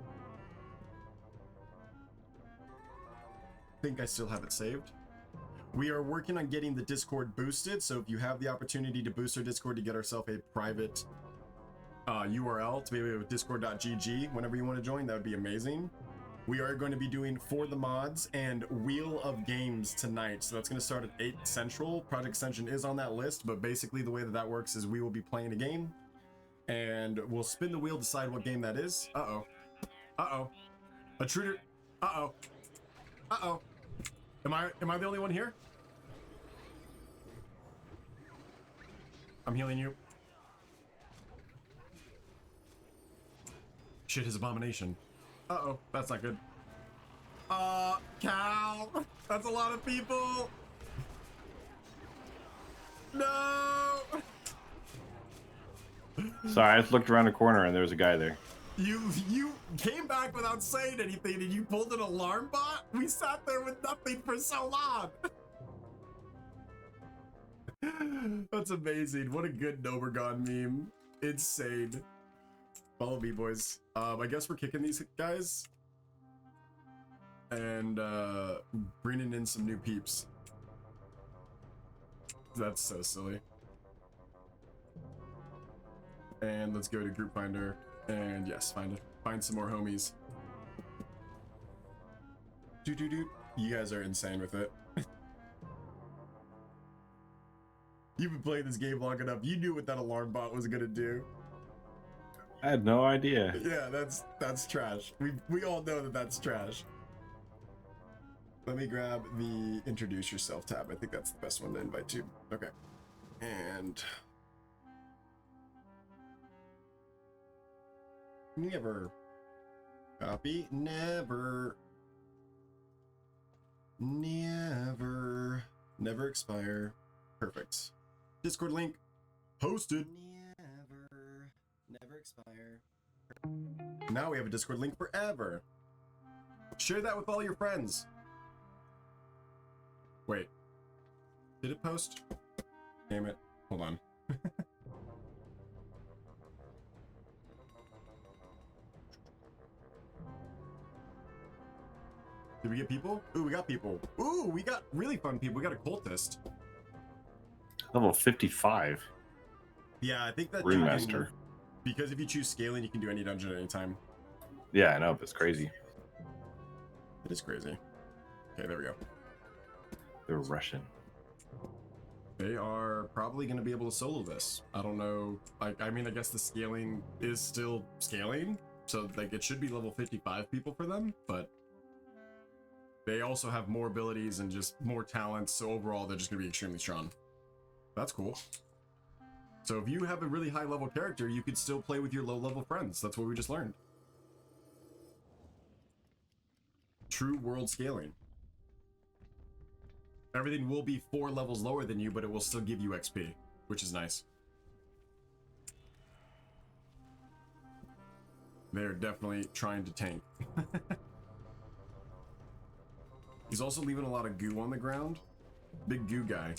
I think I still have it saved. We are working on getting the Discord boosted, so if you have the opportunity to boost our Discord to get ourselves a private URL to be able to discord.gg whenever you want to join, that would be amazing. We are going to be doing For the Mods and Wheel of Games tonight, so that's going to start at 8 Central. Project Ascension is on that list, but basically the way that works is we will be playing a game, and we'll spin the wheel, decide what game that is. Uh-oh. Uh-oh. A traitor. Uh-oh. Uh-oh. Am I the only one here? I'm healing you. Shit, his abomination. Uh-oh, that's not good. Cal! That's a lot of people! No! Sorry, I just looked around the corner and there was a guy there. You came back without saying anything and you pulled an alarm bot? We sat there with nothing for so long! That's amazing. What a good Nobergon meme. Insane. Follow me, boys. I guess we're kicking these guys and bringing in some new peeps. That's so silly. And let's go to group finder and yes, find some more homies. You guys are insane with it. You've been playing this game long enough. You knew what that alarm bot was gonna do. I had no idea. Yeah, that's trash. We all know that that's trash. Let me grab the introduce yourself tab. I think that's the best one to invite to. Okay. And never copy, never expire. Perfect. Discord link posted. Never expire. Now we have a Discord link forever. Share that with all your friends. Wait. Did it post? Damn it. Hold on. Did we get people? Ooh, we got people. Ooh, we got really fun people. We got a cultist. Level 55. Yeah, I think that Rune Master. Because if you choose scaling, you can do any dungeon at any time. Yeah, I know, but it's crazy. It is crazy. Okay, there we go. They're Russian. They are probably going to be able to solo this. I don't know. I mean, I guess the scaling is still scaling, so like it should be level 55 people for them, but they also have more abilities and just more talents, so overall they're just going to be extremely strong. That's cool. So if you have a really high level character, you could still play with your low level friends. That's what we just learned. True world scaling. Everything will be 4 levels lower than you, but it will still give you XP, which is nice. They're definitely trying to tank. He's also leaving a lot of goo on the ground. Big goo guy.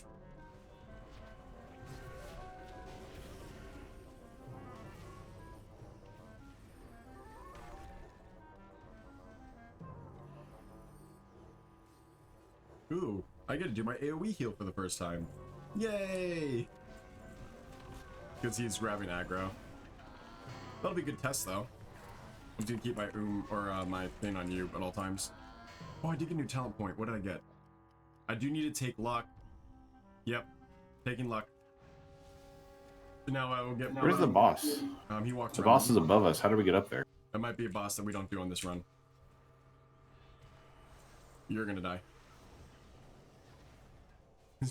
Ooh, I get to do my AoE heal for the first time. Yay! Because he's grabbing aggro. That'll be a good test, though. I'm just gonna keep my my thing on you at all times. Oh, I did get a new talent point. What did I get? I do need to take luck. Yep, taking luck. Now I will get. Where's the boss? He walked. The boss is above us. How do we get up there? That might be a boss that we don't do on this run. You're gonna die.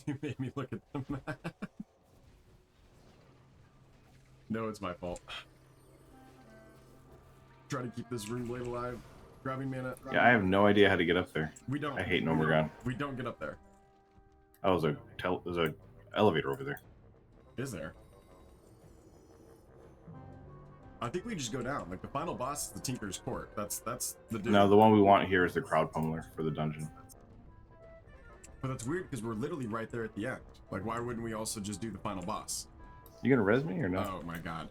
You made me look at the map. No, it's my fault. Try to keep this rune blade alive. Grabbing mana. Yeah, I have no idea how to get up there. We don't. I hate Nomergon. We don't get up there. Oh, there's a elevator over there. Is there? I think we just go down. Like the final boss is the Tinker's Court. That's the dude. No, the one we want here is the crowd pummeler for the dungeon. But that's weird because we're literally right there at the end. Like, why wouldn't we also just do the final boss? You gonna res me or no? Oh my god.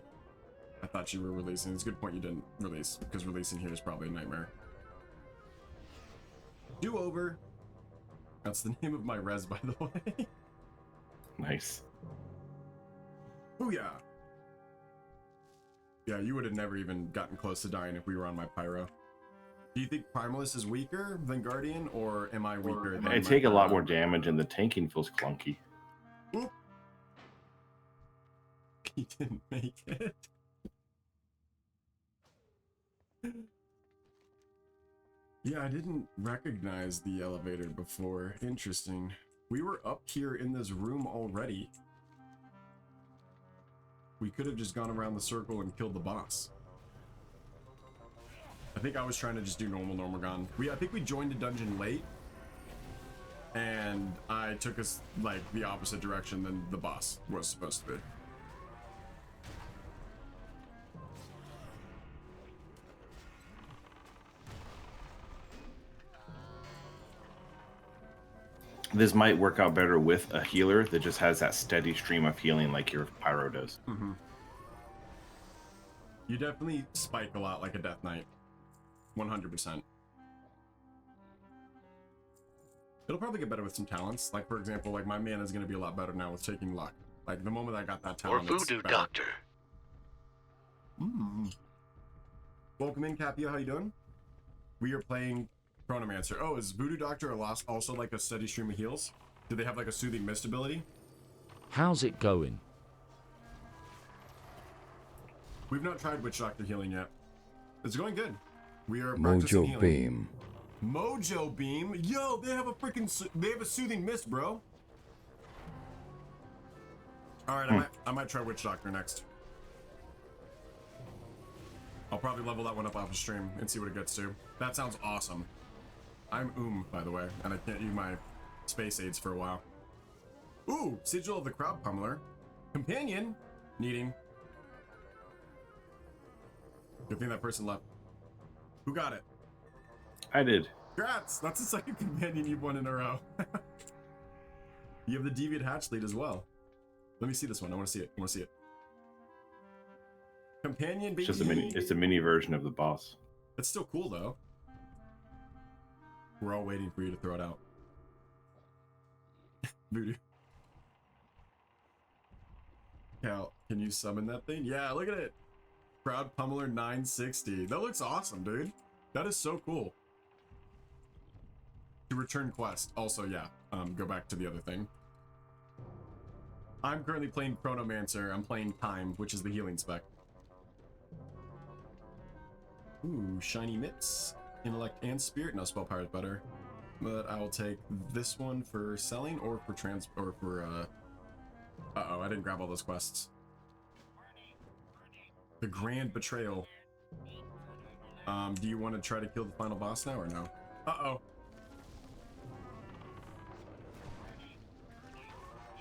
I thought you were releasing. It's a good point you didn't release, because releasing here is probably a nightmare. Do over. That's the name of my res, by the way. Nice. Booyah! Yeah, you would have never even gotten close to dying if we were on my pyro. Do you think Primalist is weaker than Guardian, or am I weaker than I take a lot more damage and the tanking feels clunky. Oop. He didn't make it. Yeah, I didn't recognize the elevator before. Interesting. We were up here in this room already. We could have just gone around the circle and killed the boss. I think I was trying to just do normal Nomergon. I think we joined a dungeon late, and I took us like the opposite direction than the boss was supposed to be. This might work out better with a healer that just has that steady stream of healing like your pyro does. Mm-hmm. You definitely spike a lot like a Death Knight. 100%. It'll probably get better with some talents. Like, for example, like my mana is going to be a lot better now with taking luck. Like, the moment I got that talent, Or Voodoo Doctor. Welcome in, Capio. How you doing? We are playing Chronomancer. Oh, is Voodoo Doctor also like a steady stream of heals? Do they have like a Soothing Mist ability? How's it going? We've not tried Witch Doctor healing yet. It's going good. We are practicing Mojo healing. Beam. Mojo Beam? Yo, they have a soothing mist, bro. All right, I might try Witch Doctor next. I'll probably level that one up off the stream and see what it gets to. That sounds awesome. I'm by the way, and I can't use my space aids for a while. Ooh, Sigil of the Crowd Pummeler. Companion. Needing. Good thing that person left. Who got it? I did. Congrats! That's the second companion you've won in a row. You have the Deviant Hatch lead as well. Let me see this one. I want to see it. Companion baby. It's a mini version of the boss. That's still cool though. We're all waiting for you to throw it out. Voodoo. Cal, can you summon that thing? Yeah, look at it. Crowd Pummeler 960. That looks awesome, dude. That is so cool. To return quest. Also, yeah. Go back to the other thing. I'm currently playing Chronomancer. I'm playing Time, which is the healing spec. Ooh, shiny mitts. Intellect and spirit. No, spell power is better. But I will take this one for selling or for uh-oh, I didn't grab all those quests. The Grand Betrayal. Do you want to try to kill the final boss now or no? Uh-oh.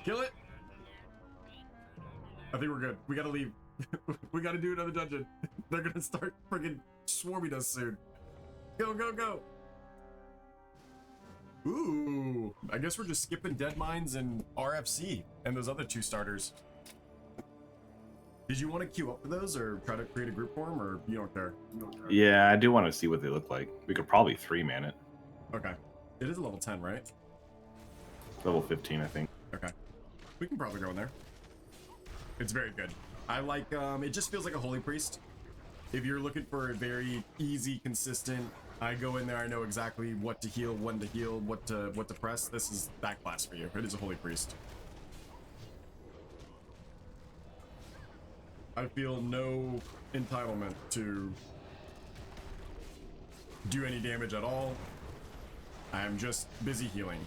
Kill it! I think we're good. We gotta leave. We gotta do another dungeon. They're gonna start friggin' swarming us soon. Go, go, go! Ooh, I guess we're just skipping Dead Mines and RFC and those other two starters. Did you want to queue up for those or try to create a group for them, or you don't care? Yeah, I do want to see what they look like. We could probably 3-man it. Okay. It is a level 10, right? Level 15, I think. Okay. We can probably go in there. It's very good. I like, it just feels like a Holy Priest. If you're looking for a very easy, consistent, I go in there, I know exactly what to heal, when to heal, what to press. This is that class for you. It is a Holy Priest. I feel no entitlement to do any damage at all. I am just busy healing.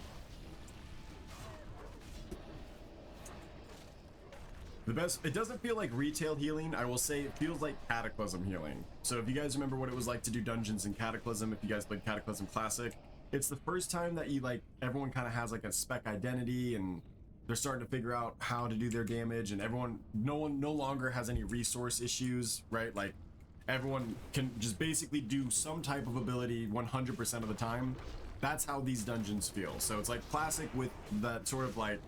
The best, it doesn't feel like retail healing. I will say it feels like Cataclysm healing. So if you guys remember what it was like to do dungeons in Cataclysm, if you guys played Cataclysm Classic, it's the first time that you everyone kind of has like a spec identity and they're starting to figure out how to do their damage, and no one no longer has any resource issues, right? Like everyone can just basically do some type of ability 100% of the time. That's how these dungeons feel. So it's like Classic with that sort of like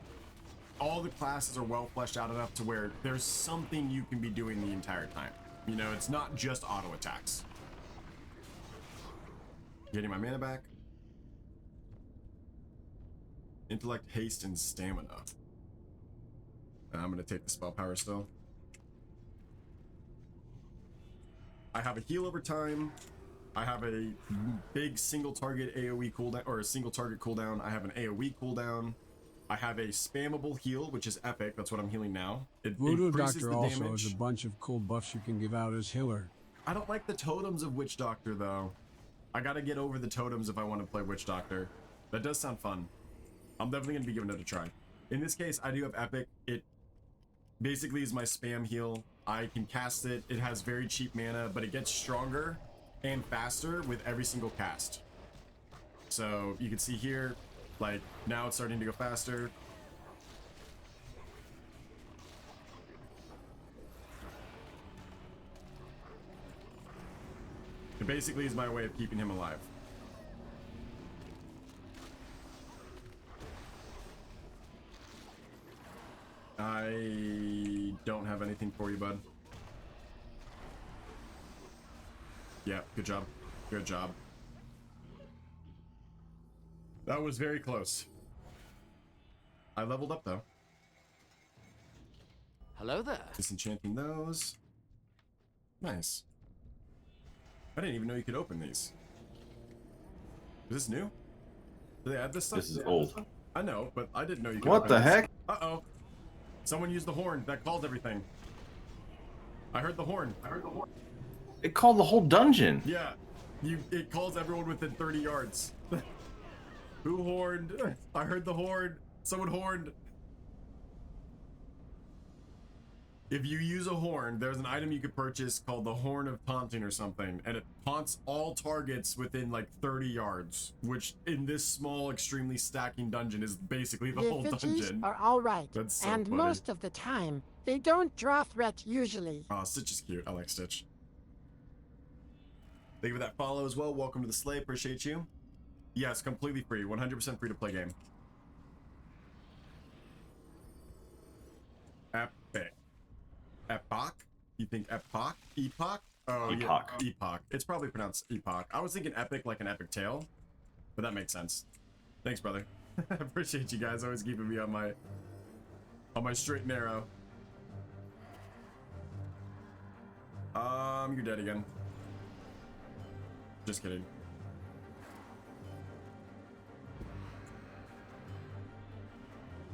all the classes are well fleshed out enough to where there's something you can be doing the entire time. You know, it's not just auto attacks. Getting my mana back. Intellect, haste, and stamina. And I'm gonna take the spell power still. I have a heal over time. I have a big single target AoE cooldown, or a single target cooldown. I have an AoE cooldown. I have a spammable heal, which is epic. That's what I'm healing now. It Voodoo increases Doctor the also damage. has a bunch of cool buffs you can give out as healer. I don't like the totems of Witch Doctor though. I gotta get over the totems if I want to play Witch Doctor. That does sound fun. I'm definitely gonna be giving it a try. In this case, I do have epic. It basically is my spam heal. I can cast it. It has very cheap mana, but it gets stronger and faster with every single cast. So you can see here, like now it's starting to go faster. It basically is my way of keeping him alive. I don't have anything for you, bud. Yeah, good job. Good job. That was very close. I leveled up though. Hello there. Disenchanting those. Nice. I didn't even know you could open these. Is this new? Did they add this stuff? This is old. I know, but I didn't know you could What open the this. heck? Uh-oh. Someone used the horn. That called everything. I heard the horn. It called the whole dungeon. Yeah. It calls everyone within 30 yards. Who horned? I heard the horn. Someone horned. If you use a horn, there's an item you could purchase called the Horn of Taunting or something, and it taunts all targets within like 30 yards, which in this small, extremely stacking dungeon is basically the whole dungeon. Are all right, That's so and funny. most of the time, they don't draw threat usually. Oh, Stitch is cute. I like Stitch. Thank you for that follow as well. Welcome to the sleigh. Appreciate you. Yes, completely free. 100% free to play game. Epic. Epoch? You think epoch? Epoch? Oh, Epoch. Yeah. Epoch. It's probably pronounced epoch. I was thinking epic like an epic tale, but that makes sense. Thanks, brother. I appreciate you guys always keeping me on my straight and narrow. You're dead again. Just kidding.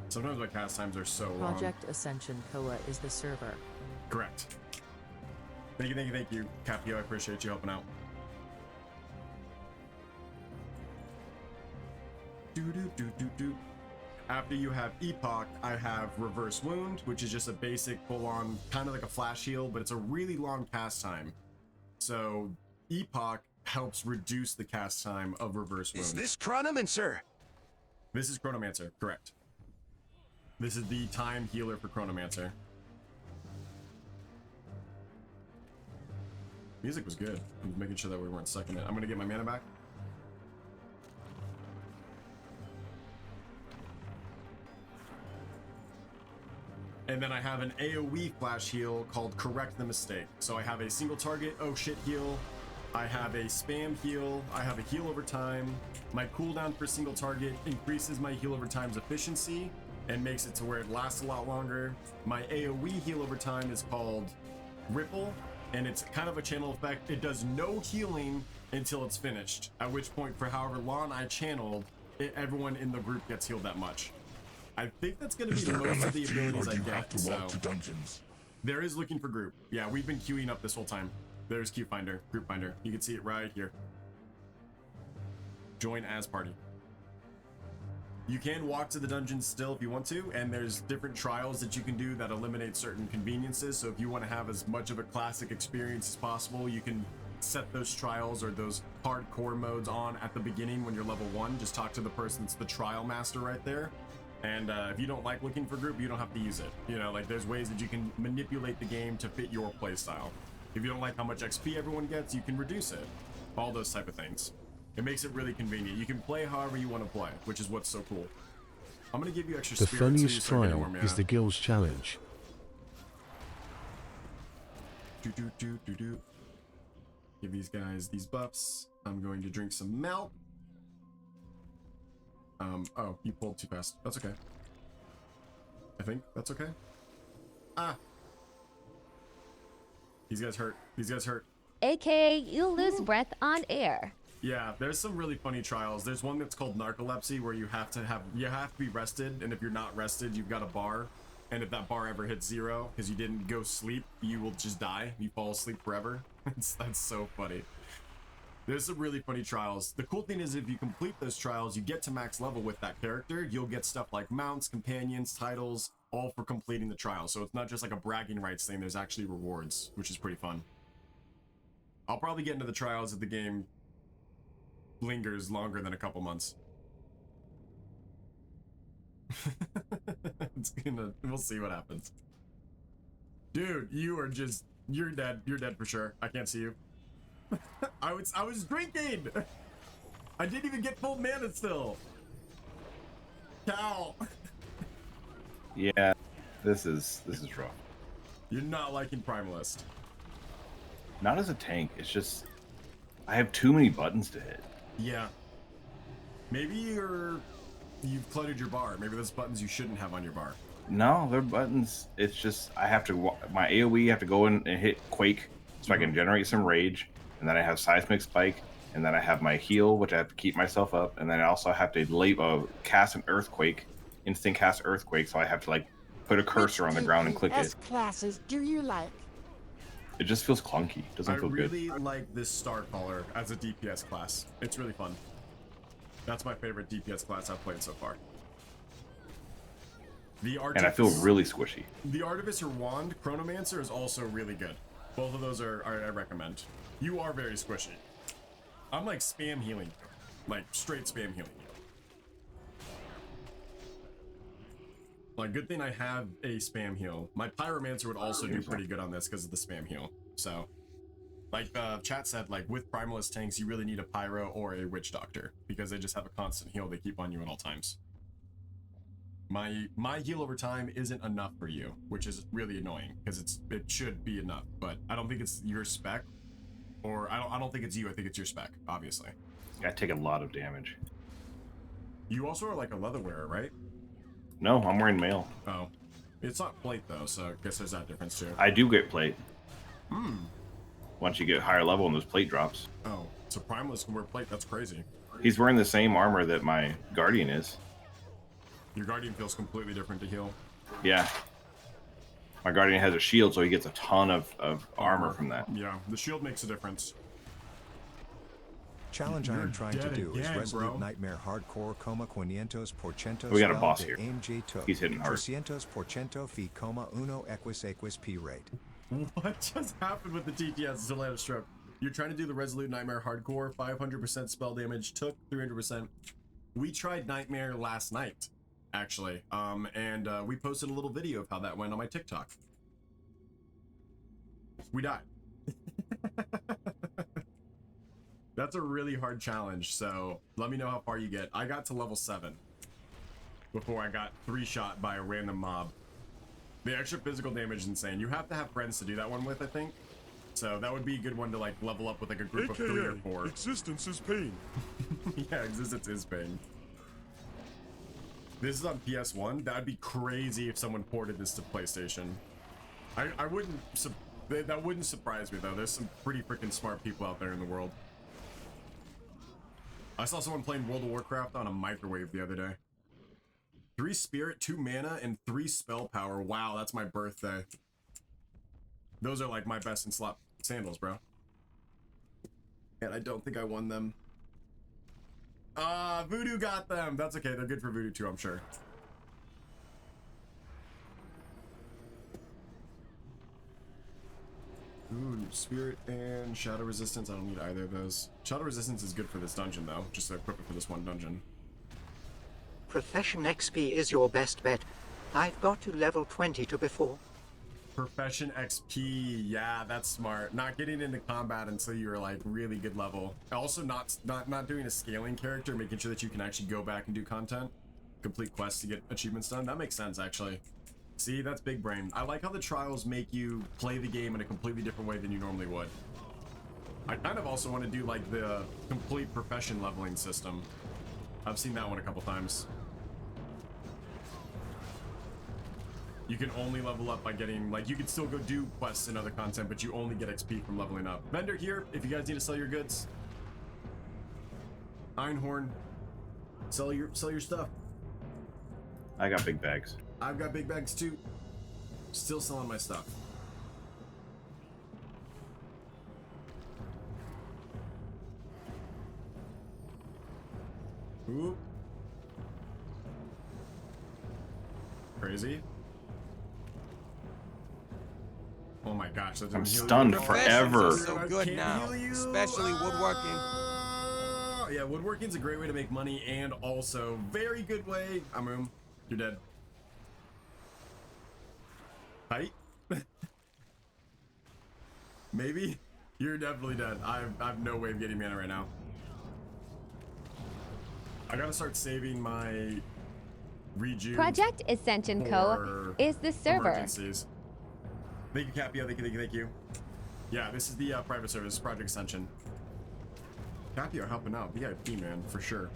Sometimes my cast times are so long. Project Ascension Koa is the server. Correct. Thank you, Capio. I appreciate you helping out. After you have Epoch, I have Reverse Wound, which is just a basic full-on, kind of like a flash heal, but it's a really long cast time. So Epoch helps reduce the cast time of Reverse Wound. Is this Chronomancer? This is Chronomancer, correct. This is the time healer for Chronomancer. Music was good. I'm making sure that we weren't sucking it. I'm gonna get my mana back. And then I have an AoE flash heal called Correct the Mistake. So I have a single target, oh shit heal. I have a spam heal. I have a heal over time. My cooldown for single target increases my heal over time's efficiency and makes it to where it lasts a lot longer. My AoE heal over time is called Ripple, and it's kind of a channel effect. It does no healing until it's finished, at which point for however long I channeled, everyone in the group gets healed that much. I think that's going to be most of the abilities I get, so... There is looking for group. Yeah, we've been queuing up this whole time. There's queue finder, group finder. You can see it right here. Join as party. You can walk to the dungeon still if you want to, and there's different trials that you can do that eliminate certain conveniences. So if you want to have as much of a classic experience as possible, you can set those trials or those hardcore modes on at the beginning when you're level 1. Just talk to the person that's the trial master right there. And if you don't like looking for group, you don't have to use it. You know, like there's ways that you can manipulate the game to fit your playstyle. If you don't like how much XP everyone gets, you can reduce it. All those type of things. It makes it really convenient. You can play however you want to play, which is what's so cool. I'm going to give you extra The spirits. funniest trial is the Guild's Challenge. Give these guys these buffs. I'm going to drink some milk. Oh, you pulled too fast. That's okay. I think that's okay. Ah! These guys hurt. These guys hurt. AKA, you lose breath on air. Yeah, there's some really funny trials. There's one that's called narcolepsy where you have to be rested, and if you're not rested, you've got a bar. And if that bar ever hits 0 because you didn't go sleep, you will just die. You fall asleep forever. That's so funny. There's some really funny trials. The cool thing is if you complete those trials, you get to max level with that character. You'll get stuff like mounts, companions, titles, all for completing the trial. So it's not just like a bragging rights thing. There's actually rewards, which is pretty fun. I'll probably get into the trials if the game lingers longer than a couple months. We'll see what happens. Dude, you're dead. You're dead for sure. I can't see you. I was drinking. I didn't even get full mana still. Cow. Yeah, this is rough. You're not liking Primalist. Not as a tank. It's just I have too many buttons to hit. Yeah. Maybe you've cluttered your bar. Maybe there's buttons you shouldn't have on your bar. No, they're buttons. It's just I have to my AoE have to go in and hit Quake so I can generate some rage. And then I have Seismic Spike, and then I have my heal, which I have to keep myself up, and then I also have to cast an Earthquake, instant cast Earthquake, so I have to like put a cursor on the ground and click it. Classes do you like? It just feels clunky. Doesn't feel good. I really like this Star Caller as a DPS class. It's really fun. That's my favorite DPS class I've played so far. And I feel really squishy. The Artificer Wand Chronomancer is also really good. Both of those are I recommend. You are very squishy. I'm like spam healing. Like straight spam healing. Like good thing I have a spam heal. My Pyromancer would also do pretty good on this because of the spam heal. So like chat said, like with Primalist tanks, you really need a Pyro or a Witch Doctor because they just have a constant heal they keep on you at all times. My heal over time isn't enough for you, which is really annoying because it should be enough, but I don't think it's your spec, or I don't think it's you. I think it's your spec, obviously. I take a lot of damage. You also are like a leather wearer, right? No, I'm wearing mail. Oh, it's not plate though, so I guess there's that difference too. I do get plate. Hmm. Once you get higher level and those plate drops. Oh, so Primalist can wear plate. That's crazy. He's wearing the same armor that my Guardian is. Your Guardian feels completely different to heal. Yeah. My Guardian has a shield, so he gets a ton of armor from that. Yeah, the shield makes a difference. Challenge I am trying to do is Resolute Nightmare Hardcore Coma Quinientos Porcientos. We got a boss here. AMG He's hitting hard. 200 Porciento fi coma uno equis P rate. What just happened with the TTS Zelanda stroke? You're trying to do the Resolute Nightmare Hardcore, 500% spell damage, took 300%. We tried Nightmare last night, actually, and we posted a little video of how that went on my TikTok. We died. That's a really hard challenge, so let me know how far you get. I got to level 7 before I got 3-shot by a random mob. The extra physical damage is insane. You have to have friends to do that one with, I think. So that would be a good one to like level up with like a group of 3 or 4. Existence is pain. Yeah, existence is pain. This is on PS1. That'd be crazy if someone ported this to PlayStation. I wouldn't. That wouldn't surprise me though. There's some pretty freaking smart people out there in the world. I saw someone playing World of Warcraft on a microwave the other day. 3 spirit, 2 mana, and 3 spell power. Wow, that's my birthday. Those are like my best in slot sandals, bro. And I don't think I won them. Voodoo got them. That's okay. They're good for Voodoo too, I'm sure. Ooh, spirit and shadow resistance. I don't need either of those. Shadow resistance is good for this dungeon though. Just to equip it for this one dungeon. Profession XP is your best bet. I've got to level 22 before. Profession XP, yeah, that's smart. Not getting into combat until you're like really good level. Also not doing a scaling character, making sure that you can actually go back and do content, complete quests to get achievements done. That makes sense actually. See, that's big brain. I like how the trials make you play the game in a completely different way than you normally would. I kind of also want to do like the complete profession leveling system. I've seen that one a couple times. You can only level up by getting, like, you can still go do quests and other content, but you only get XP from leveling up. Vendor here, if you guys need to sell your goods. Einhorn, sell your stuff. I got big bags. I've got big bags too. Still selling my stuff. Ooh. Crazy. Oh my gosh, that I'm stunned forever. So good now, especially woodworking. Yeah, woodworking's a great way to make money and also very good way. Amum, you're dead. Height? Maybe? You're definitely dead. I have no way of getting mana right now. I gotta start saving my rejuve. Project Ascension Co. is the server. Emergencies. Thank you, Capio. Thank you. Yeah, this is the private service, Project Ascension. Capio helping out. VIP, man, for sure.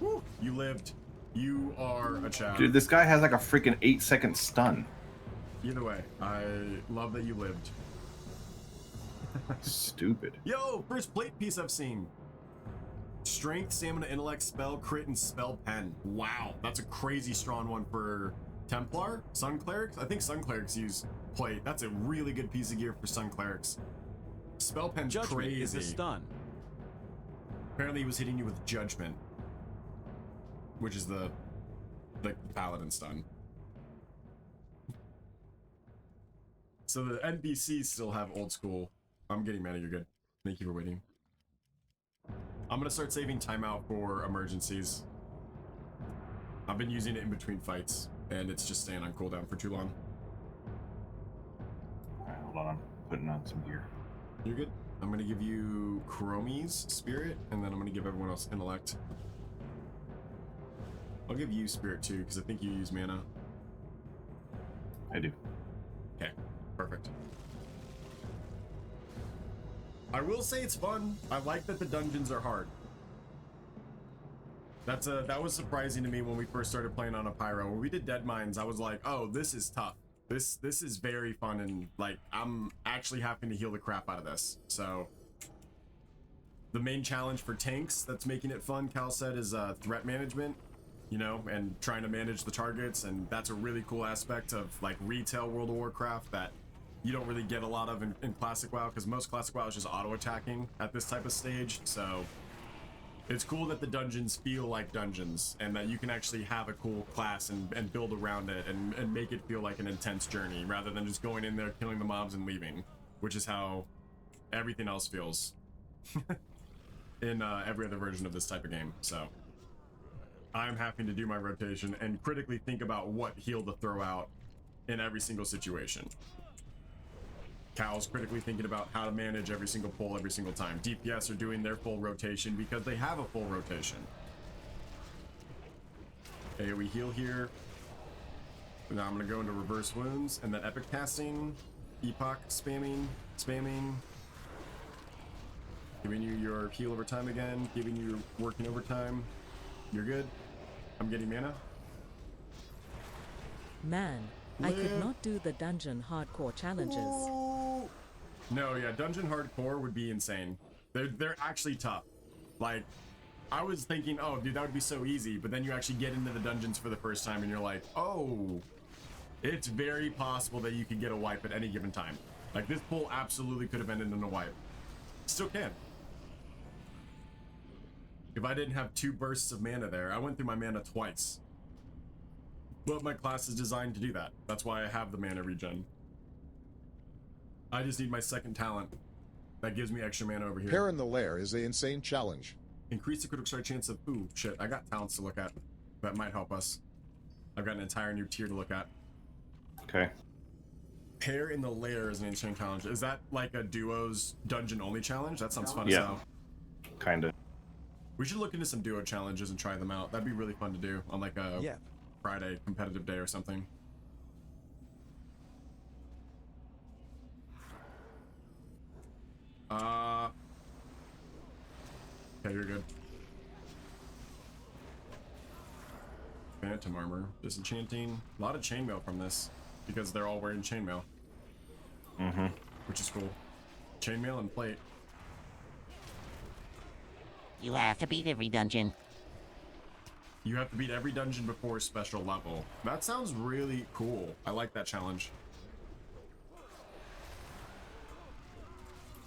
Woo, you lived. You are a chap. Dude, this guy has like a freaking 8-second stun. Either way, I love that you lived. Stupid. Yo, first plate piece I've seen. Strength, stamina, intellect, spell, crit, and spell pen. Wow, that's a crazy strong one for Templar? Sun Clerics? I think Sun Clerics use plate. That's a really good piece of gear for Sun Clerics. Spell Pen's Judgment crazy. is a stun. Apparently he was hitting you with Judgment, which is the Paladin stun. So the NPCs still have old school. I'm getting mana, you're good. Thank you for waiting. I'm gonna start saving timeout for emergencies. I've been using it in between fights, and it's just staying on cooldown for too long. Alright, hold on. I'm putting on some gear. You're good. I'm gonna give you Chromie's Spirit, and then I'm gonna give everyone else Intellect. I'll give you Spirit too, because I think you use mana. I do. Okay, perfect. I will say it's fun. I like that the dungeons are hard. That was surprising to me when we first started playing on a Pyro. When we did Dead Mines, I was like, oh, this is tough. This is very fun, and like I'm actually having to heal the crap out of this. So the main challenge for tanks that's making it fun, Cal said, is threat management, you know, and trying to manage the targets, and that's a really cool aspect of like retail World of Warcraft that you don't really get a lot of in Classic WoW, because most Classic WoW is just auto-attacking at this type of stage. So it's cool that the dungeons feel like dungeons, and that you can actually have a cool class and build around it and make it feel like an intense journey, rather than just going in there, killing the mobs, and leaving, which is how everything else feels in every other version of this type of game. So I'm having to do my rotation and critically think about what heal to throw out in every single situation. Cal's critically thinking about how to manage every single pull every single time. DPS are doing their full rotation because they have a full rotation. Okay, we heal here. Now I'm gonna go into reverse wounds and then epic casting, epoch spamming. Giving you your heal over time again, giving you working overtime. You're good. I'm getting mana. Man, I could not do the dungeon hardcore challenges. Ooh. No, yeah, dungeon hardcore would be insane. They're actually tough. Like, I was thinking, oh, dude, that would be so easy, but then you actually get into the dungeons for the first time and you're like, oh, it's very possible that you could get a wipe at any given time. Like, this pull absolutely could have ended in a wipe. Still can. If I didn't have 2 bursts of mana there, I went through my mana twice. But my class is designed to do that. That's why I have the mana regen. I just need my second talent. That gives me extra mana over here. Pair in the Lair is an insane challenge. Increase the critical strike chance of... Ooh, shit. I got talents to look at. That might help us. I've got an entire new tier to look at. Okay. Pair in the Lair is an insane challenge. Is that like a duos dungeon only challenge? That sounds fun as hell. Kinda. We should look into some duo challenges and try them out. That'd be really fun to do on like a Friday competitive day or something. Okay, you're good. Phantom armor, disenchanting. A lot of chainmail from this because they're all wearing chainmail. Mm-hmm. Which is cool. Chainmail and plate. You have to beat every dungeon. You have to beat every dungeon before special level. That sounds really cool. I like that challenge.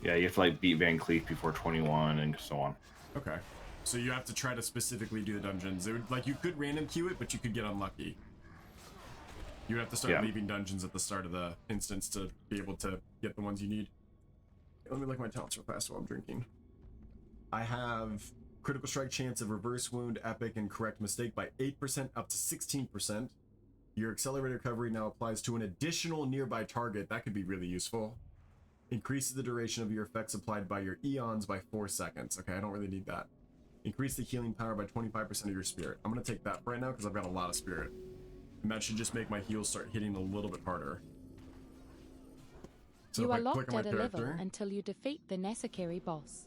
Yeah, you have to like beat Van Cleef before 21 and so on. Okay. So you have to try to specifically do the dungeons. It would, like, you could random queue it, but you could get unlucky. You would have to start leaving dungeons at the start of the instance to be able to get the ones you need. Let me look at my talents real fast while I'm drinking. I have critical strike chance of reverse wound, epic, and correct mistake by 8% up to 16%. Your accelerated recovery now applies to an additional nearby target. That could be really useful. Increases the duration of your effects applied by your eons by 4 seconds. Okay, I don't really need that. Increase the healing power by 25% of your spirit. I'm going to take that right now because I've got a lot of spirit. And that should just make my heals start hitting a little bit harder. So you if are I locked click on my at a level character, until you defeat the Nesakiri boss.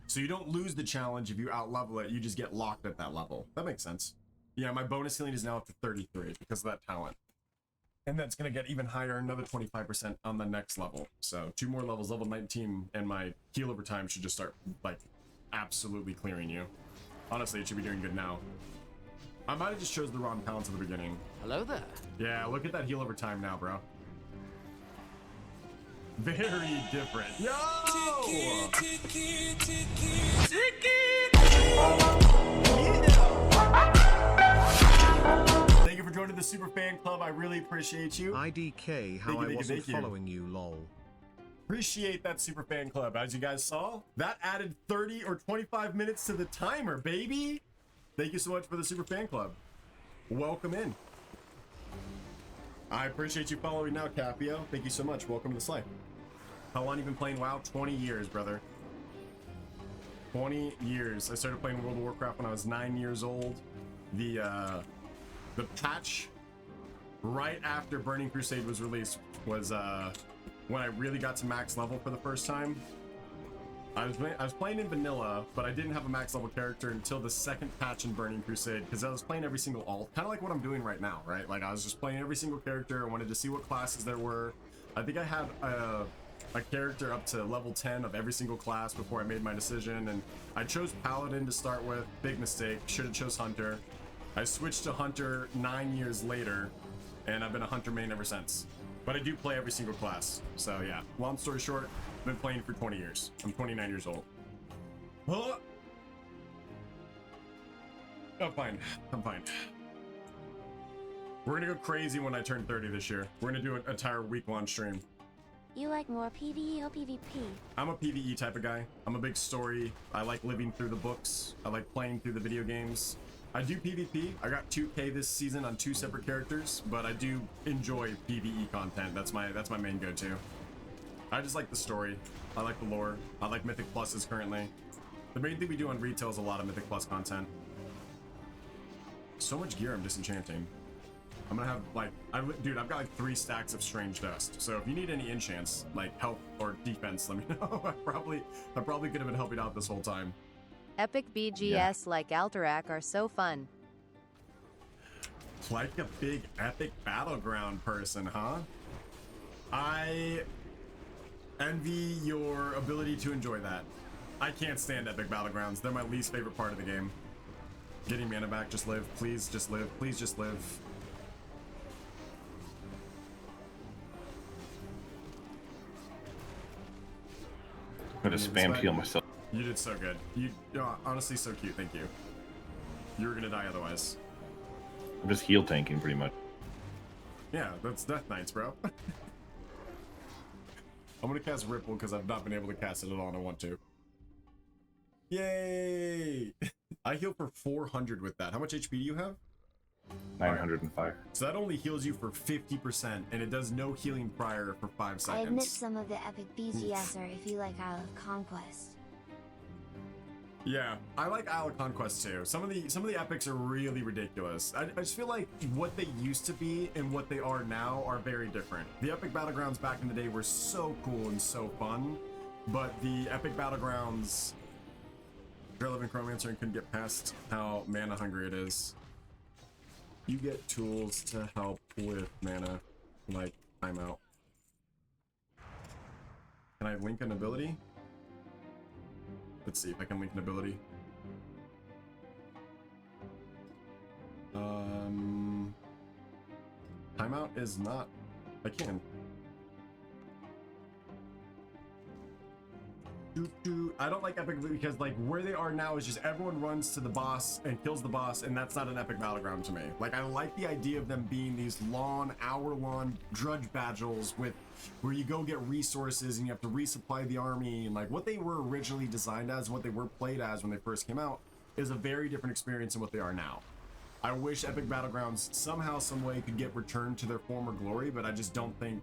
so you don't lose the challenge if you out-level it, you just get locked at that level. That makes sense. Yeah, my bonus healing is now up to 33 because of that talent. And that's going to get even higher, another 25% on the next level. So 2 more levels, level 19, and my heal over time should just start, like, absolutely clearing you. Honestly, it should be doing good now. I might have just chose the wrong pounds at the beginning. Hello there. Yeah, look at that heal over time now, bro. Very different. Yo! Thank you for joining the Super Fan Club. I really appreciate you. IDK, how I wasn't following you, lol. Appreciate that Super Fan Club. As you guys saw, that added 30 or 25 minutes to the timer, baby. Thank you so much for the Super Fan Club. Welcome in. I appreciate you following now, Capio. Thank you so much. Welcome to the Slay. How long you been playing WoW? 20 years, brother. 20 years. I started playing World of Warcraft when I was 9 years old. The patch right after Burning Crusade was released was when I really got to max level for the first time. I was playing in vanilla, but I didn't have a max level character until the second patch in Burning Crusade, because I was playing every single alt, kind of like what I'm doing right now, right? Like I was just playing every single character. I wanted to see what classes there were. I think I had a character up to level 10 of every single class before I made my decision, and I chose Paladin to start with. Big mistake. Should have chose Hunter. I switched to Hunter 9 years later, and I've been a Hunter main ever since. But I do play every single class. So yeah, long story short, I've been playing for 20 years. I'm 29 years old. Oh! I'm fine. I'm fine. We're gonna go crazy when I turn 30 this year. We're gonna do an entire week-long stream. You like more PvE or PvP? I'm a PvE type of guy. I'm a big story. I like living through the books. I like playing through the video games. I do PvP. I got 2K this season on 2 separate characters, but I do enjoy PvE content. That's my main go-to. I just like the story. I like the lore. I like Mythic Pluses currently. The main thing we do on retail is a lot of Mythic Plus content. So much gear I'm disenchanting. I'm gonna have like, dude, I've got like 3 stacks of strange dust. So if you need any enchants, like health or defense, let me know. I probably could have been helping out this whole time. Epic BGS like Alterac are so fun. Like a big epic battleground person, huh? I envy your ability to enjoy that. I can't stand epic battlegrounds. They're my least favorite part of the game. Getting mana back, just live. Please just live. Please just live. I'm gonna spam heal myself. You did so good. You honestly so cute. Thank you. You were gonna die otherwise. I'm just heal tanking pretty much. Yeah, that's Death Knights, bro. I'm gonna cast Ripple because I've not been able to cast it at all and I want to. Yay! I heal for 400 with that. How much HP do you have? 905. So that only heals you for 50%, and it does no healing prior for 5 seconds. I admit some of the epic BGS are if you like Isle of Conquest. Yeah, I like Isle of Conquest too. Some of the epics are really ridiculous. I just feel like what they used to be and what they are now are very different. The epic battlegrounds back in the day were so cool and so fun, but the epic battlegrounds, you're living Chromancer and couldn't get past how mana hungry it is. You get tools to help with mana, like timeout. Can I link an ability? Let's see if I can link an ability. Timeout is not. I can. I don't like epic because like where they are now is just everyone runs to the boss and kills the boss, and that's not an epic battleground to me. Like I like the idea of them being these long, hour-long drudge battles with where you go get resources and you have to resupply the army, and like what they were originally designed as and what they were played as when they first came out is a very different experience than what they are now. I wish epic battlegrounds somehow, some way could get returned to their former glory, but I just don't think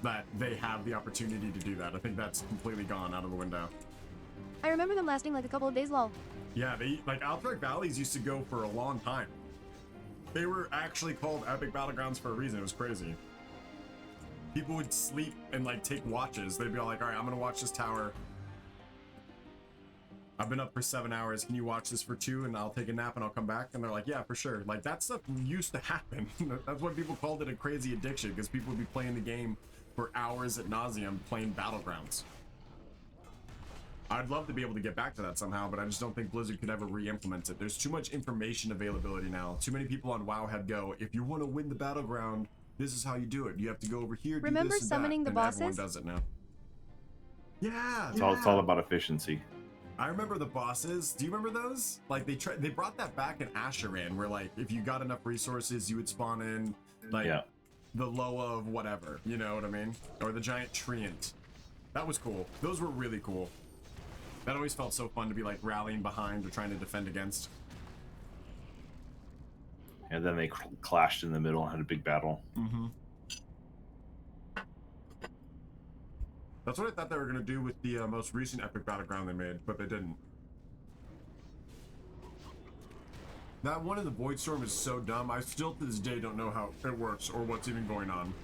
that they have the opportunity to do that. I think that's completely gone out of the window. I remember them lasting like a couple of days, lol. Yeah, they like Alterac Valleys used to go for a long time. They were actually called epic battlegrounds for a reason. It was crazy. People would sleep and like take watches. They'd be all like, all right, I'm gonna watch this tower. I've been up for 7 hours. Can you watch this for 2 and I'll take a nap and I'll come back? And they're like, yeah, for sure. Like that stuff used to happen. That's why people called it a crazy addiction, because people would be playing the game for hours ad nauseum playing battlegrounds. I'd love to be able to get back to that somehow, but I just don't think Blizzard could ever re-implement it. There's too much information availability now. Too many people on WoW go, if you want to win the battleground, this is how you do it. You have to go over here, Remember do this and summoning that, the and everyone bosses? does it now. Yeah, It's all about efficiency. I remember the bosses. Do you remember those? Like they brought that back in Asheran, where like if you got enough resources, you would spawn in like the Loa of whatever. You know what I mean? Or the giant treant. That was cool. Those were really cool. That always felt so fun to be like rallying behind or trying to defend against. And then they clashed in the middle and had a big battle. Mm-hmm. That's what I thought they were going to do with the most recent epic battleground they made, but they didn't. That one in the Void Storm is so dumb. I still to this day don't know how it works or what's even going on.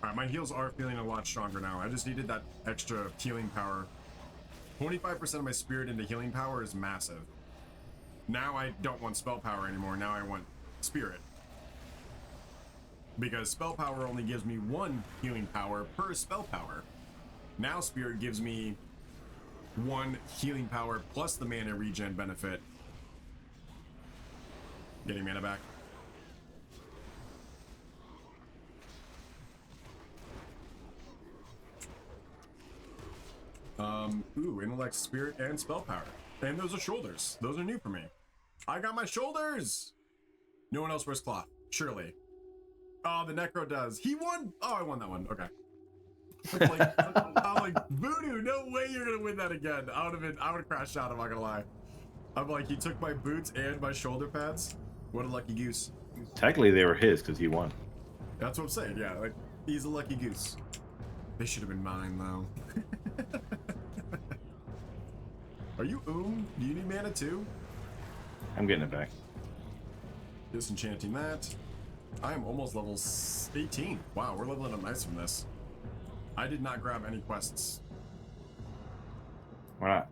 Alright, my heals are feeling a lot stronger now. I just needed that extra healing power. 25% of my spirit into healing power is massive. Now I don't want spell power anymore. Now I want spirit. Because spell power only gives me 1 healing power per spell power. Now spirit gives me 1 healing power plus the mana regen benefit. Getting mana back. Ooh, intellect, spirit, and spell power. And those are shoulders. Those are new for me. I got my shoulders! No one else wears cloth. Surely. Oh, the Necro does. He won! Oh, I won that one. Okay. I'm like, Voodoo, no way you're gonna win that again. I would have crashed out, I'm not gonna lie. I'm like, he took my boots and my shoulder pads. What a lucky goose. Technically, they were his because he won. That's what I'm saying, yeah. Like, he's a lucky goose. They should have been mine, though. Are you Do you need mana too? I'm getting it back. Disenchanting that. I am almost level 18. Wow, we're leveling up nice from this. I did not grab any quests. Why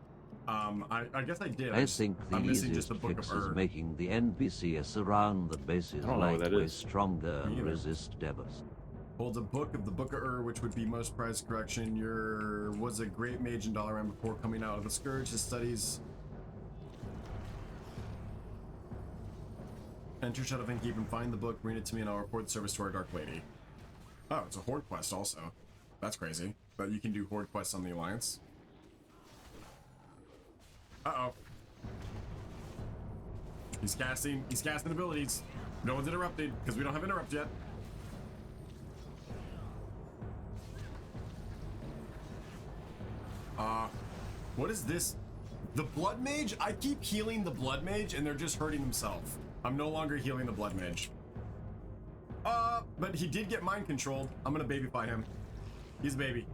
not? I guess I did. I think the I'm missing easiest just the book fix of is Ur. making the NPCs around the bases I don't know what that lightweight is. stronger Me and either. resist devas. Holds a book of the Book of Ur, which would be most prized correction. Was a great mage in Dalaran before coming out of the Scourge. His studies. Enter Shadowfang Keep and find the book, bring it to me, and I'll report the service to our Dark Lady. Oh, it's a Horde quest also. That's crazy. But you can do Horde quests on the Alliance. Uh-oh. He's casting abilities. No one's interrupted, because we don't have interrupt yet. What is this? The Blood Mage? I keep healing the Blood Mage and they're just hurting themselves. I'm no longer healing the Blood Mage. But he did get mind controlled. I'm gonna babyfy him. He's a baby.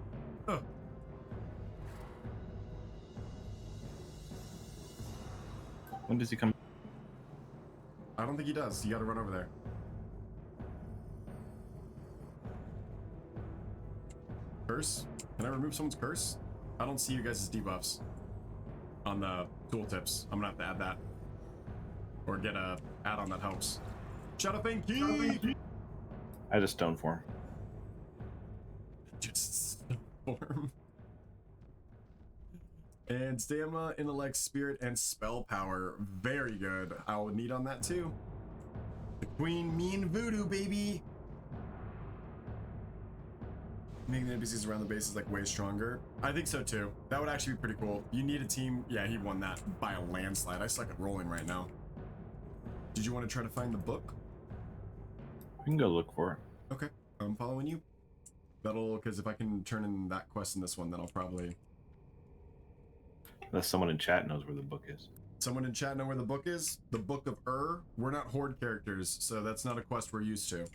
Ugh. When does he come? I don't think he does. You gotta run over there. Curse? Can I remove someone's curse? I don't see you guys' debuffs on the tooltips. I'm gonna have to add that. Or get a add-on that helps. Shadowfang Key! I just stone form. Just form. And stamina, intellect, spirit, and spell power. Very good. I will need on that too. The Queen Mean Voodoo, baby! Making the NPCs around the base is like way stronger. I think so too. That would actually be pretty cool. You need a team. Yeah, he won that by a landslide. I suck at rolling right now. Did you want to try to find the book? We can go look for it. Okay, I'm following you. That'll, because if I can turn in that quest in this one, then I'll probably... Unless someone in chat knows where the book is. Someone in chat know where the book is? The Book of Ur? We're not Horde characters, so that's not a quest we're used to. Is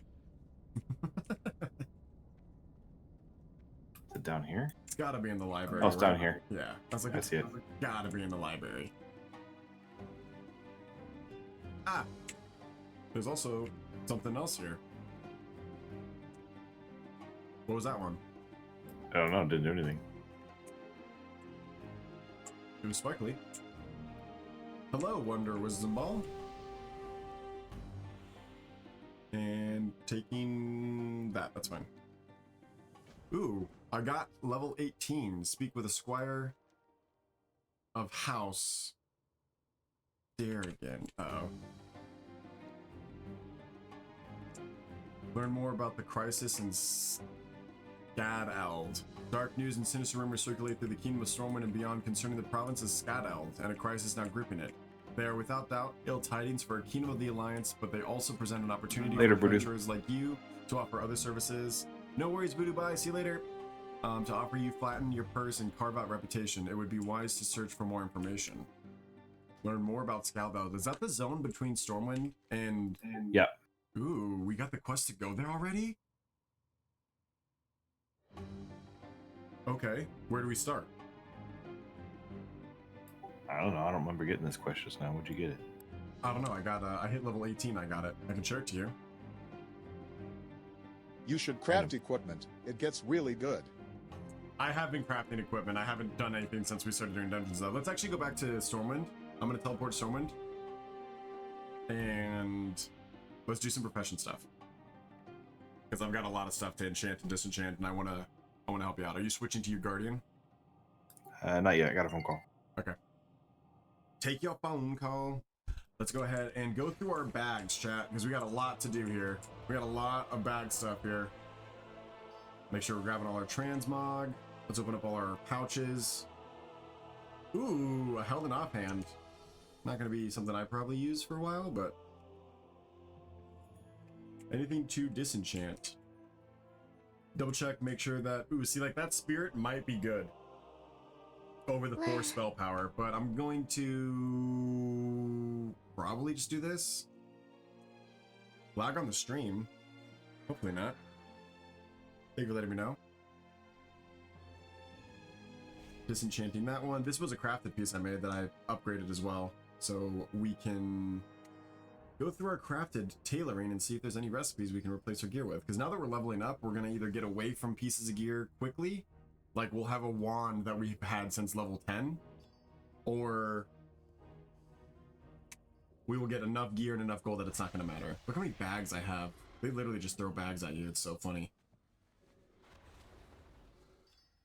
it down here? It's gotta be in the library. Oh, it's down right? here. Yeah. I was like, I see it. Gotta be in the library. Ah! There's also something else here. What was that one? I don't know. Didn't do anything. It was sparkly. Hello, Wonder Wisdom Ball. And taking that, that's fine. Ooh, I got level 18. Speak with a squire of house. There again. Uh-oh. Learn more about the crisis in Skadeld. Dark news and sinister rumors circulate through the kingdom of Stormwind and beyond concerning the province of Skadeld, and a crisis now gripping it. They are without doubt ill tidings for a kingdom of the Alliance, but they also present an opportunity for adventurers like you to offer other services. No worries, Voodoo. Bye. See you later. To offer you flatten your purse and carve out reputation, it would be wise to search for more information. Learn more about Skadeld. Is that the zone between Stormwind and... Yeah. Ooh, we got the quest to go there already? Okay, where do we start? I don't know. I don't remember getting this quest just now. Where'd you get it? I don't know. I got. I hit level 18. I got it. I can show it to you. You should craft equipment. It gets really good. I have been crafting equipment. I haven't done anything since we started doing dungeons though. Let's actually go back to Stormwind. I'm gonna teleport to Stormwind, and let's do some profession stuff. Because I've got a lot of stuff to enchant and disenchant, and I wanna help you out. Are you switching to your guardian? Not yet. I got a phone call. Okay. Take your phone call. Let's go ahead and go through our bags, chat, because we got a lot to do here. We got a lot of bag stuff here. Make sure we're grabbing all our transmog. Let's open up all our pouches. Ooh, a held and offhand. Not gonna be something I probably use for a while, but anything to disenchant. Double check, make sure that, ooh, see, like that spirit might be good over the 4 spell power, but I'm going to probably just do this. Lag on the stream. Hopefully not. Thank you for letting me know. Disenchanting that one. This was a crafted piece I made that I upgraded as well. So we can go through our crafted tailoring and see if there's any recipes we can replace our gear with. Because now that we're leveling up, we're going to either get away from pieces of gear quickly, like we'll have a wand that we've had since level 10, or we will get enough gear and enough gold that it's not going to matter. Look how many bags I have. They literally just throw bags at you. It's so funny.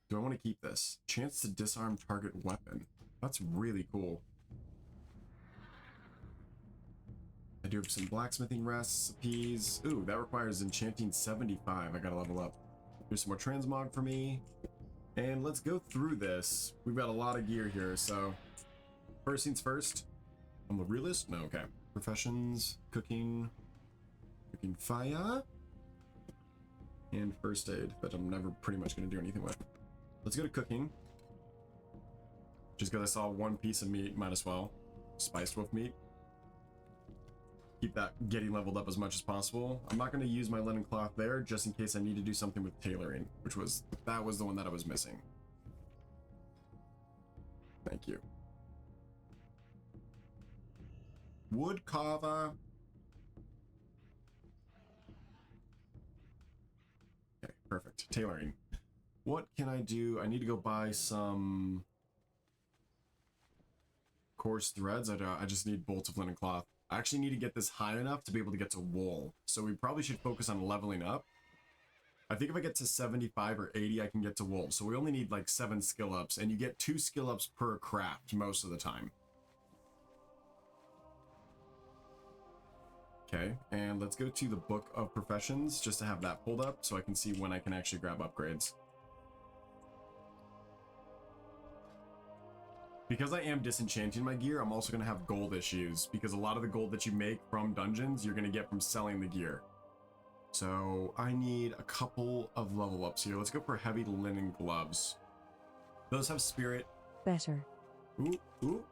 Do I want to keep this? Chance to disarm target weapon. That's really cool. I do have some blacksmithing recipes. Ooh, that requires enchanting 75. I gotta level up. Here's some more transmog for me. And let's go through this. We've got a lot of gear here, so first things first. I'm the realist? No, okay. Professions, cooking fire, and first aid that I'm never pretty much gonna do anything with. Let's go to cooking. Just because I saw one piece of meat, might as well. Spiced wolf meat. Keep that getting leveled up as much as possible. I'm not going to use my linen cloth there, just in case I need to do something with tailoring, that was the one that I was missing. Thank you. Wood carver. Okay, perfect. Tailoring. What can I do? I need to go buy some coarse threads. I just need bolts of linen cloth. I actually need to get this high enough to be able to get to wool. So we probably should focus on leveling up. I think if I get to 75 or 80, I can get to wool. So we only need like 7 skill ups, and you get 2 skill ups per craft most of the time. Okay, and let's go to the Book of Professions just to have that pulled up so I can see when I can actually grab upgrades. Because I am disenchanting my gear, I'm also going to have gold issues, because a lot of the gold that you make from dungeons, you're going to get from selling the gear. So I need a couple of level ups here. Let's go for heavy linen gloves. Those have spirit. Better. Ooh, ooh.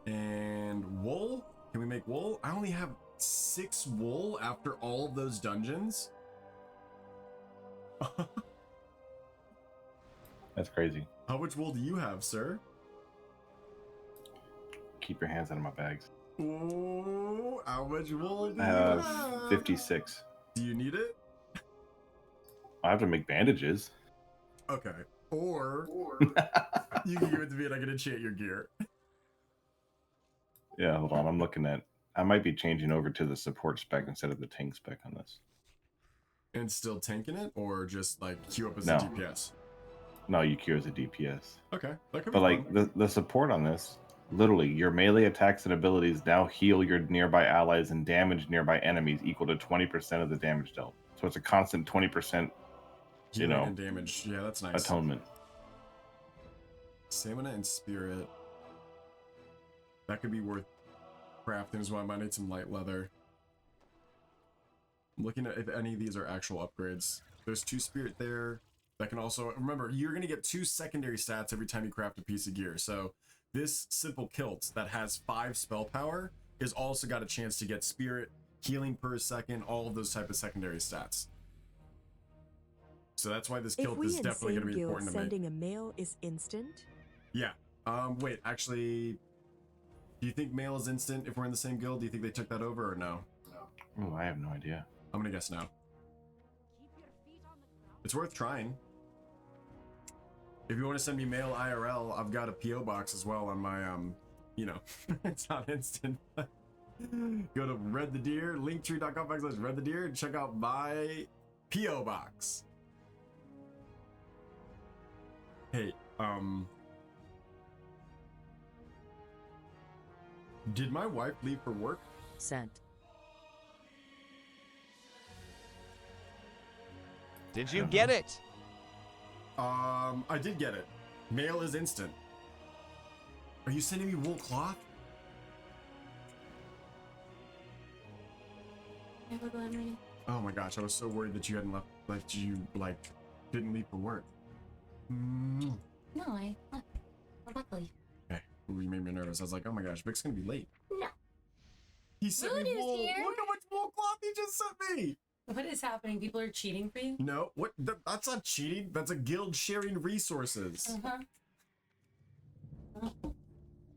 And wool? Can we make wool? I only have 6 wool after all of those dungeons. That's crazy. How much wool do you have, sir? Keep your hands out of my bags. Ooh, how much wool do I you have 56. Do you need it? I have to make bandages. Okay. Or you can give it to me and I can enchant your gear. Yeah, hold on. I'm looking at I might be changing over to the support spec instead of the tank spec on this. And still tanking it, or just like queue up as No. a DPS? No, you queue as a DPS. Okay, that could But be like fun. the support on this, literally, your melee attacks and abilities now heal your nearby allies and damage nearby enemies equal to 20% of the damage dealt. So it's a constant 20%, Healing and damage. Yeah, that's nice. atonement. Stamina and spirit. That could be worth crafting as well. I might need some light leather. I'm looking at if any of these are actual upgrades. There's 2 spirit there. That can also, remember, you're going to get 2 secondary stats every time you craft a piece of gear. So this simple kilt that has 5 spell power is also got a chance to get spirit, healing per second, all of those type of secondary stats. So that's why this kilt is definitely going to be important to me. Sending a mail is instant? Yeah. Wait, actually, do you think mail is instant if we're in the same guild? Do you think they took that over or no? Oh, I have no idea. I'm gonna guess no. It's worth trying. If you want to send me mail IRL, I've got a PO box as well on my you know, it's not instant. Go to Redthedeer, linktree.com/Redthedeer, and check out my PO box. Hey, did my wife leave for work? Sent. Did you get it? I did get it. Mail is instant. Are you sending me wool cloth? Oh my gosh, I was so worried that you hadn't left, that you, like, didn't leave for work. No, I left. Luckily. Okay, you made me nervous. I was like, oh my gosh, Vic's gonna be late. No. He sent me wool. Here. Look how much wool cloth he just sent me. What is happening? People are cheating for you? No, what? That's not cheating. That's a guild sharing resources.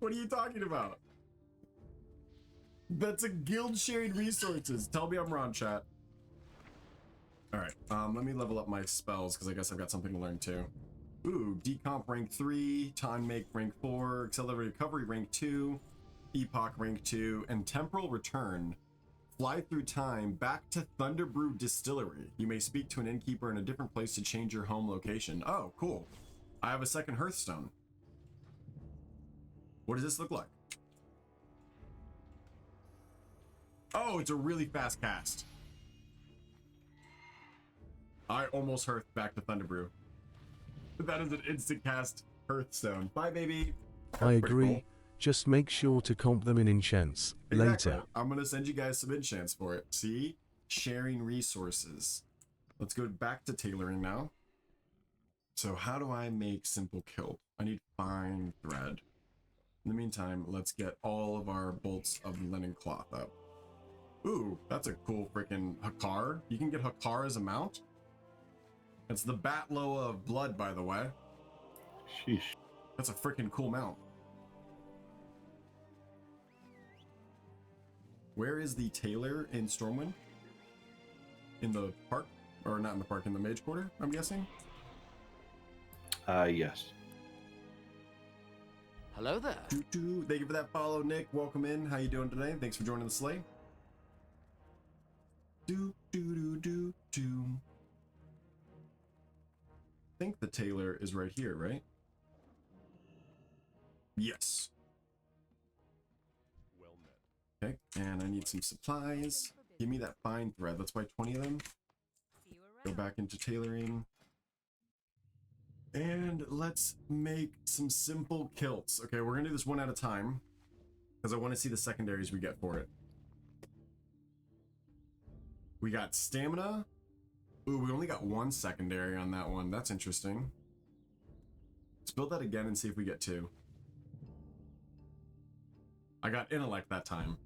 What are you talking about? That's a guild sharing resources. Tell me I'm wrong, chat. All right, let me level up my spells because I guess I've got something to learn too. Ooh, decomp rank 3, time make rank 4, accelerate recovery rank 2, epoch rank 2, and temporal return. Fly through time back to Thunderbrew Distillery. You may speak to an innkeeper in a different place to change your home location. Oh, cool. I have a second Hearthstone. What does this look like? Oh, it's a really fast cast. I almost hearthed back to Thunderbrew. That is an instant cast Hearthstone. Bye, baby. I agree. Cool. Just make sure to comp them in enchants later. I'm gonna send you guys some enchants for it. See? Sharing resources. Let's go back to tailoring now. So how do I make simple kilt? I need fine thread. In the meantime, let's get all of our bolts of linen cloth up. Ooh, that's a cool freaking Hakar. You can get Hakar as a mount. It's the Batloa of blood, by the way. Sheesh. That's a freaking cool mount. Where is the tailor in Stormwind? In the park? Or not in the park, in the mage quarter, I'm guessing? Yes. Hello there. Thank you for that follow, Nick. Welcome in. How you doing today? Thanks for joining the sleigh. I think the tailor is right here, right? Yes. Okay, and I need some supplies. Give me that fine thread. Let's buy 20 of them. Go back into tailoring. And let's make some simple kilts. Okay, we're gonna do this one at a time because I want to see the secondaries we get for it. We got stamina. Ooh, we only got one secondary on that one. That's interesting. Let's build that again and see if we get 2. I got intellect that time.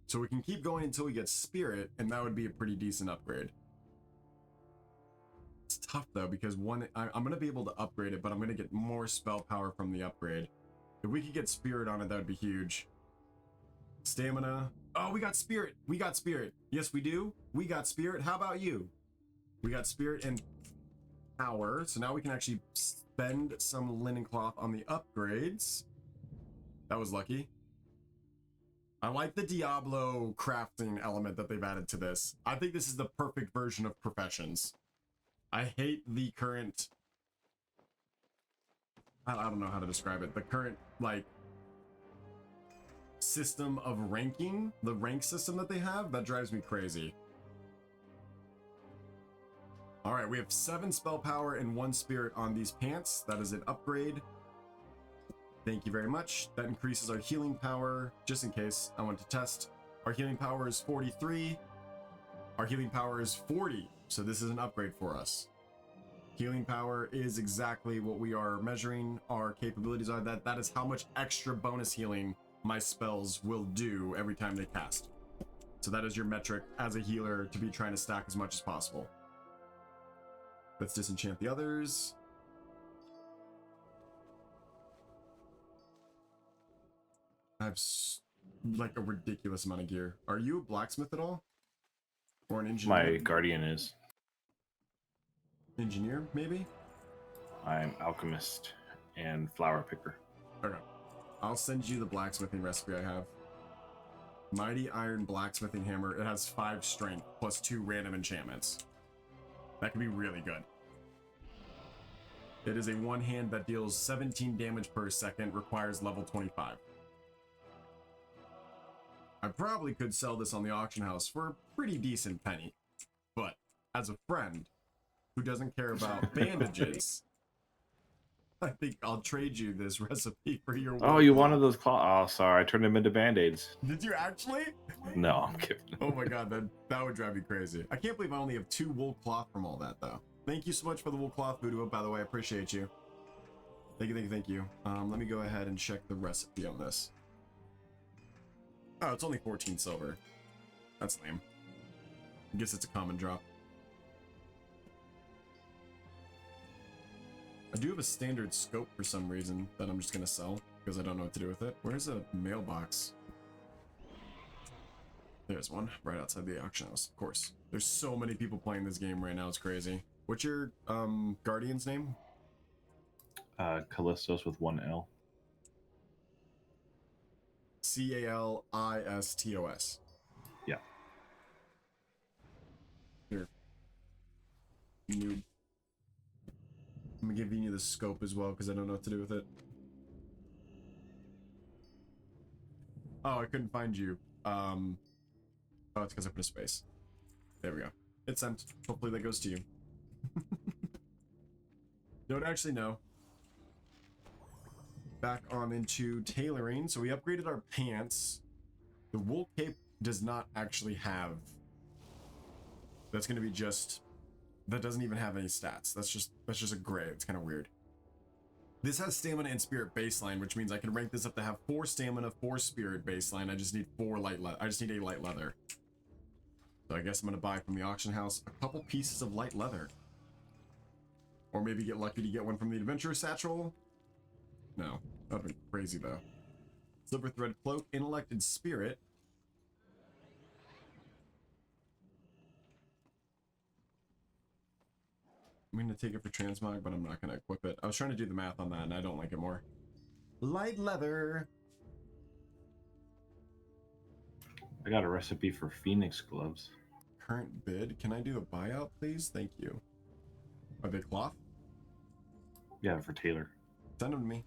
So we can keep going until we get spirit, and that would be a pretty decent upgrade. It's tough though, because I'm gonna be able to upgrade it, but I'm gonna get more spell power from the upgrade. If we could get spirit on it, that would be huge. Stamina. Oh, we got spirit. We got spirit. Yes, we do. We got spirit. How about you? We got spirit and power. So now we can actually spend some linen cloth on the upgrades. That was lucky. I like the Diablo crafting element that they've added to this. I think this is the perfect version of professions. I hate the current... I don't know how to describe it. The current, like, system of ranking, the rank system that they have, that drives me crazy. All right, we have 7 spell power and 1 spirit on these pants. That is an upgrade. Thank you very much. That increases our healing power, just in case I want to test. Our healing power is 43. Our healing power is 40, so this is an upgrade for us. Healing power is exactly what we are measuring. Our capabilities are that is how much extra bonus healing my spells will do every time they cast. So that is your metric as a healer to be trying to stack as much as possible. Let's disenchant the others. I have like a ridiculous amount of gear. Are you a blacksmith at all? Or an engineer? My guardian is. Engineer, maybe? I'm alchemist and flower picker. Okay. I'll send you the blacksmithing recipe I have. Mighty Iron Blacksmithing Hammer. It has 5 strength plus 2 random enchantments. That could be really good. It is a one hand that deals 17 damage per second, requires level 25. I probably could sell this on the auction house for a pretty decent penny, but as a friend who doesn't care about bandages, I think I'll trade you this recipe for your Oh, you wanted those claw? Oh, sorry. I turned them into band-aids. Did you actually? No, I'm kidding. Oh my god, that would drive me crazy. I can't believe I only have 2 wool cloth from all that, though. Thank you so much for the wool cloth, Voodoo, by the way. I appreciate you. Thank you, thank you, thank you. Let me go ahead and check the recipe on this. Oh, it's only 14 silver. That's lame. I guess it's a common drop. I do have a standard scope for some reason that I'm just gonna sell because I don't know what to do with it. Where's a mailbox? There's one right outside the auction house, of course. There's so many people playing this game right now, it's crazy. What's your guardian's name? Callistos with 1 L. Calistos. Yeah. Here. Noob. I'm giving you the scope as well because I don't know what to do with it. Oh, I couldn't find you. Oh, it's because I put a space. There we go. It's sent. Hopefully that goes to you. Don't actually know. Back on into tailoring. So we upgraded our pants. The wool cape does not actually have. That's going to be just. That doesn't even have any stats. That's just a gray. It's kind of weird. This has stamina and spirit baseline, which means I can rank this up to have 4 stamina, 4 spirit baseline. I just need 4 light leather. I just need 8 light leather. So I guess I'm gonna buy from the auction house a couple pieces of light leather. Or maybe get lucky to get one from the adventurer satchel. No, that'd be crazy though. Silver thread cloak, intellect and spirit. I'm gonna take it for transmog, but I'm not gonna equip it. I was trying to do the math on that and I don't like it more. Light leather. I got a recipe for Phoenix gloves. Current bid. Can I do a buyout, please? Thank you. Are they cloth? Yeah, for Taylor. Send them to me.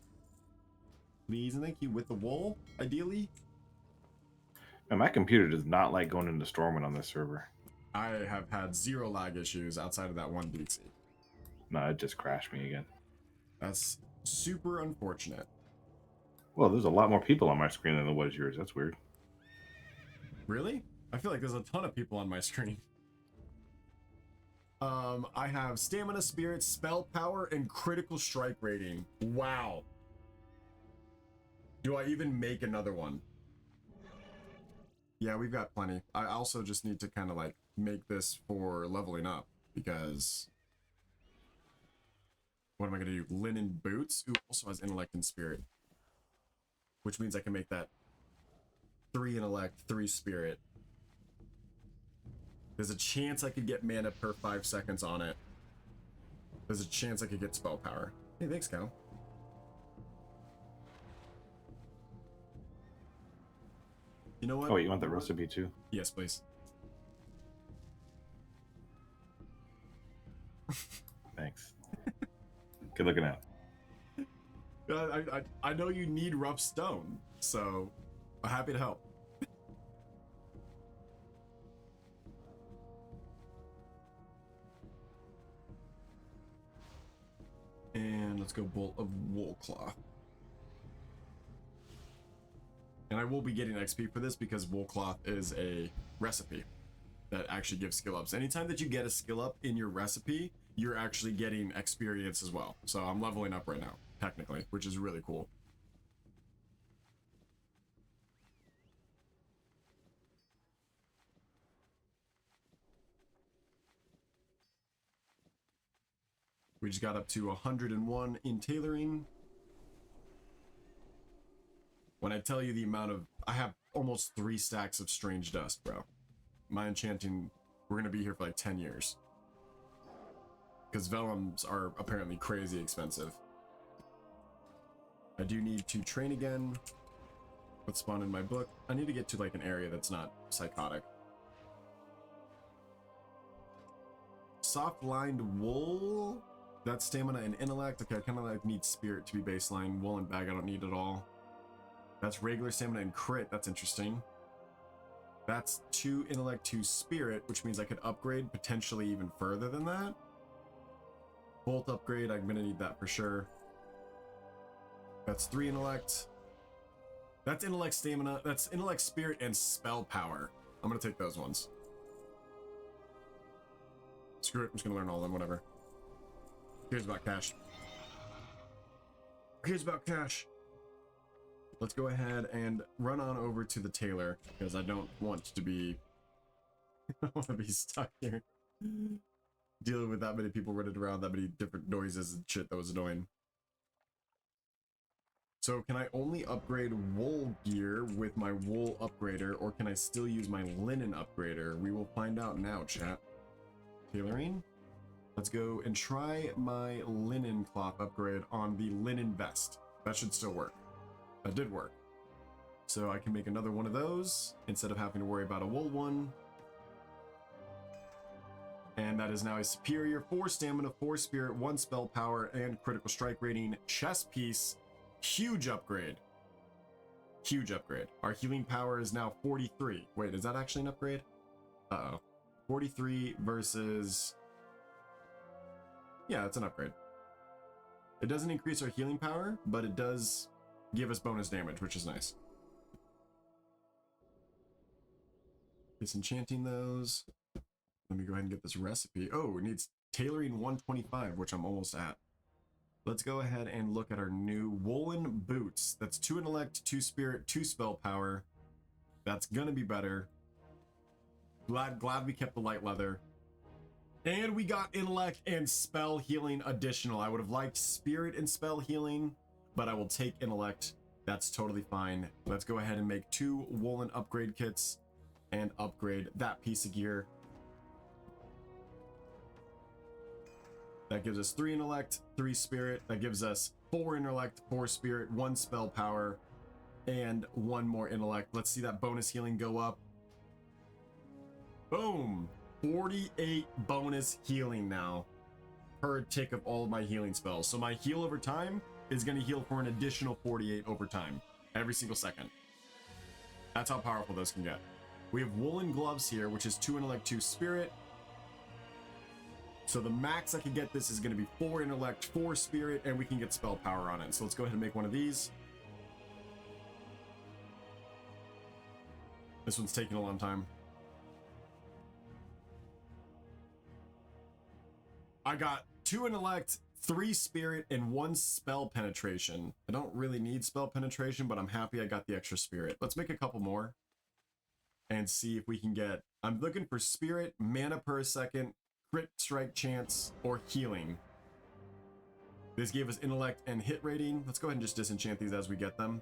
Please and thank you. With the wool, ideally. And my computer does not like going into Stormwind on this server. I have had 0 lag issues outside of that one DC. No, it just crashed me again. That's super unfortunate. Well, there's a lot more people on my screen than there was yours. That's weird. Really? I feel like there's a ton of people on my screen. I have stamina, spirit, spell power, and critical strike rating. Wow. Do I even make another one? Yeah, we've got plenty. I also just need to kind of like make this for leveling up because what am I going to do? Linen boots? Ooh, also has intellect and spirit, which means I can make that 3 intellect, 3 spirit. There's a chance I could get mana per 5 seconds on it. There's a chance I could get spell power. Hey, thanks, Cal. know what? Oh, wait, you want the recipe too? Yes, please. Thanks. Good looking out. I know you need rough stone, so I'm happy to help. And let's go bolt of wool cloth. And I will be getting XP for this because wool cloth is a recipe that actually gives skill ups. Anytime that you get a skill up in your recipe, you're actually getting experience as well. So I'm leveling up right now, technically, which is really cool. We just got up to 101 in tailoring. When I tell you the amount of... I have almost 3 stacks of strange dust, bro. My enchanting... We're going to be here for like 10 years. Because vellums are apparently crazy expensive. I do need to train again. Let's spawn in my book. I need to get to like an area that's not psychotic. Soft-lined wool... That's stamina and intellect. Okay, I kind of like need spirit to be baseline. Wool and bag I don't need at all. That's regular stamina and crit. That's interesting. That's 2 intellect, 2 spirit, which means I could upgrade potentially even further than that. Bolt upgrade, I'm gonna need that for sure. That's 3 intellect. That's intellect stamina. That's intellect spirit and spell power. I'm gonna take those ones. Screw it, I'm just gonna learn all of them, whatever. Here's about cash. Here's about cash. Let's go ahead and run on over to the tailor because I don't want to be I don't want to be stuck here dealing with that many people running around, that many different noises and shit that was annoying. So can I only upgrade wool gear with my wool upgrader, or can I still use my linen upgrader? We will find out now, chat. Tailoring. Let's go and try my linen cloth upgrade on the linen vest. That should still work. That did work. So I can make another one of those instead of having to worry about a wool one. And that is now a superior 4 stamina, 4 spirit, 1 spell power, and critical strike rating chest piece. Huge upgrade. Huge upgrade. Our healing power is now 43. Wait, is that actually an upgrade? Uh-oh. 43 versus... Yeah, it's an upgrade. It doesn't increase our healing power, but it does give us bonus damage, which is nice. Disenchanting those. Let me go ahead and get this recipe. Oh, it needs tailoring 125, which I'm almost at. Let's go ahead and look at our new woolen boots. That's 2 intellect, 2 spirit, 2 spell power. That's gonna be better. Glad we kept the light leather. And we got intellect and spell healing additional. I would have liked spirit and spell healing, but I will take intellect. That's totally fine. Let's go ahead and make 2 woolen upgrade kits and upgrade that piece of gear. That gives us 3 intellect, 3 spirit. That gives us 4 intellect, 4 spirit, 1 spell power, and 1 more intellect. Let's see that bonus healing go up. Boom! 48 bonus healing now per tick of all of my healing spells. So my heal over time is going to heal for an additional 48 over time every single second. That's how powerful those can get. We have woolen gloves here, which is 2 intellect, 2 spirit. So the max I can get this is going to be 4 intellect, 4 spirit, and we can get spell power on it. So let's go ahead and make one of these. This one's taking a long time. I got 2 intellect, 3 spirit, and 1 spell penetration. I don't really need spell penetration, but I'm happy I got the extra spirit. Let's make a couple more and see if we can get... I'm looking for spirit, mana per second, crit strike chance, or healing. This gave us intellect and hit rating. Let's go ahead and just disenchant these as we get them.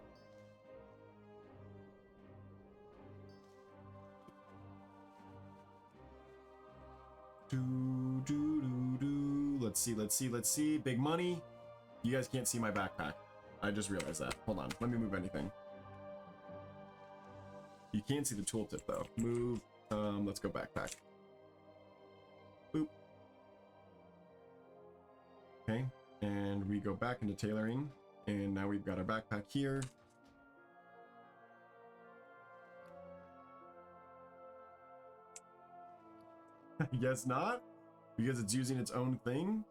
Let's see. Big money. You guys can't see my backpack. I just realized that. Hold on. Let me move anything. You can see the tooltip though. Move. Let's go backpack. Boop. Okay, and we go back into tailoring, and now we've got our backpack here. Guess not, because it's using its own thing.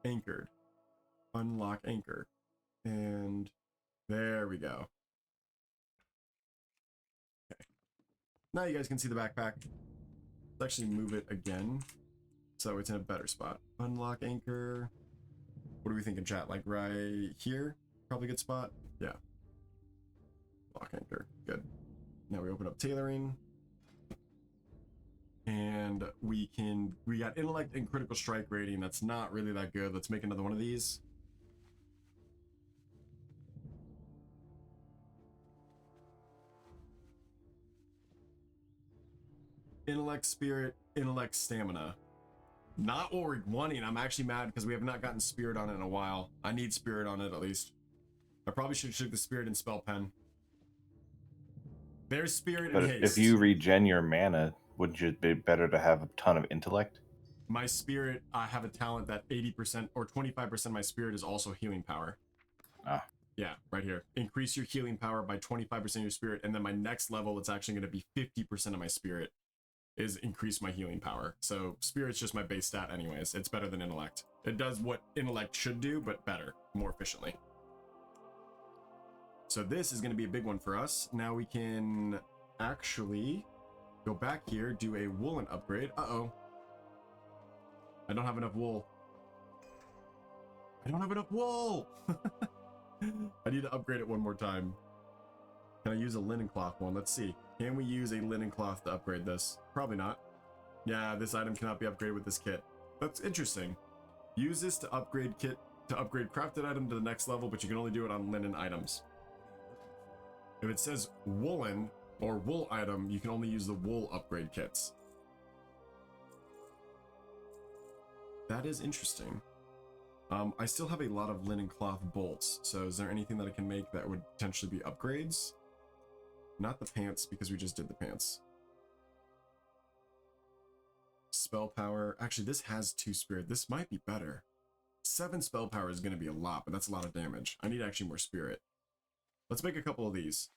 Anchored. Unlock anchor. And there we go. Okay. Now you guys can see the backpack. Let's actually move it again so it's in a better spot. Unlock anchor. What are we thinking, chat? Like right here? Probably a good spot. Yeah. Lock anchor. Good. Now we open up tailoring. And we got intellect and critical strike rating. That's not really that good. Let's make another one of these. Intellect, spirit, intellect, stamina. Not what we're wanting. I'm actually mad because we have not gotten spirit on it in a while. I need spirit on it at least. I probably should have took the spirit and spell pen. There's spirit and haste. But if you regen your mana, wouldn't it be better to have a ton of intellect? My spirit, I have a talent that 80% or 25% of my spirit is also healing power. Ah. Yeah, right here. Increase your healing power by 25% of your spirit, and then my next level, it's actually going to be 50% of my spirit is increase my healing power. So spirit's just my base stat anyways. It's better than intellect. It does what intellect should do, but better, more efficiently. So this is going to be a big one for us. Now we can actually go back here, do a woolen upgrade. Uh-oh. I don't have enough wool. I don't have enough wool! I need to upgrade it one more time. Can I use a linen cloth one? Let's see. Can we use a linen cloth to upgrade this? Probably not. Yeah, this item cannot be upgraded with this kit. That's interesting. Use this to upgrade crafted item to the next level, but you can only do it on linen items. If it says woolen or wool item, you can only use the wool upgrade kits. That is interesting. I still have a lot of linen cloth bolts, so is there anything that I can make that would potentially be upgrades? Not the pants, because we just did the pants. Spell power. Actually, this has 2 spirit. This might be better. 7 spell power is going to be a lot, but that's a lot of damage. I need actually more spirit. Let's make a couple of these.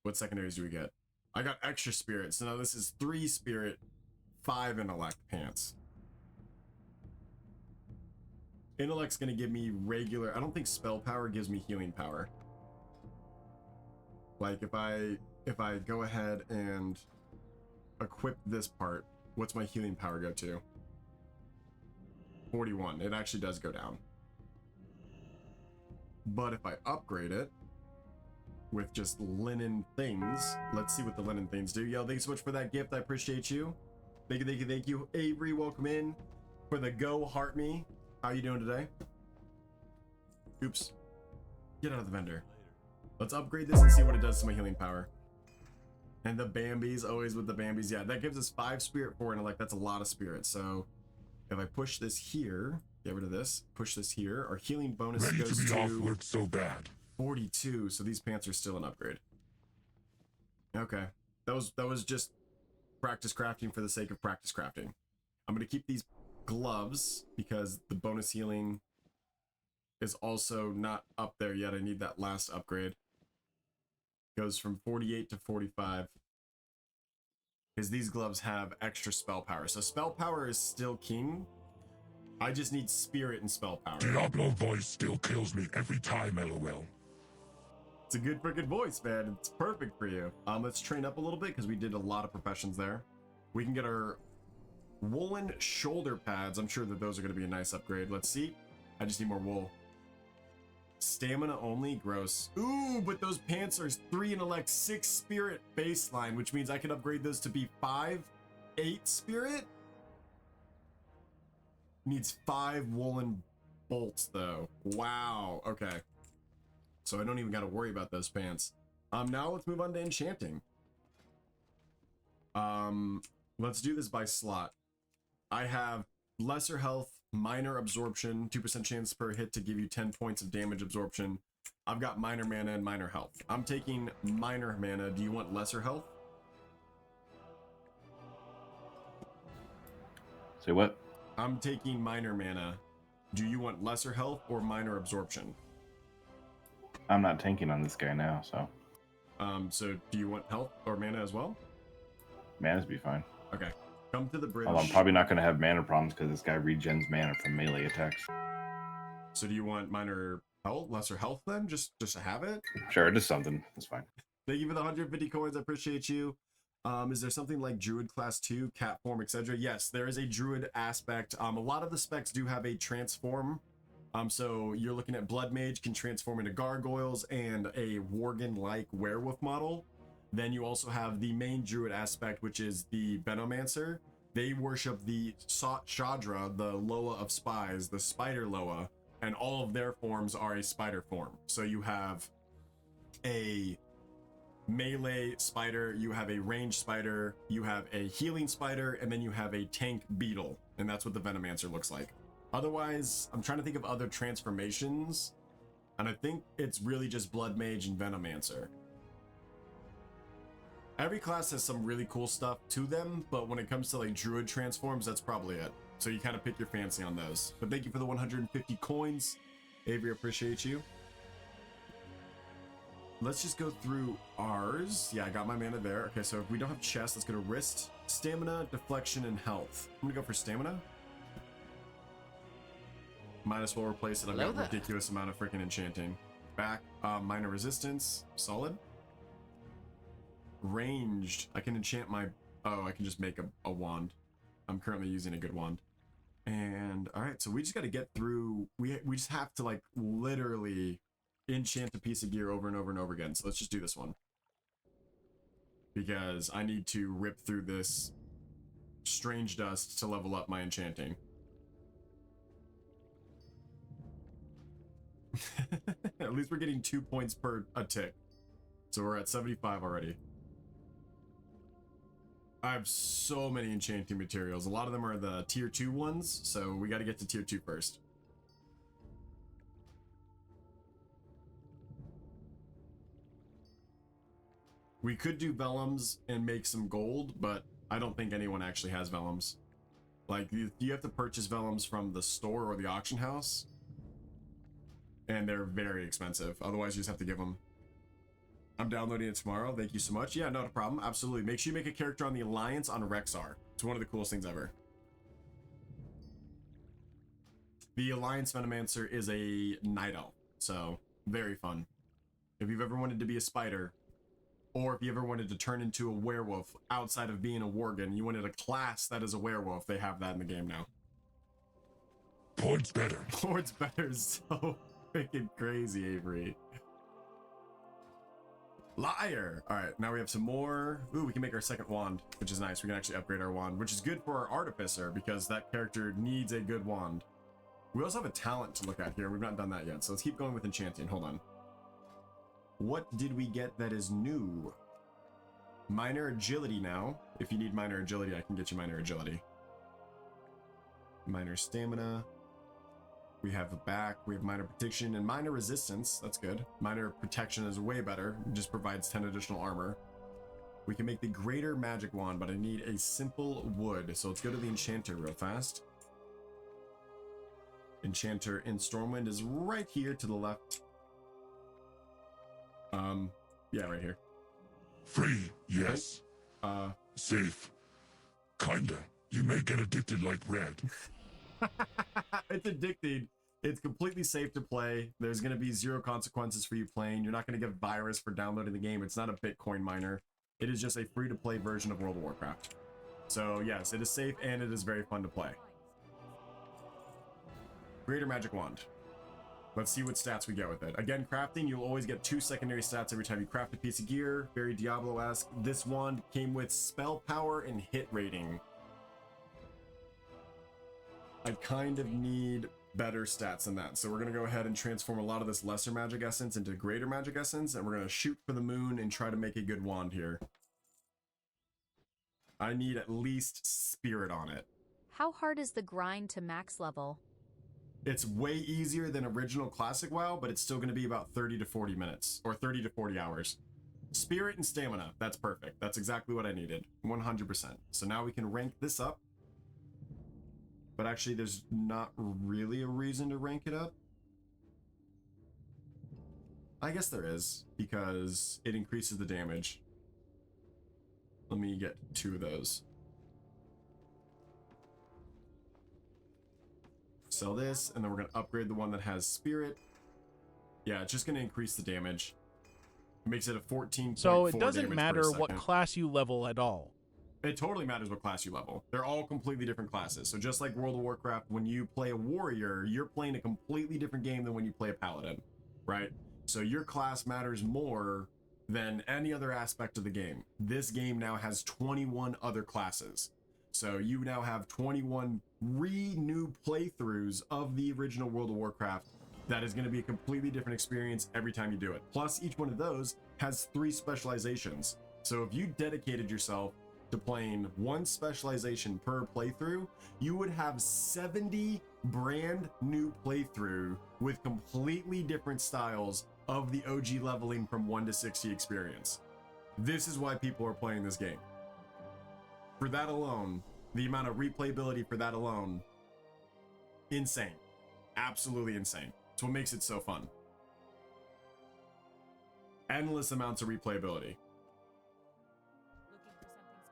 What secondaries do we get? I got extra spirit, so now this is 3 spirit, 5 intellect pants. Intellect's going to give me regular... I don't think spell power gives me healing power. Like, if I go ahead and equip this part, what's my healing power go to? 41. It actually does go down. But if I upgrade it with just linen things, let's see what the linen things do. Yo, thanks so much for that gift. I appreciate you. Thank you, thank you, thank you. Avery, welcome in for the Go Heart Me. How you doing today? Oops. Get out of the vendor. Let's upgrade this and see what it does to my healing power. And the Bambies, always with the Bambies. Yeah, that gives us 5 spirit, 4 intellect. That's a lot of spirit. So if I push this here, get rid of this, push this here, our healing bonus goes to so bad. 42. So these pants are still an upgrade. Okay. That was just practice crafting for the sake of practice crafting. I'm going to keep these gloves because the bonus healing is also not up there yet. I need that last upgrade. Goes from 48 to 45 because these gloves have extra spell power. So spell power is still king. I just need spirit and spell power. Diablo voice still kills me every time, LOL. It's a good freaking voice, man. It's perfect for you. Let's train up a little bit because we did a lot of professions there. We can get our woolen shoulder pads. I'm sure that those are going to be a nice upgrade. Let's see. I just need more wool. Stamina only, gross. Ooh, but those pants are 3 intellect, 6 spirit baseline, which means I can upgrade those to be 5, 8 spirit. Needs 5 woolen bolts though. Wow. Okay. So I don't even got to worry about those pants. Now let's move on to enchanting. Let's do this by slot. I have lesser health, minor absorption, 2% chance per hit to give you 10 points of damage absorption, I've got minor mana and minor health. I'm taking minor mana. Do you want lesser health? Say what? I'm taking minor mana. Do you want lesser health or minor absorption? I'm not tanking on this guy now, so. So do you want health or mana as well? Mana's be fine. Okay. Come to the bridge. Although I'm probably not going to have mana problems because this guy regens mana from melee attacks. So do you want minor health, lesser health then? Just to have it? Sure, just something. That's fine. Thank you for the 150 coins. I appreciate you. Is there something like Druid class 2, cat form, etc.? Yes, there is a Druid aspect. A lot of the specs do have a transform. So you're looking at Blood Mage can transform into gargoyles and a Worgen-like werewolf model. Then you also have the main Druid aspect, which is the Venomancer. They worship the Shadra, the Loa of Spies, the Spider Loa, and all of their forms are a spider form. So you have a melee spider, you have a ranged spider, you have a healing spider, and then you have a tank beetle, and that's what the Venomancer looks like. Otherwise, I'm trying to think of other transformations, and I think it's really just Blood Mage and Venomancer. Every class has some really cool stuff to them, but when it comes to like Druid transforms, that's probably it. So you kind of pick your fancy on those. But thank you for the 150 coins. Avery, appreciate you. Let's just go through ours. Yeah, I got my mana there. Okay, so if we don't have chest, let's go to wrist, stamina, deflection, and health. I'm gonna go for stamina. Might as well replace it. I've got a ridiculous amount of freaking enchanting. Back, minor resistance, solid. Ranged, I can enchant my, I can just make a wand. I'm currently using a good wand. And all right, so we just got to get through, we just have to like literally enchant a piece of gear over and over and over again. So let's just do this one, because I need to rip through this strange dust to level up my enchanting. At least we're getting 2 points per a tick, so we're at 75 already. I have so many enchanting materials. A lot of them are the tier 2 ones, so we got to get to tier 2 first. We could do vellums and make some gold, but I don't think anyone actually has vellums. Like, you have to purchase vellums from the store or the auction house, and they're very expensive. Otherwise, you just have to give them. I'm downloading it tomorrow. Thank you so much. Yeah, not a problem. Absolutely. Make sure you make a character on the Alliance on Rexar. It's one of the coolest things ever. The Alliance Venomancer is a night elf, so very fun. If you've ever wanted to be a spider, or if you ever wanted to turn into a werewolf outside of being a worgen, you wanted a class that is a werewolf, they have that in the game now. Points better. Points better is so freaking crazy, Avery. Liar! Alright, now we have some more. Ooh, we can make our second wand, which is nice. We can actually upgrade our wand, which is good for our Artificer, because that character needs a good wand. We also have a talent to look at here. We've not done that yet, so let's keep going with enchanting. Hold on. What did we get that is new? Minor agility now. If you need minor agility, I can get you minor agility. Minor stamina. We have back, we have minor protection and minor resistance. That's good. Minor protection is way better. It just provides 10 additional armor. We can make the greater magic wand, but I need a simple wood. So let's go to the enchanter real fast. Enchanter in Stormwind is right here to the left. Yeah, right here. Free, yes. Safe. Kinda. You may get addicted like Red. It's addicting. It's completely safe to play. There's going to be 0 consequences for you playing. You're not going to get virus for downloading the game. It's not a Bitcoin miner. It is just a free-to-play version of World of Warcraft. So yes, it is safe and it is very fun to play. Greater Magic Wand. Let's see what stats we get with it. Again, crafting, you'll always get 2 secondary stats every time you craft a piece of gear. Very Diablo-esque. This wand came with spell power and hit rating. I kind of need better stats than that. So we're going to go ahead and transform a lot of this lesser magic essence into greater magic essence, and we're going to shoot for the moon and try to make a good wand here. I need at least spirit on it. How hard is the grind to max level? It's way easier than original classic WoW, but it's still going to be about 30 to 40 minutes, or 30 to 40 hours. Spirit and stamina, that's perfect. That's exactly what I needed, 100%. So now we can rank this up. But actually, there's not really a reason to rank it up. I guess there is, because it increases the damage. Let me get 2 of those. Sell this, and then we're going to upgrade the one that has spirit. Yeah, it's just going to increase the damage. It makes it a 14.4 So it doesn't damage matter per what second. class you level at all. It totally matters what class you level. They're all completely different classes. So just like World of Warcraft, when you play a warrior, you're playing a completely different game than when you play a paladin, right? So your class matters more than any other aspect of the game. This game now has 21 other classes. So you now have 21 new playthroughs of the original World of Warcraft. That is going to be a completely different experience every time you do it. Plus, each one of those has 3 specializations. So if you dedicated yourself to playing 1 specialization per playthrough, you would have 70 brand new playthrough with completely different styles of the OG leveling from 1 to 60 experience. This is why people are playing this game. For that alone, the amount of replayability for that alone, insane. Absolutely insane. It's what makes it so fun. Endless amounts of replayability.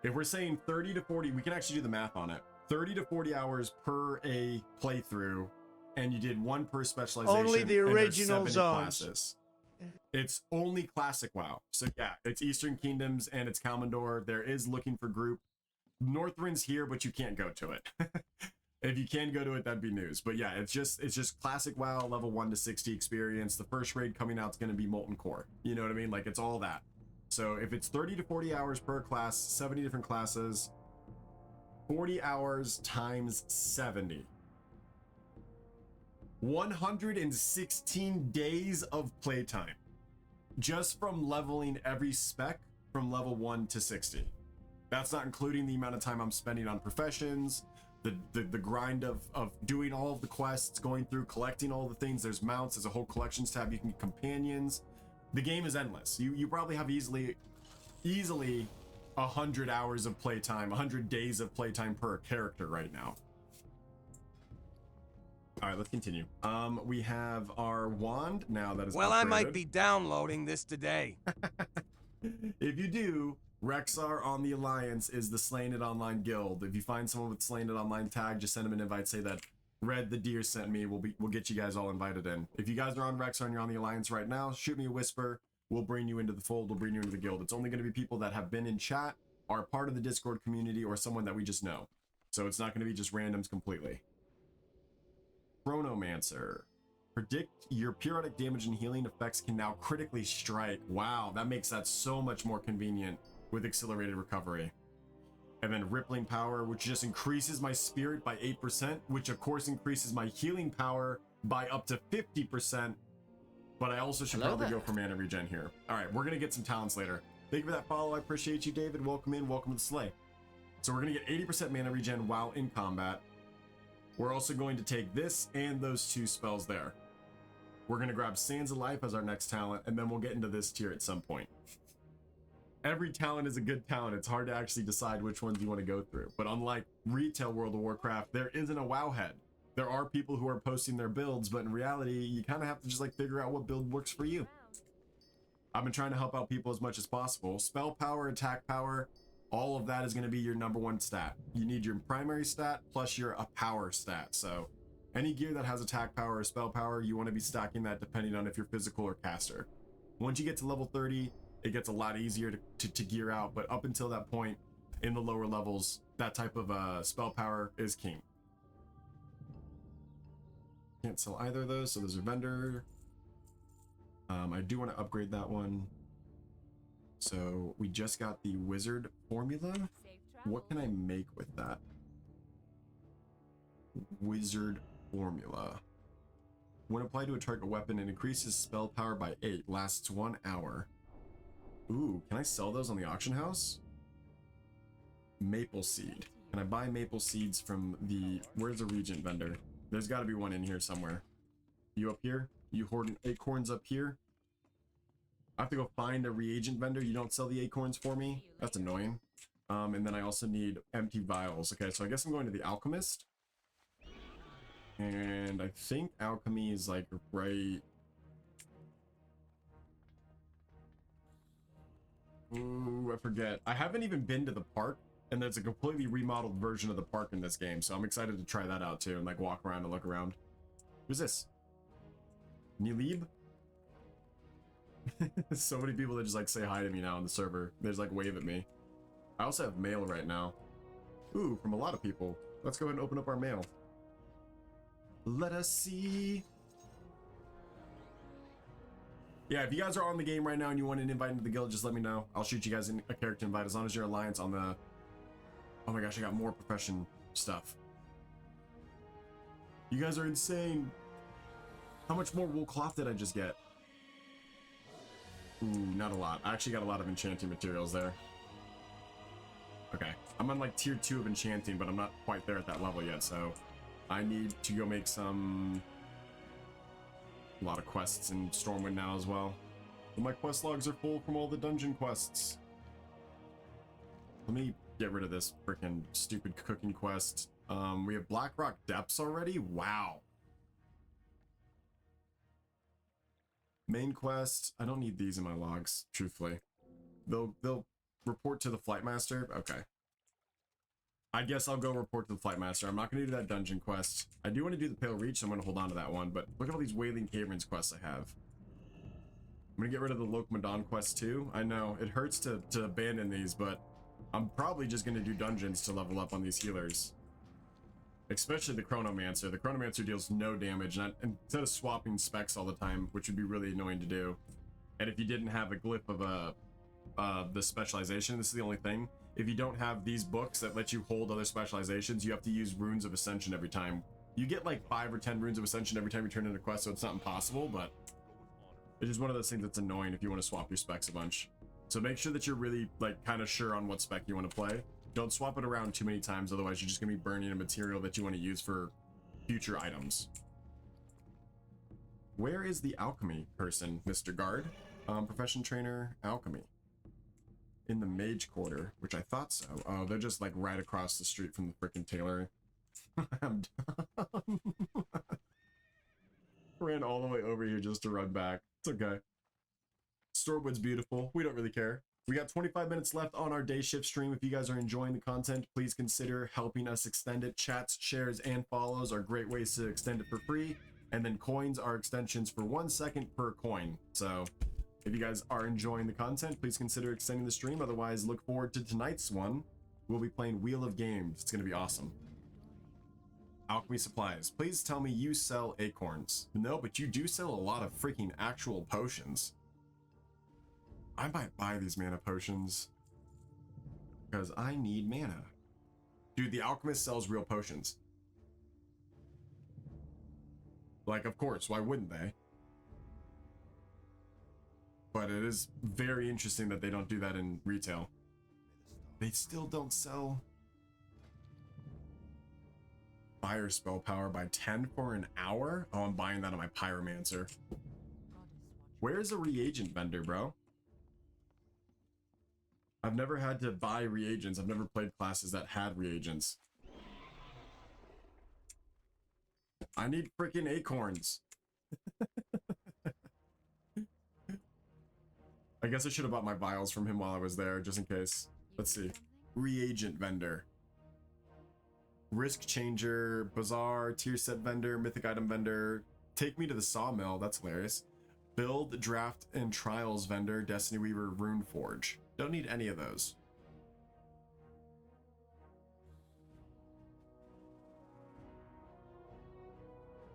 If we're saying 30 to 40, we can actually do the math on it. 30 to 40 hours per a playthrough, and you did 1 per specialization. Only the and there's original 70 zones. classes. It's only classic WoW. So yeah, it's Eastern Kingdoms and it's Kalmandor. There is looking for group. Northrend's here, but you can't go to it. If you can go to it, that'd be news. But yeah, it's just classic WoW, level 1 to 60 experience. The first raid coming out is going to be Molten Core. You know what I mean? Like, it's all that. So if it's 30 to 40 hours per class, 70 different classes, 40 hours times 70. 116 days of playtime. Just from leveling every spec from level 1 to 60. That's not including the amount of time I'm spending on professions, the grind of doing all of the quests, going through, collecting all the things. There's mounts, there's a whole collections tab, you can get companions. The game is endless. You probably have easily 100 hours of playtime, 100 days of playtime per character right now. All right, let's continue. We have our wand now that is Well, upgraded. I might be downloading this today. If you do, Rexar on the Alliance is the Slain It Online guild. If you find someone with Slain It Online tag, just send them an invite. Say that Redthedeer sent me. We'll get you guys all invited in. If you guys are on Rexar and you're on the Alliance right now, shoot me a whisper. We'll bring you into the fold. We'll bring you into the guild. It's only going to be people that have been in chat, are part of the Discord community, or someone that we just know. So it's not going to be just randoms completely. Chronomancer. Predict your periodic damage and healing effects can now critically strike. Wow, that makes that so much more convenient with accelerated recovery. And then Rippling Power, which just increases my spirit by 8%, which of course increases my healing power by up to 50%. But I also should probably go for mana regen here. All right, we're gonna get some talents later. Thank you for that follow. I appreciate you, David. Welcome in, welcome to the sleigh. So we're gonna get 80% mana regen while in combat. We're also going to take this and those 2 spells there. We're gonna grab Sands of Life as our next talent, and then we'll get into this tier at some point. Every talent is a good talent. It's hard to actually decide which ones you want to go through. But unlike retail World of Warcraft, there isn't a WoW head. There are people who are posting their builds, but in reality, you kind of have to just like figure out what build works for you. I've been trying to help out people as much as possible. Spell power, attack power, all of that is going to be your #1 stat. You need your primary stat plus your power stat. So any gear that has attack power or spell power, you want to be stacking that depending on if you're physical or caster. Once you get to level 30, it gets a lot easier to gear out, but up until that point in the lower levels, that type of spell power is king. Can't sell either of those, so there's a vendor. I do want to upgrade that one. So we just got the wizard formula. What can I make with that? Wizard formula. When applied to a target weapon, it increases spell power by 8, lasts 1 hour. Ooh, can I sell those on the auction house? Maple seed. Can I buy maple seeds from the... Where's the regent vendor? There's got to be one in here somewhere. You up here? You hoarding acorns up here? I have to go find a reagent vendor. You don't sell the acorns for me? That's annoying. And then I also need empty vials. Okay, so I guess I'm going to the alchemist. And I think alchemy is like right... Ooh, I forget. I haven't even been to the park, and there's a completely remodeled version of the park in this game, so I'm excited to try that out too and like walk around and look around. Who's this? Nilib? So many people that just like say hi to me now on the server. They just like wave at me. I also have mail right now. Ooh, from a lot of people. Let's go ahead and open up our mail. Let us see. Yeah, if you guys are on the game right now and you want an invite into the guild, just let me know. I'll shoot you guys a character invite as long as you're alliance on the... Oh my gosh, I got more profession stuff. You guys are insane. How much more wool cloth did I just get? Ooh, not a lot. I actually got a lot of enchanting materials there. Okay, I'm on like tier 2 of enchanting, but I'm not quite there at that level yet, so I need to go make some... A lot of quests in Stormwind now as well. But my quest logs are full from all the dungeon quests. Let me get rid of this freaking stupid cooking quest. We have Blackrock Depths already? Wow. Main quest. I don't need these in my logs, truthfully. They'll report to the Flightmaster. Okay. I guess I'll go report to the Flightmaster. I'm not going to do that dungeon quest. I do want to do the Pale Reach, so I'm going to hold on to that one. But look at all these Wailing Caverns quests I have. I'm going to get rid of the Lok Madan quest too. I know, it hurts to abandon these, but I'm probably just going to do dungeons to level up on these healers. Especially the Chronomancer. The Chronomancer deals no damage, and instead of swapping specs all the time, which would be really annoying to do. And if you didn't have a glyph of the specialization, this is the only thing. If you don't have these books that let you hold other specializations, you have to use runes of ascension every time. You get like 5 or 10 runes of ascension every time you turn in a quest, so it's not impossible, but it's just one of those things that's annoying if you want to swap your specs a bunch. So make sure that you're really like kind of sure on what spec you want to play. Don't swap it around too many times, otherwise you're just gonna be burning a material that you want to use for future items. Where is the alchemy person, Mr. Guard? Profession trainer, alchemy. In the mage quarter, which I thought so. Oh, they're just like right across the street from the freaking tailor. I'm dumb. Ran all the way over here just to run back. It's okay. Stormwood's beautiful. We don't really care. We got 25 minutes left on our day shift stream. If you guys are enjoying the content, please consider helping us extend it. Chats, shares, and follows are great ways to extend it for free. And then coins are extensions for 1 second per coin. So if you guys are enjoying the content, please consider extending the stream. Otherwise, look forward to tonight's one. We'll be playing Wheel of Games. It's going to be awesome. Alchemy supplies. Please tell me you sell acorns. No, but you do sell a lot of freaking actual potions. I might buy these mana potions because I need mana. Dude, the alchemist sells real potions. Like, of course, why wouldn't they? But it is very interesting that they don't do that in retail. They still don't sell fire spell power by 10 for an hour? Oh, I'm buying that on my pyromancer. Where's a reagent vendor, bro? I've never had to buy reagents. I've never played classes that had reagents. I need freaking acorns. I guess I should have bought my vials from him while I was there, just in case. Let's see. Reagent vendor. Risk changer, bazaar, tier set vendor, mythic item vendor. Take me to the sawmill. That's hilarious. Build, draft, and trials vendor, Destiny Weaver, Rune Forge. Don't need any of those.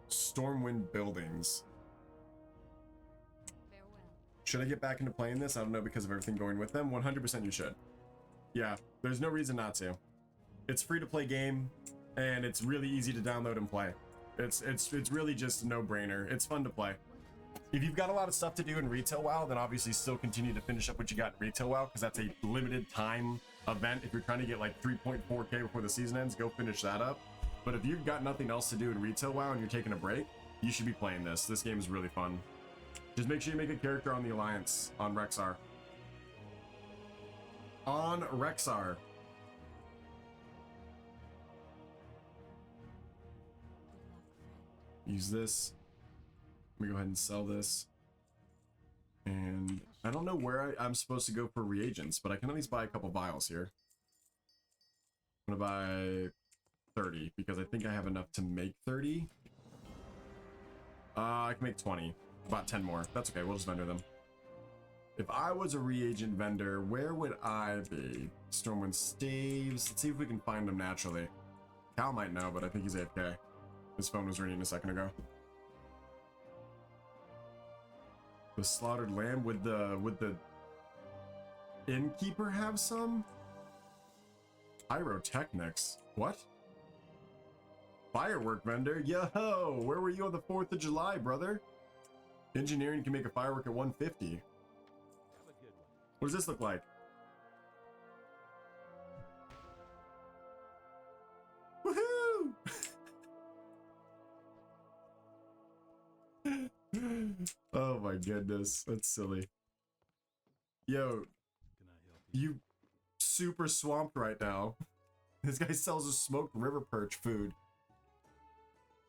Stormwind buildings. Should I get back into playing this? I don't know, because of everything going with them. 100% you should. Yeah, there's no reason not to. It's free to play game, and it's really easy to download and play. It's really just a no-brainer. It's fun to play. If you've got a lot of stuff to do in Retail WoW, then obviously still continue to finish up what you got in Retail WoW, because that's a limited time event. If you're trying to get like 3.4k before the season ends, go finish that up. But if you've got nothing else to do in retail WoW and you're taking a break, you should be playing this. This game is really fun. Just make sure you make a character on the Alliance on Rexar. On Rexar. Use this. Let me go ahead and sell this. And I don't know where I'm supposed to go for reagents, but I can at least buy a couple vials here. I'm gonna buy 30 because I think I have enough to make 30. I can make 20. About 10 more. That's okay, we'll just vendor them. If I was a reagent vendor, where would I be? Stormwind staves. Let's see if we can find them naturally. Cal might know, but I think he's AFK. His phone was ringing a second ago. The slaughtered lamb, would the innkeeper have some? Pyrotechnics. What? Firework vendor? Yo, where were you on the 4th of July, brother? Engineering can make a firework at 150. What does this look like? Woohoo! Oh my goodness, that's silly. Yo, you super swamped right now. This guy sells a smoked river perch food.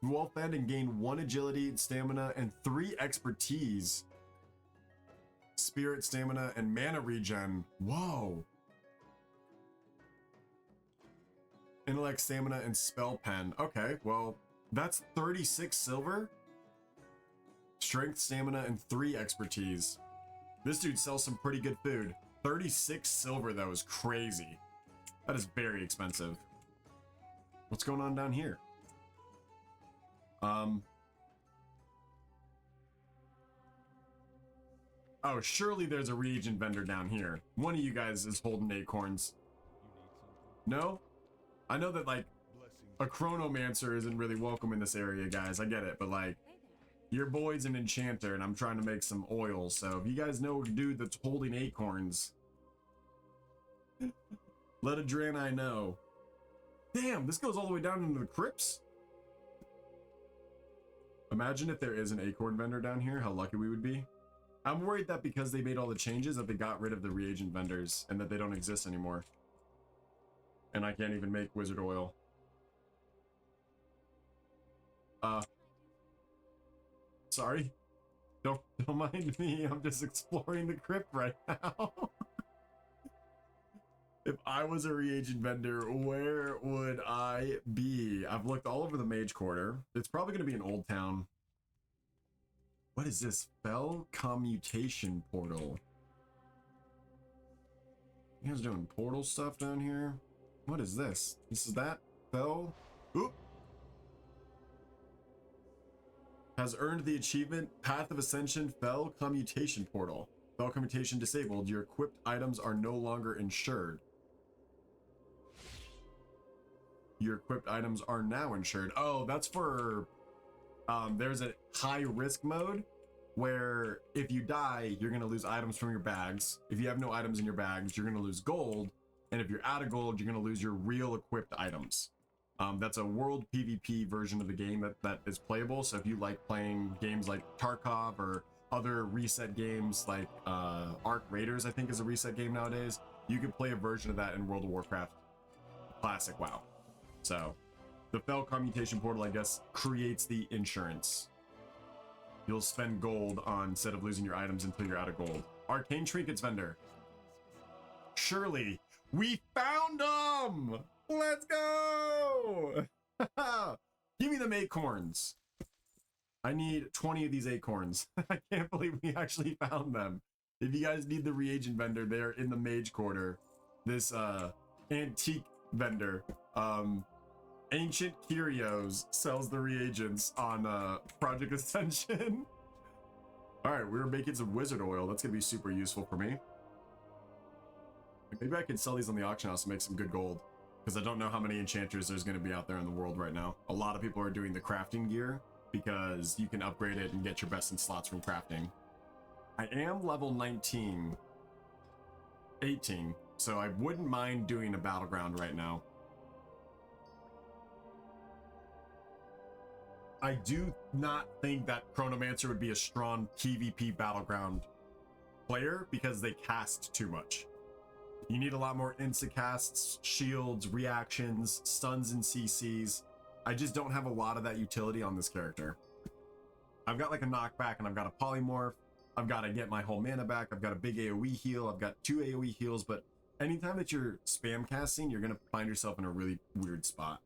Wolf and gain 1 agility, stamina, and 3 expertise. Spirit, stamina, and mana regen. Whoa. Intellect, stamina, and spell pen. Okay, well, that's 36 silver. Strength, stamina, and 3 expertise. This dude sells some pretty good food. 36 silver, though, is crazy. That is very expensive. What's going on down here? Oh, surely there's a reagent vendor down here. One of you guys is holding acorns. No? I know that, like, a chronomancer isn't really welcome in this area, guys. I get it, but, like, your boy's an enchanter, and I'm trying to make some oil, so if you guys know a dude that's holding acorns, let a Draenei know. Damn, this goes all the way down into the crypts? Imagine if there is an acorn vendor down here, how lucky we would be. I'm worried that because they made all the changes that they got rid of the reagent vendors and that they don't exist anymore. And I can't even make wizard oil. Sorry. Don't mind me, I'm just exploring the crypt right now. If I was a reagent vendor, where would I be? I've looked all over the Mage Quarter. It's probably going to be an Old Town. What is this? Fell Commutation Portal. You guys doing portal stuff down here? What is this? This is that? Fell? Oop! Has earned the achievement Path of Ascension Fell Commutation Portal. Fell Commutation disabled. Your equipped items are no longer insured. Your equipped items are now insured. Oh, that's for... there's a high risk mode where if you die, you're going to lose items from your bags. If you have no items in your bags, you're going to lose gold. And if you're out of gold, you're going to lose your real equipped items. That's a world PvP version of the game that is playable. So if you like playing games like Tarkov or other reset games like Ark Raiders, I think is a reset game nowadays, you can play a version of that in World of Warcraft Classic WoW. So the Fell Commutation Portal, I guess, creates the insurance. You'll spend gold on instead of losing your items until you're out of gold. Arcane Trinkets vendor. Surely, we found them! Let's go! Give me them acorns. I need 20 of these acorns. I can't believe we actually found them. If you guys need the reagent vendor, they are in the Mage Quarter. This antique vendor. Ancient Curios sells the reagents on Project Ascension. Alright, we're making some wizard oil. That's gonna be super useful for me. Maybe I can sell these on the auction house and make some good gold. Because I don't know how many enchanters there's going to be out there in the world right now. A lot of people are doing the crafting gear because you can upgrade it and get your best in slots from crafting. I am level 19. 18. So I wouldn't mind doing a battleground right now. I do not think that Chronomancer would be a strong PvP battleground player because they cast too much. You need a lot more insta-casts, shields, reactions, stuns, and CCs. I just don't have a lot of that utility on this character. I've got like a knockback and I've got a polymorph. I've got to get my whole mana back. I've got a big AoE heal. I've got 2 AoE heals, but anytime that you're spam casting, you're going to find yourself in a really weird spot.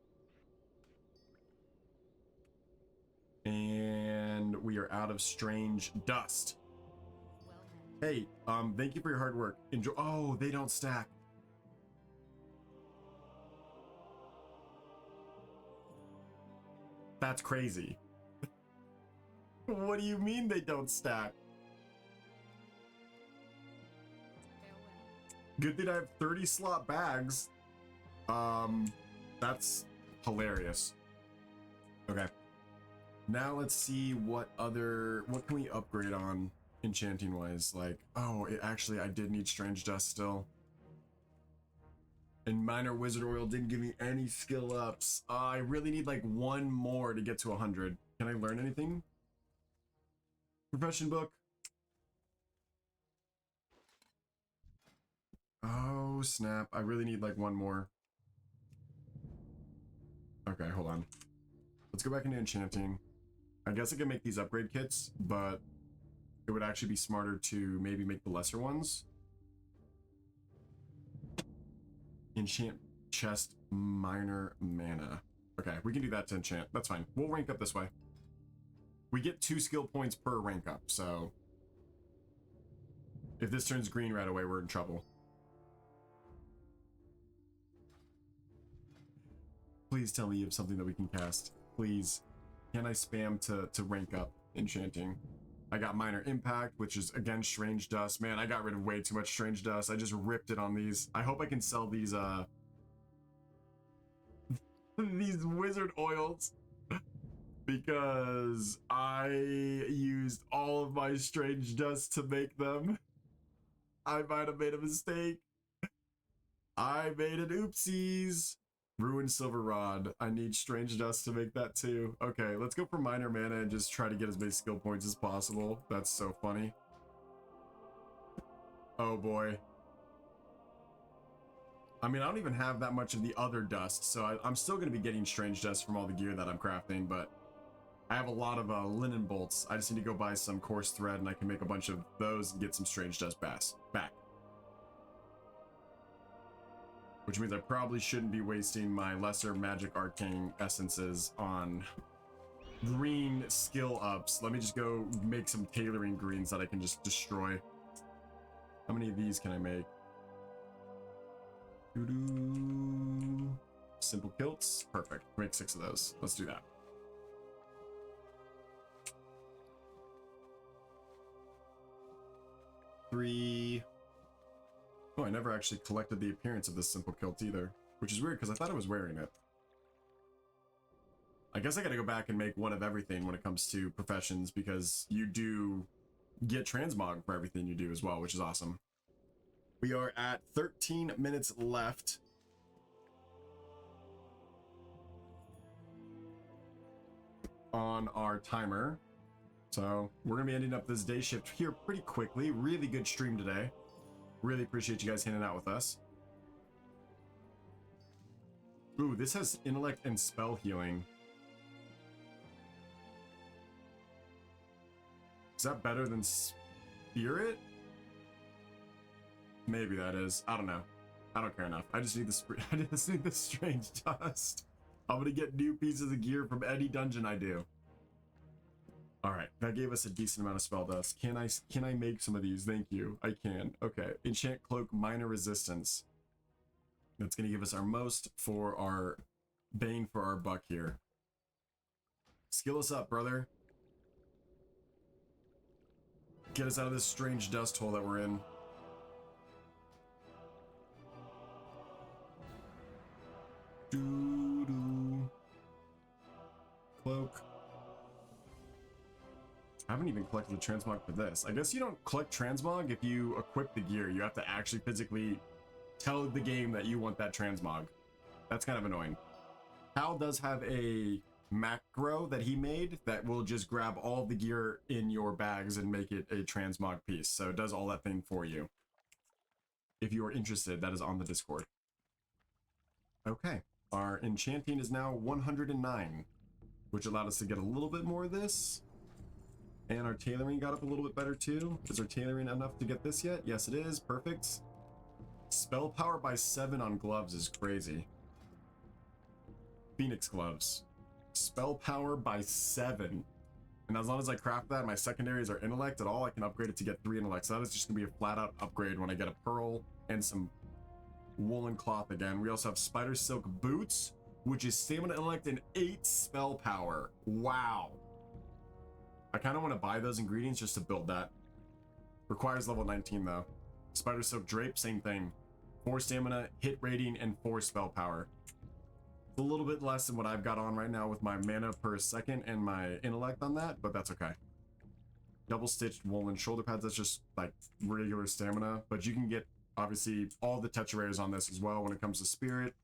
And we are out of strange dust. Hey, thank you for your hard work. Enjoy. Oh, they don't stack. That's crazy. What do you mean they don't stack? Good thing I have 30 slot bags. That's hilarious. Okay. Now let's see what can we upgrade on enchanting wise. Like, oh, actually I did need strange dust still. And minor wizard oil didn't give me any skill ups. I really need like one more to get to 100. Can I learn anything? Profession book. Oh snap, I really need like one more. Okay, hold on. Let's go back into enchanting. I guess I can make these upgrade kits, but it would actually be smarter to maybe make the lesser ones. Enchant chest minor mana. Okay, we can do that to enchant. That's fine. We'll rank up this way. We get 2 skill points per rank up, so if this turns green right away, we're in trouble. Please tell me you have something that we can cast. Please. Can I spam to rank up enchanting? I got minor impact, which is again strange dust. Man, I got rid of way too much strange dust. I just ripped it on these. I hope I can sell these these wizard oils because I used all of my strange dust to make them. I might have made a mistake. I made an oopsies. Ruined silver rod. I need strange dust to make that too. Okay, let's go for minor mana and just try to get as many skill points as possible. That's so funny. Oh boy. I mean, I don't even have that much of the other dust, so I'm still going to be getting strange dust from all the gear that I'm crafting, but I have a lot of linen bolts. I just need to go buy some coarse thread and I can make a bunch of those and get some strange dust back. Which means I probably shouldn't be wasting my lesser magic arcane essences on green skill ups. Let me just go make some tailoring greens that I can just destroy. How many of these can I make? Simple kilts. Perfect. Make 6 of those. Let's do that. Three. Oh, I never actually collected the appearance of this simple kilt either, which is weird because I thought I was wearing it. I guess I gotta go back and make one of everything when it comes to professions because you do get transmog for everything you do as well, which is awesome. We are at 13 minutes left. On our timer. So we're gonna be ending up this day shift here pretty quickly. Really good stream today. Really appreciate you guys hanging out with us. Ooh, this has intellect and spell healing. Is that better than spirit? Maybe that is. I don't know. I don't care enough. I just need the strange dust. I'm gonna get new pieces of gear from any dungeon I do. All right, that gave us a decent amount of spell dust. Can I make some of these? Thank you. I can. Okay, enchant cloak minor resistance. That's gonna give us our most for our bane for our buck here. Skill us up, brother. Get us out of this strange dust hole that we're in. Doo-doo. Cloak. I haven't even collected the transmog for this. I guess you don't collect transmog if you equip the gear. You have to actually physically tell the game that you want that transmog. That's kind of annoying. Hal does have a macro that he made that will just grab all the gear in your bags and make it a transmog piece. So it does all that thing for you. If you are interested, that is on the Discord. Okay, our enchanting is now 109, which allowed us to get a little bit more of this. And our tailoring got up a little bit better too. Is our tailoring enough to get this yet? Yes, it is. Perfect. Spell power by 7 on gloves is crazy. Phoenix gloves. Spell power by 7. And as long as I craft that, my secondaries are intellect at all, I can upgrade it to get 3 intellect. So that is just gonna be a flat out upgrade when I get a pearl and some woolen cloth again. We also have spider silk boots, which is stamina, intellect, and 8 spell power. Wow. I kind of want to buy those ingredients just to build that. Requires level 19 though. Spider silk drape, same thing. 4 stamina, hit rating, and 4 spell power. It's a little bit less than what I've got on right now with my mana per second and my intellect on that, but that's okay. Double stitched woolen shoulder pads, that's just like regular stamina, but you can get obviously all the tetras on this as well when it comes to spirit,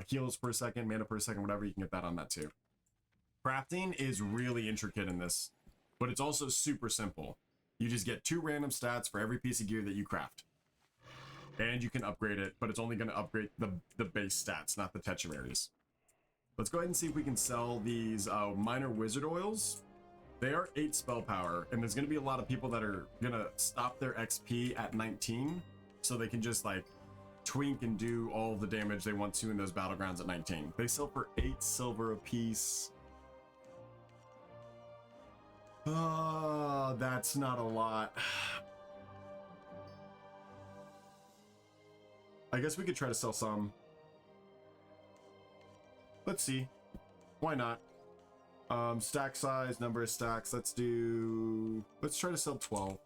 heals per second, mana per second, whatever, you can get that on that too. Crafting is really intricate in this, but it's also super simple. You just get 2 random stats for every piece of gear that you craft. And you can upgrade it, but it's only going to upgrade the base stats, not the tetraries. Let's go ahead and see if we can sell these minor wizard oils. They are 8 spell power, and there's going to be a lot of people that are going to stop their XP at 19, so they can just like twink and do all the damage they want to in those battlegrounds at 19. They sell for 8 silver a piece. Oh, that's not a lot. I guess we could try to sell some. Let's see. Why not? Stack size, number of stacks. Let's try to sell 12.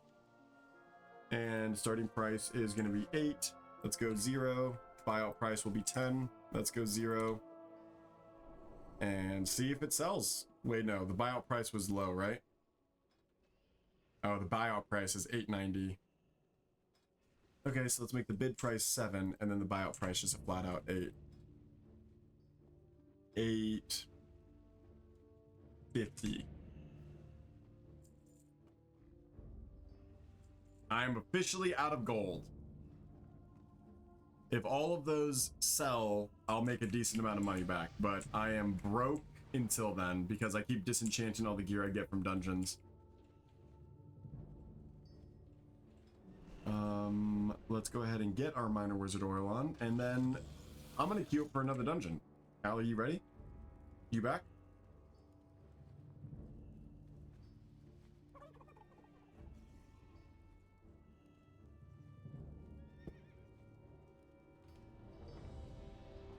And starting price is going to be 8. Let's go 0. Buyout price will be 10. Let's go 0. And see if it sells. Wait, no, the buyout price was low, right? Oh, the buyout price is $8.90. Okay, so let's make the bid price 7, and then the buyout price is a flat out 8. $8.50. I'm officially out of gold. If all of those sell, I'll make a decent amount of money back, but I am broke until then because I keep disenchanting all the gear I get from dungeons. Let's go ahead and get our minor wizard oil on, and then I'm gonna queue up for another dungeon. Al, are you ready? You back?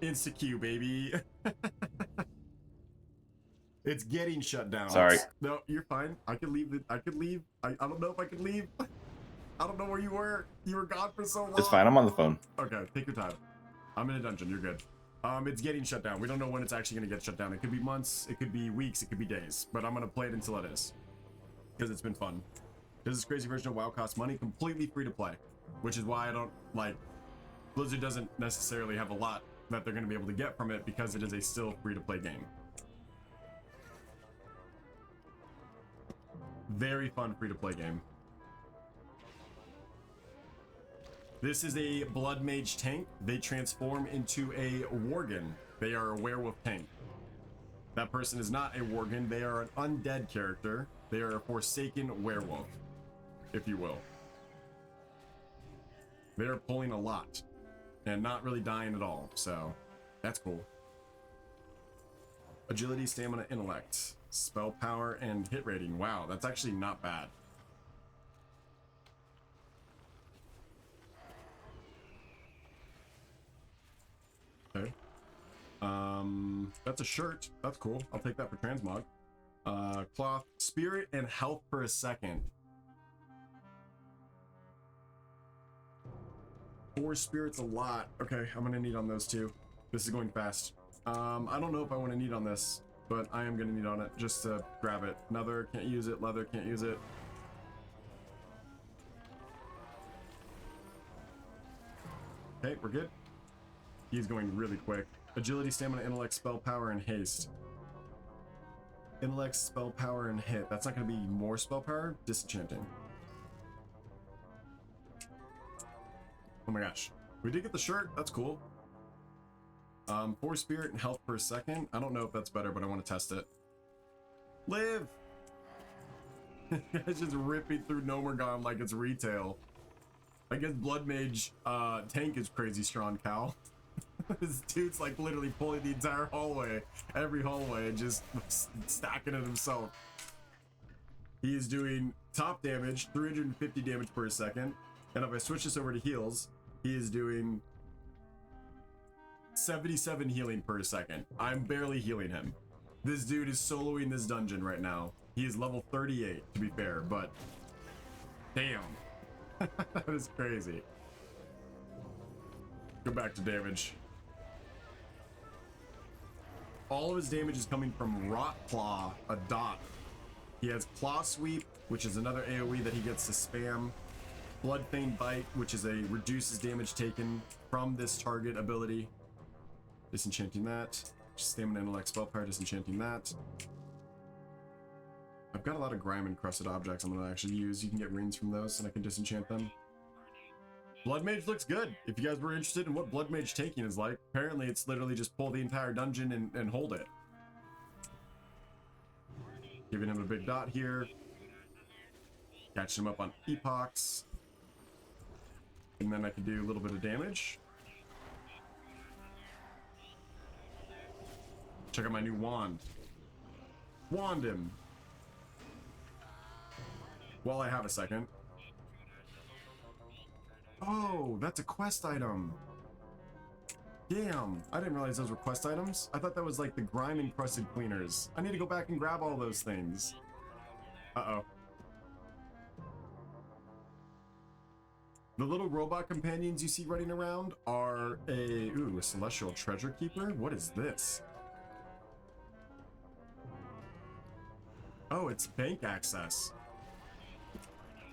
Insta queue, baby. It's getting shut down. Sorry. No, you're fine. I could leave. I could leave. I don't know if I could leave. I don't know where you were. You were gone for so long. It's fine. I'm on the phone. Okay, take your time. I'm in a dungeon. You're good. It's getting shut down. We don't know when it's actually going to get shut down. It could be months. It could be weeks. It could be days. But I'm going to play it until it is. Because it's been fun. Does this crazy version of WoW cost money? Completely free to play. Which is why I don't like... Blizzard doesn't necessarily have a lot that they're going to be able to get from it because it is a still free to play game. Very fun free to play game. This is a blood mage tank. They transform into a worgen. They are a werewolf tank. That person is not a worgen. They are an undead character. They are a forsaken werewolf, if you will. They are pulling a lot and not really dying at all, so that's cool. Agility, stamina, intellect, spell power, and hit rating. Wow, that's actually not bad. Okay. That's a shirt. That's cool. I'll take that for transmog. Cloth, spirit, and health per a second. 4 spirits a lot. Okay, I'm gonna need on those too. This is going fast. I don't know if I want to need on this, but I am gonna need on it just to grab it. Another, can't use it. Leather, can't use it. Okay, we're good. He's going really quick. Agility, stamina, intellect, spell power, and haste. Intellect, spell power, and hit. That's not going to be more spell power. Disenchanting. Oh my gosh. We did get the shirt. That's cool. 4 spirit and health per second. I don't know if that's better, but I want to test it. Live! Guys just ripping through Nomergon like it's retail. I guess Blood Mage tank is crazy strong, Cal. This dude's like literally pulling the entire hallway, every hallway, and just stacking it himself. He is doing top damage, 350 damage per second. And if I switch this over to heals, he is doing 77 healing per second. I'm barely healing him. This dude is soloing this dungeon right now. He is level 38, to be fair, but damn. That is crazy. Go back to damage. All of his damage is coming from Rot Claw, a dot. He has Claw Sweep, which is another AoE that he gets to spam. Bloodfeign Bite, which is a reduces damage taken from this target ability. Disenchanting that. Stamina, Intellect, Spell Power, disenchanting that. I've got a lot of grime encrusted objects I'm going to actually use. You can get runes from those and I can disenchant them. Blood Mage looks good. If you guys were interested in what Blood Mage taking is like, apparently it's literally just pull the entire dungeon and hold it. Giving him a big dot here. Catching him up on epochs. And then I can do a little bit of damage. Check out my new wand. Wand him. While I have a second. Oh, that's a quest item. Damn, I didn't realize those were quest items. I thought that was like the grime encrusted cleaners. I need to go back and grab all those things. Uh-oh. The little robot companions you see running around are a celestial treasure keeper. What is this? Oh, it's bank access.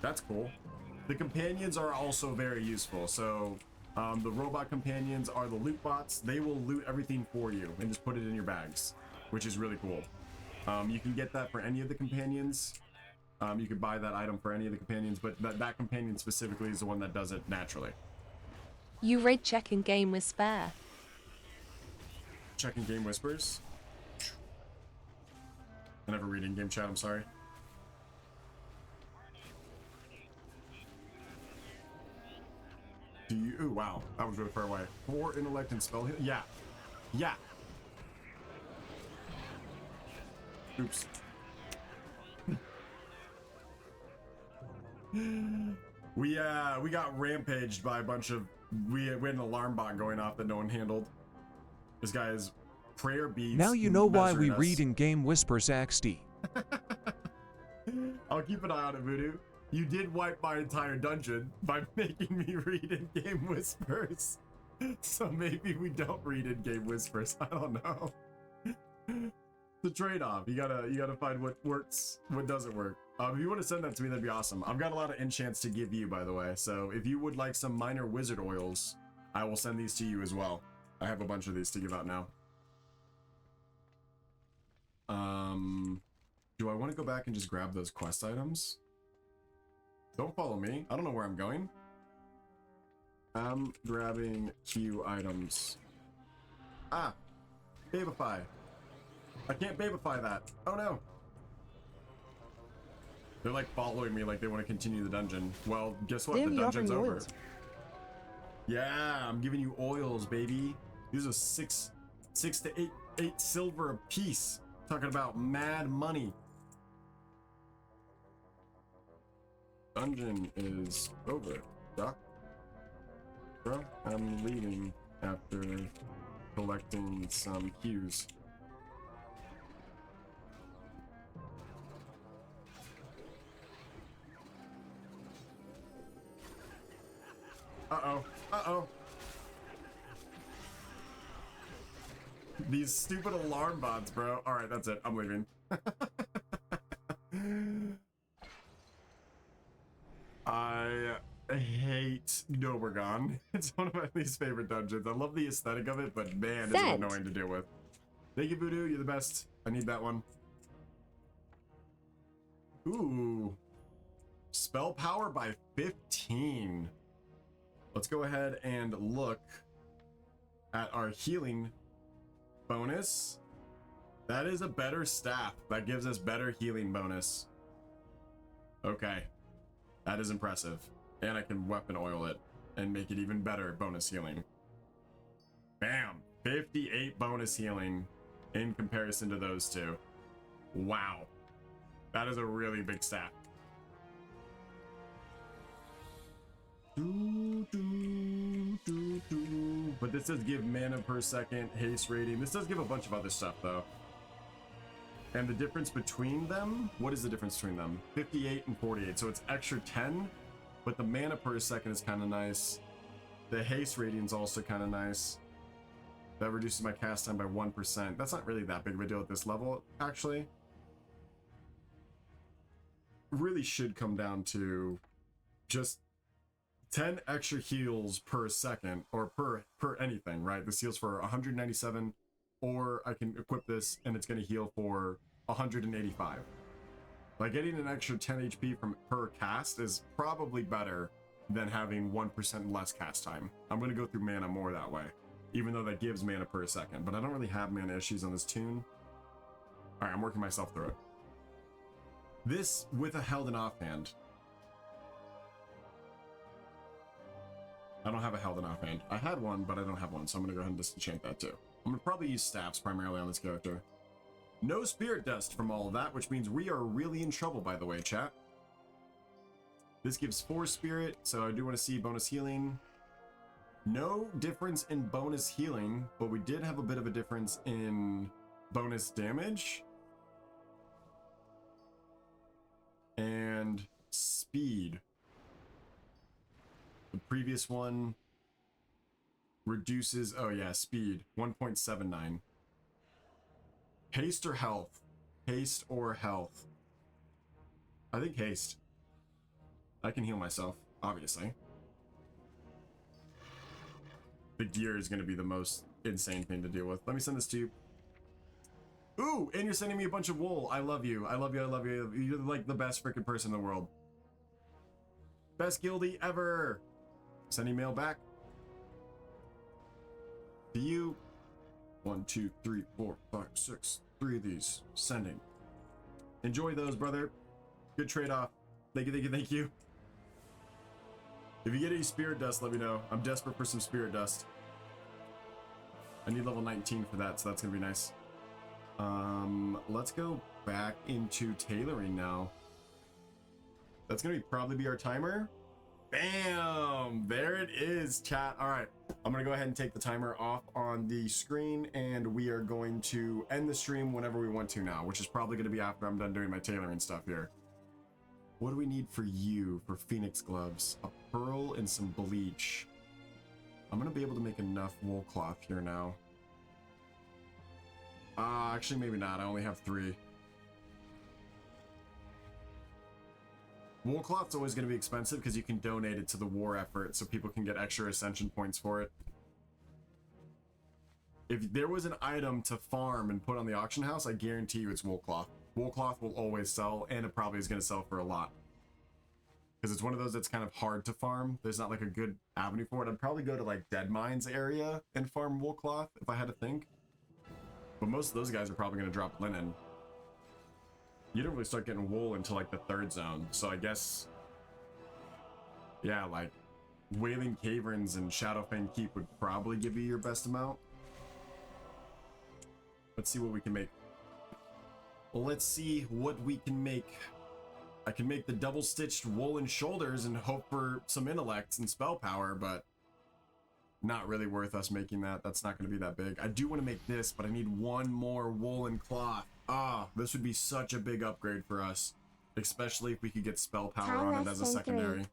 That's cool. The companions are also very useful. So the robot companions are the loot bots. They will loot everything for you and just put it in your bags, which is really cool. You can get that for any of the companions. You could buy that item for any of the companions, but that companion specifically is the one that does it naturally. You read Check and Game Whisper. Check and Game Whispers? I never read in-game chat, I'm sorry. Do you? Ooh, wow. That was really far away. 4 intellect and spell heal? Yeah. Yeah. Oops. We got rampaged by a bunch of... We had an alarm bot going off that no one handled. This guy is prayer beads. Now you know why we us. read in-game whispers, XD. I'll keep an eye on it, Voodoo. You did wipe my entire dungeon by making me read in-game whispers. So maybe we don't read in-game whispers. I don't know. The trade-off. You gotta find what works, what doesn't work. If you want to send that to me, that'd be awesome. I've got a lot of enchants to give you, by the way. So if you would like some minor wizard oils, I will send these to you as well. I have a bunch of these to give out now. Do I want to go back and just grab those quest items? Don't follow me. I don't know where I'm going. I'm grabbing Q items. Ah! Babify. I can't babify that. Oh no! They're like following me like they want to continue the dungeon. Well, guess what? The dungeon's over. Oils. Yeah, I'm giving you oils, baby. These are 6 to 8 silver a piece. Talking about mad money. Dungeon is over, Doc. Bro, I'm leaving after collecting some cues. Uh-oh. Uh-oh. These stupid alarm bots, bro. Alright, that's it. I'm leaving. I hate Nomergon. It's one of my least favorite dungeons. I love the aesthetic of it, but man, is it annoying to deal with. Thank you, Voodoo. You're the best. I need that one. Ooh. Spell power by 15. Let's go ahead and look at our healing bonus. That is a better staff. That gives us better healing bonus. Okay. That is impressive. And I can weapon oil it and make it even better bonus healing. Bam. 58 bonus healing in comparison to those two. Wow. That is a really big staff. But this does give mana per second, haste rating. This does give a bunch of other stuff though. And the difference between them, what is the difference between them? 58 and 48, so it's extra 10, but the mana per second is kind of nice. The haste rating is also kind of nice. That reduces my cast time by 1%. That's not really that big of a deal at this level, actually. Really should come down to just 10 extra heals per second, or per anything, right? This heals for 197, or I can equip this and it's going to heal for 185. Like getting an extra 10 HP from per cast is probably better than having 1% less cast time. I'm going to go through mana more that way, even though that gives mana per second, but I don't really have mana issues on this tune. All right, I'm working myself through it. This with a held and offhand. I don't have a held and offhand. I had one, but I don't have one, so I'm gonna go ahead and disenchant that too. I'm gonna probably use staffs primarily on this character. No spirit dust from all of that, which means we are really in trouble, by the way, chat. This gives 4 spirit, so I do want to see bonus healing. No difference in bonus healing, but we did have a bit of a difference in bonus damage. And speed. The previous one reduces, oh yeah, speed, 1.79. Haste or health? Haste or health? I think haste. I can heal myself, obviously. The gear is going to be the most insane thing to deal with. Let me send this to you. Ooh, and you're sending me a bunch of wool. I love you. I love you. I love you. You're like the best freaking person in the world. Best guildie ever. Send email back. To you. 1, 2, 3, 4, 5, 6. 3 of these. Sending. Enjoy those, brother. Good trade-off. Thank you, thank you, thank you. If you get any spirit dust, let me know. I'm desperate for some spirit dust. I need level 19 for that, so that's gonna be nice. Let's go back into tailoring now. That's gonna probably be our timer. Bam! There it is, chat. All right, I'm gonna go ahead and take the timer off on the screen, and we are going to end the stream whenever we want to now, which is probably gonna be after I'm done doing my tailoring stuff here. What do we need for you for Phoenix gloves? A pearl and some bleach. I'm gonna be able to make enough wool cloth here now. Actually, maybe not. I only have 3. Wool cloth's always going to be expensive because you can donate it to the war effort so people can get extra Ascension points for it. If there was an item to farm and put on the auction house, I guarantee you it's wool cloth. Wool cloth will always sell, and it probably is going to sell for a lot. Because it's one of those that's kind of hard to farm. There's not like a good avenue for it. I'd probably go to like Dead Mines area and farm wool cloth if I had to think. But most of those guys are probably going to drop linen. You don't really start getting wool until like the 3rd zone. So I guess, yeah, like Wailing Caverns and Shadowfang Keep would probably give you your best amount. Let's see what we can make. Well, let's see what we can make. I can make the double-stitched woolen shoulders and hope for some intellects and spell power, but not really worth us making that. That's not going to be that big. I do want to make this, but I need 1 more woolen cloth. This would be such a big upgrade for us, especially if we could get spell power on it as a secondary.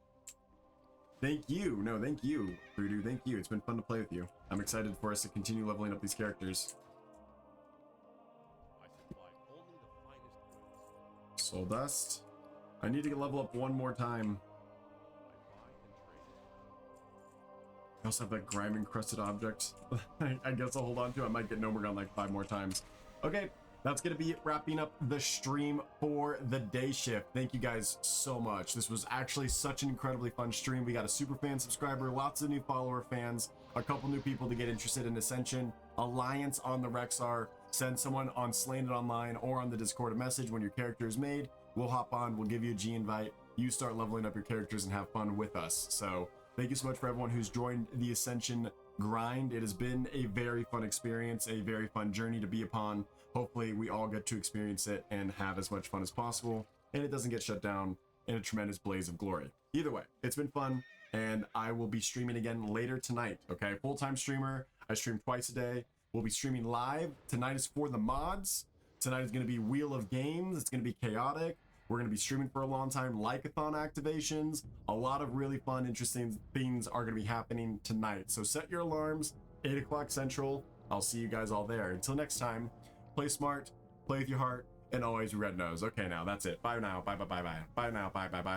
Thank you. No, thank you, Voodoo. Thank you. It's been fun to play with you. I'm excited for us to continue leveling up these characters. Soul Dust. I need to level up 1 more time. I also have that grime encrusted object. I guess I'll hold on to it. I might get Nomergon like 5 more times. Okay, that's going to be wrapping up the stream for the day shift. Thank you guys so much. This was actually such an incredibly fun stream. We got a super fan subscriber, lots of new follower fans, a couple new people to get interested in Ascension, Alliance on the Rexar. Send someone on Slanted Online or on the Discord a message when your character is made. We'll hop on, we'll give you a G invite. You start leveling up your characters and have fun with us. So thank you so much for everyone who's joined the Ascension grind. It has been a very fun experience, a very fun journey to be upon. Hopefully we all get to experience it and have as much fun as possible, and it doesn't get shut down in a tremendous blaze of glory. Either way, it's been fun, and I will be streaming again later tonight. Okay, full-time streamer. I stream twice a day. We'll be streaming live. Tonight is for the mods. Tonight is going to be Wheel of Games. It's going to be chaotic. We're going to be streaming for a long time. Like-a-thon activations. A lot of really fun, interesting things are going to be happening tonight. So set your alarms. 8 o'clock Central. I'll see you guys all there. Until next time, play smart, play with your heart, and always red nose. Okay, now that's it. Bye now. Bye, bye, bye, bye. Bye now. Bye, bye, bye.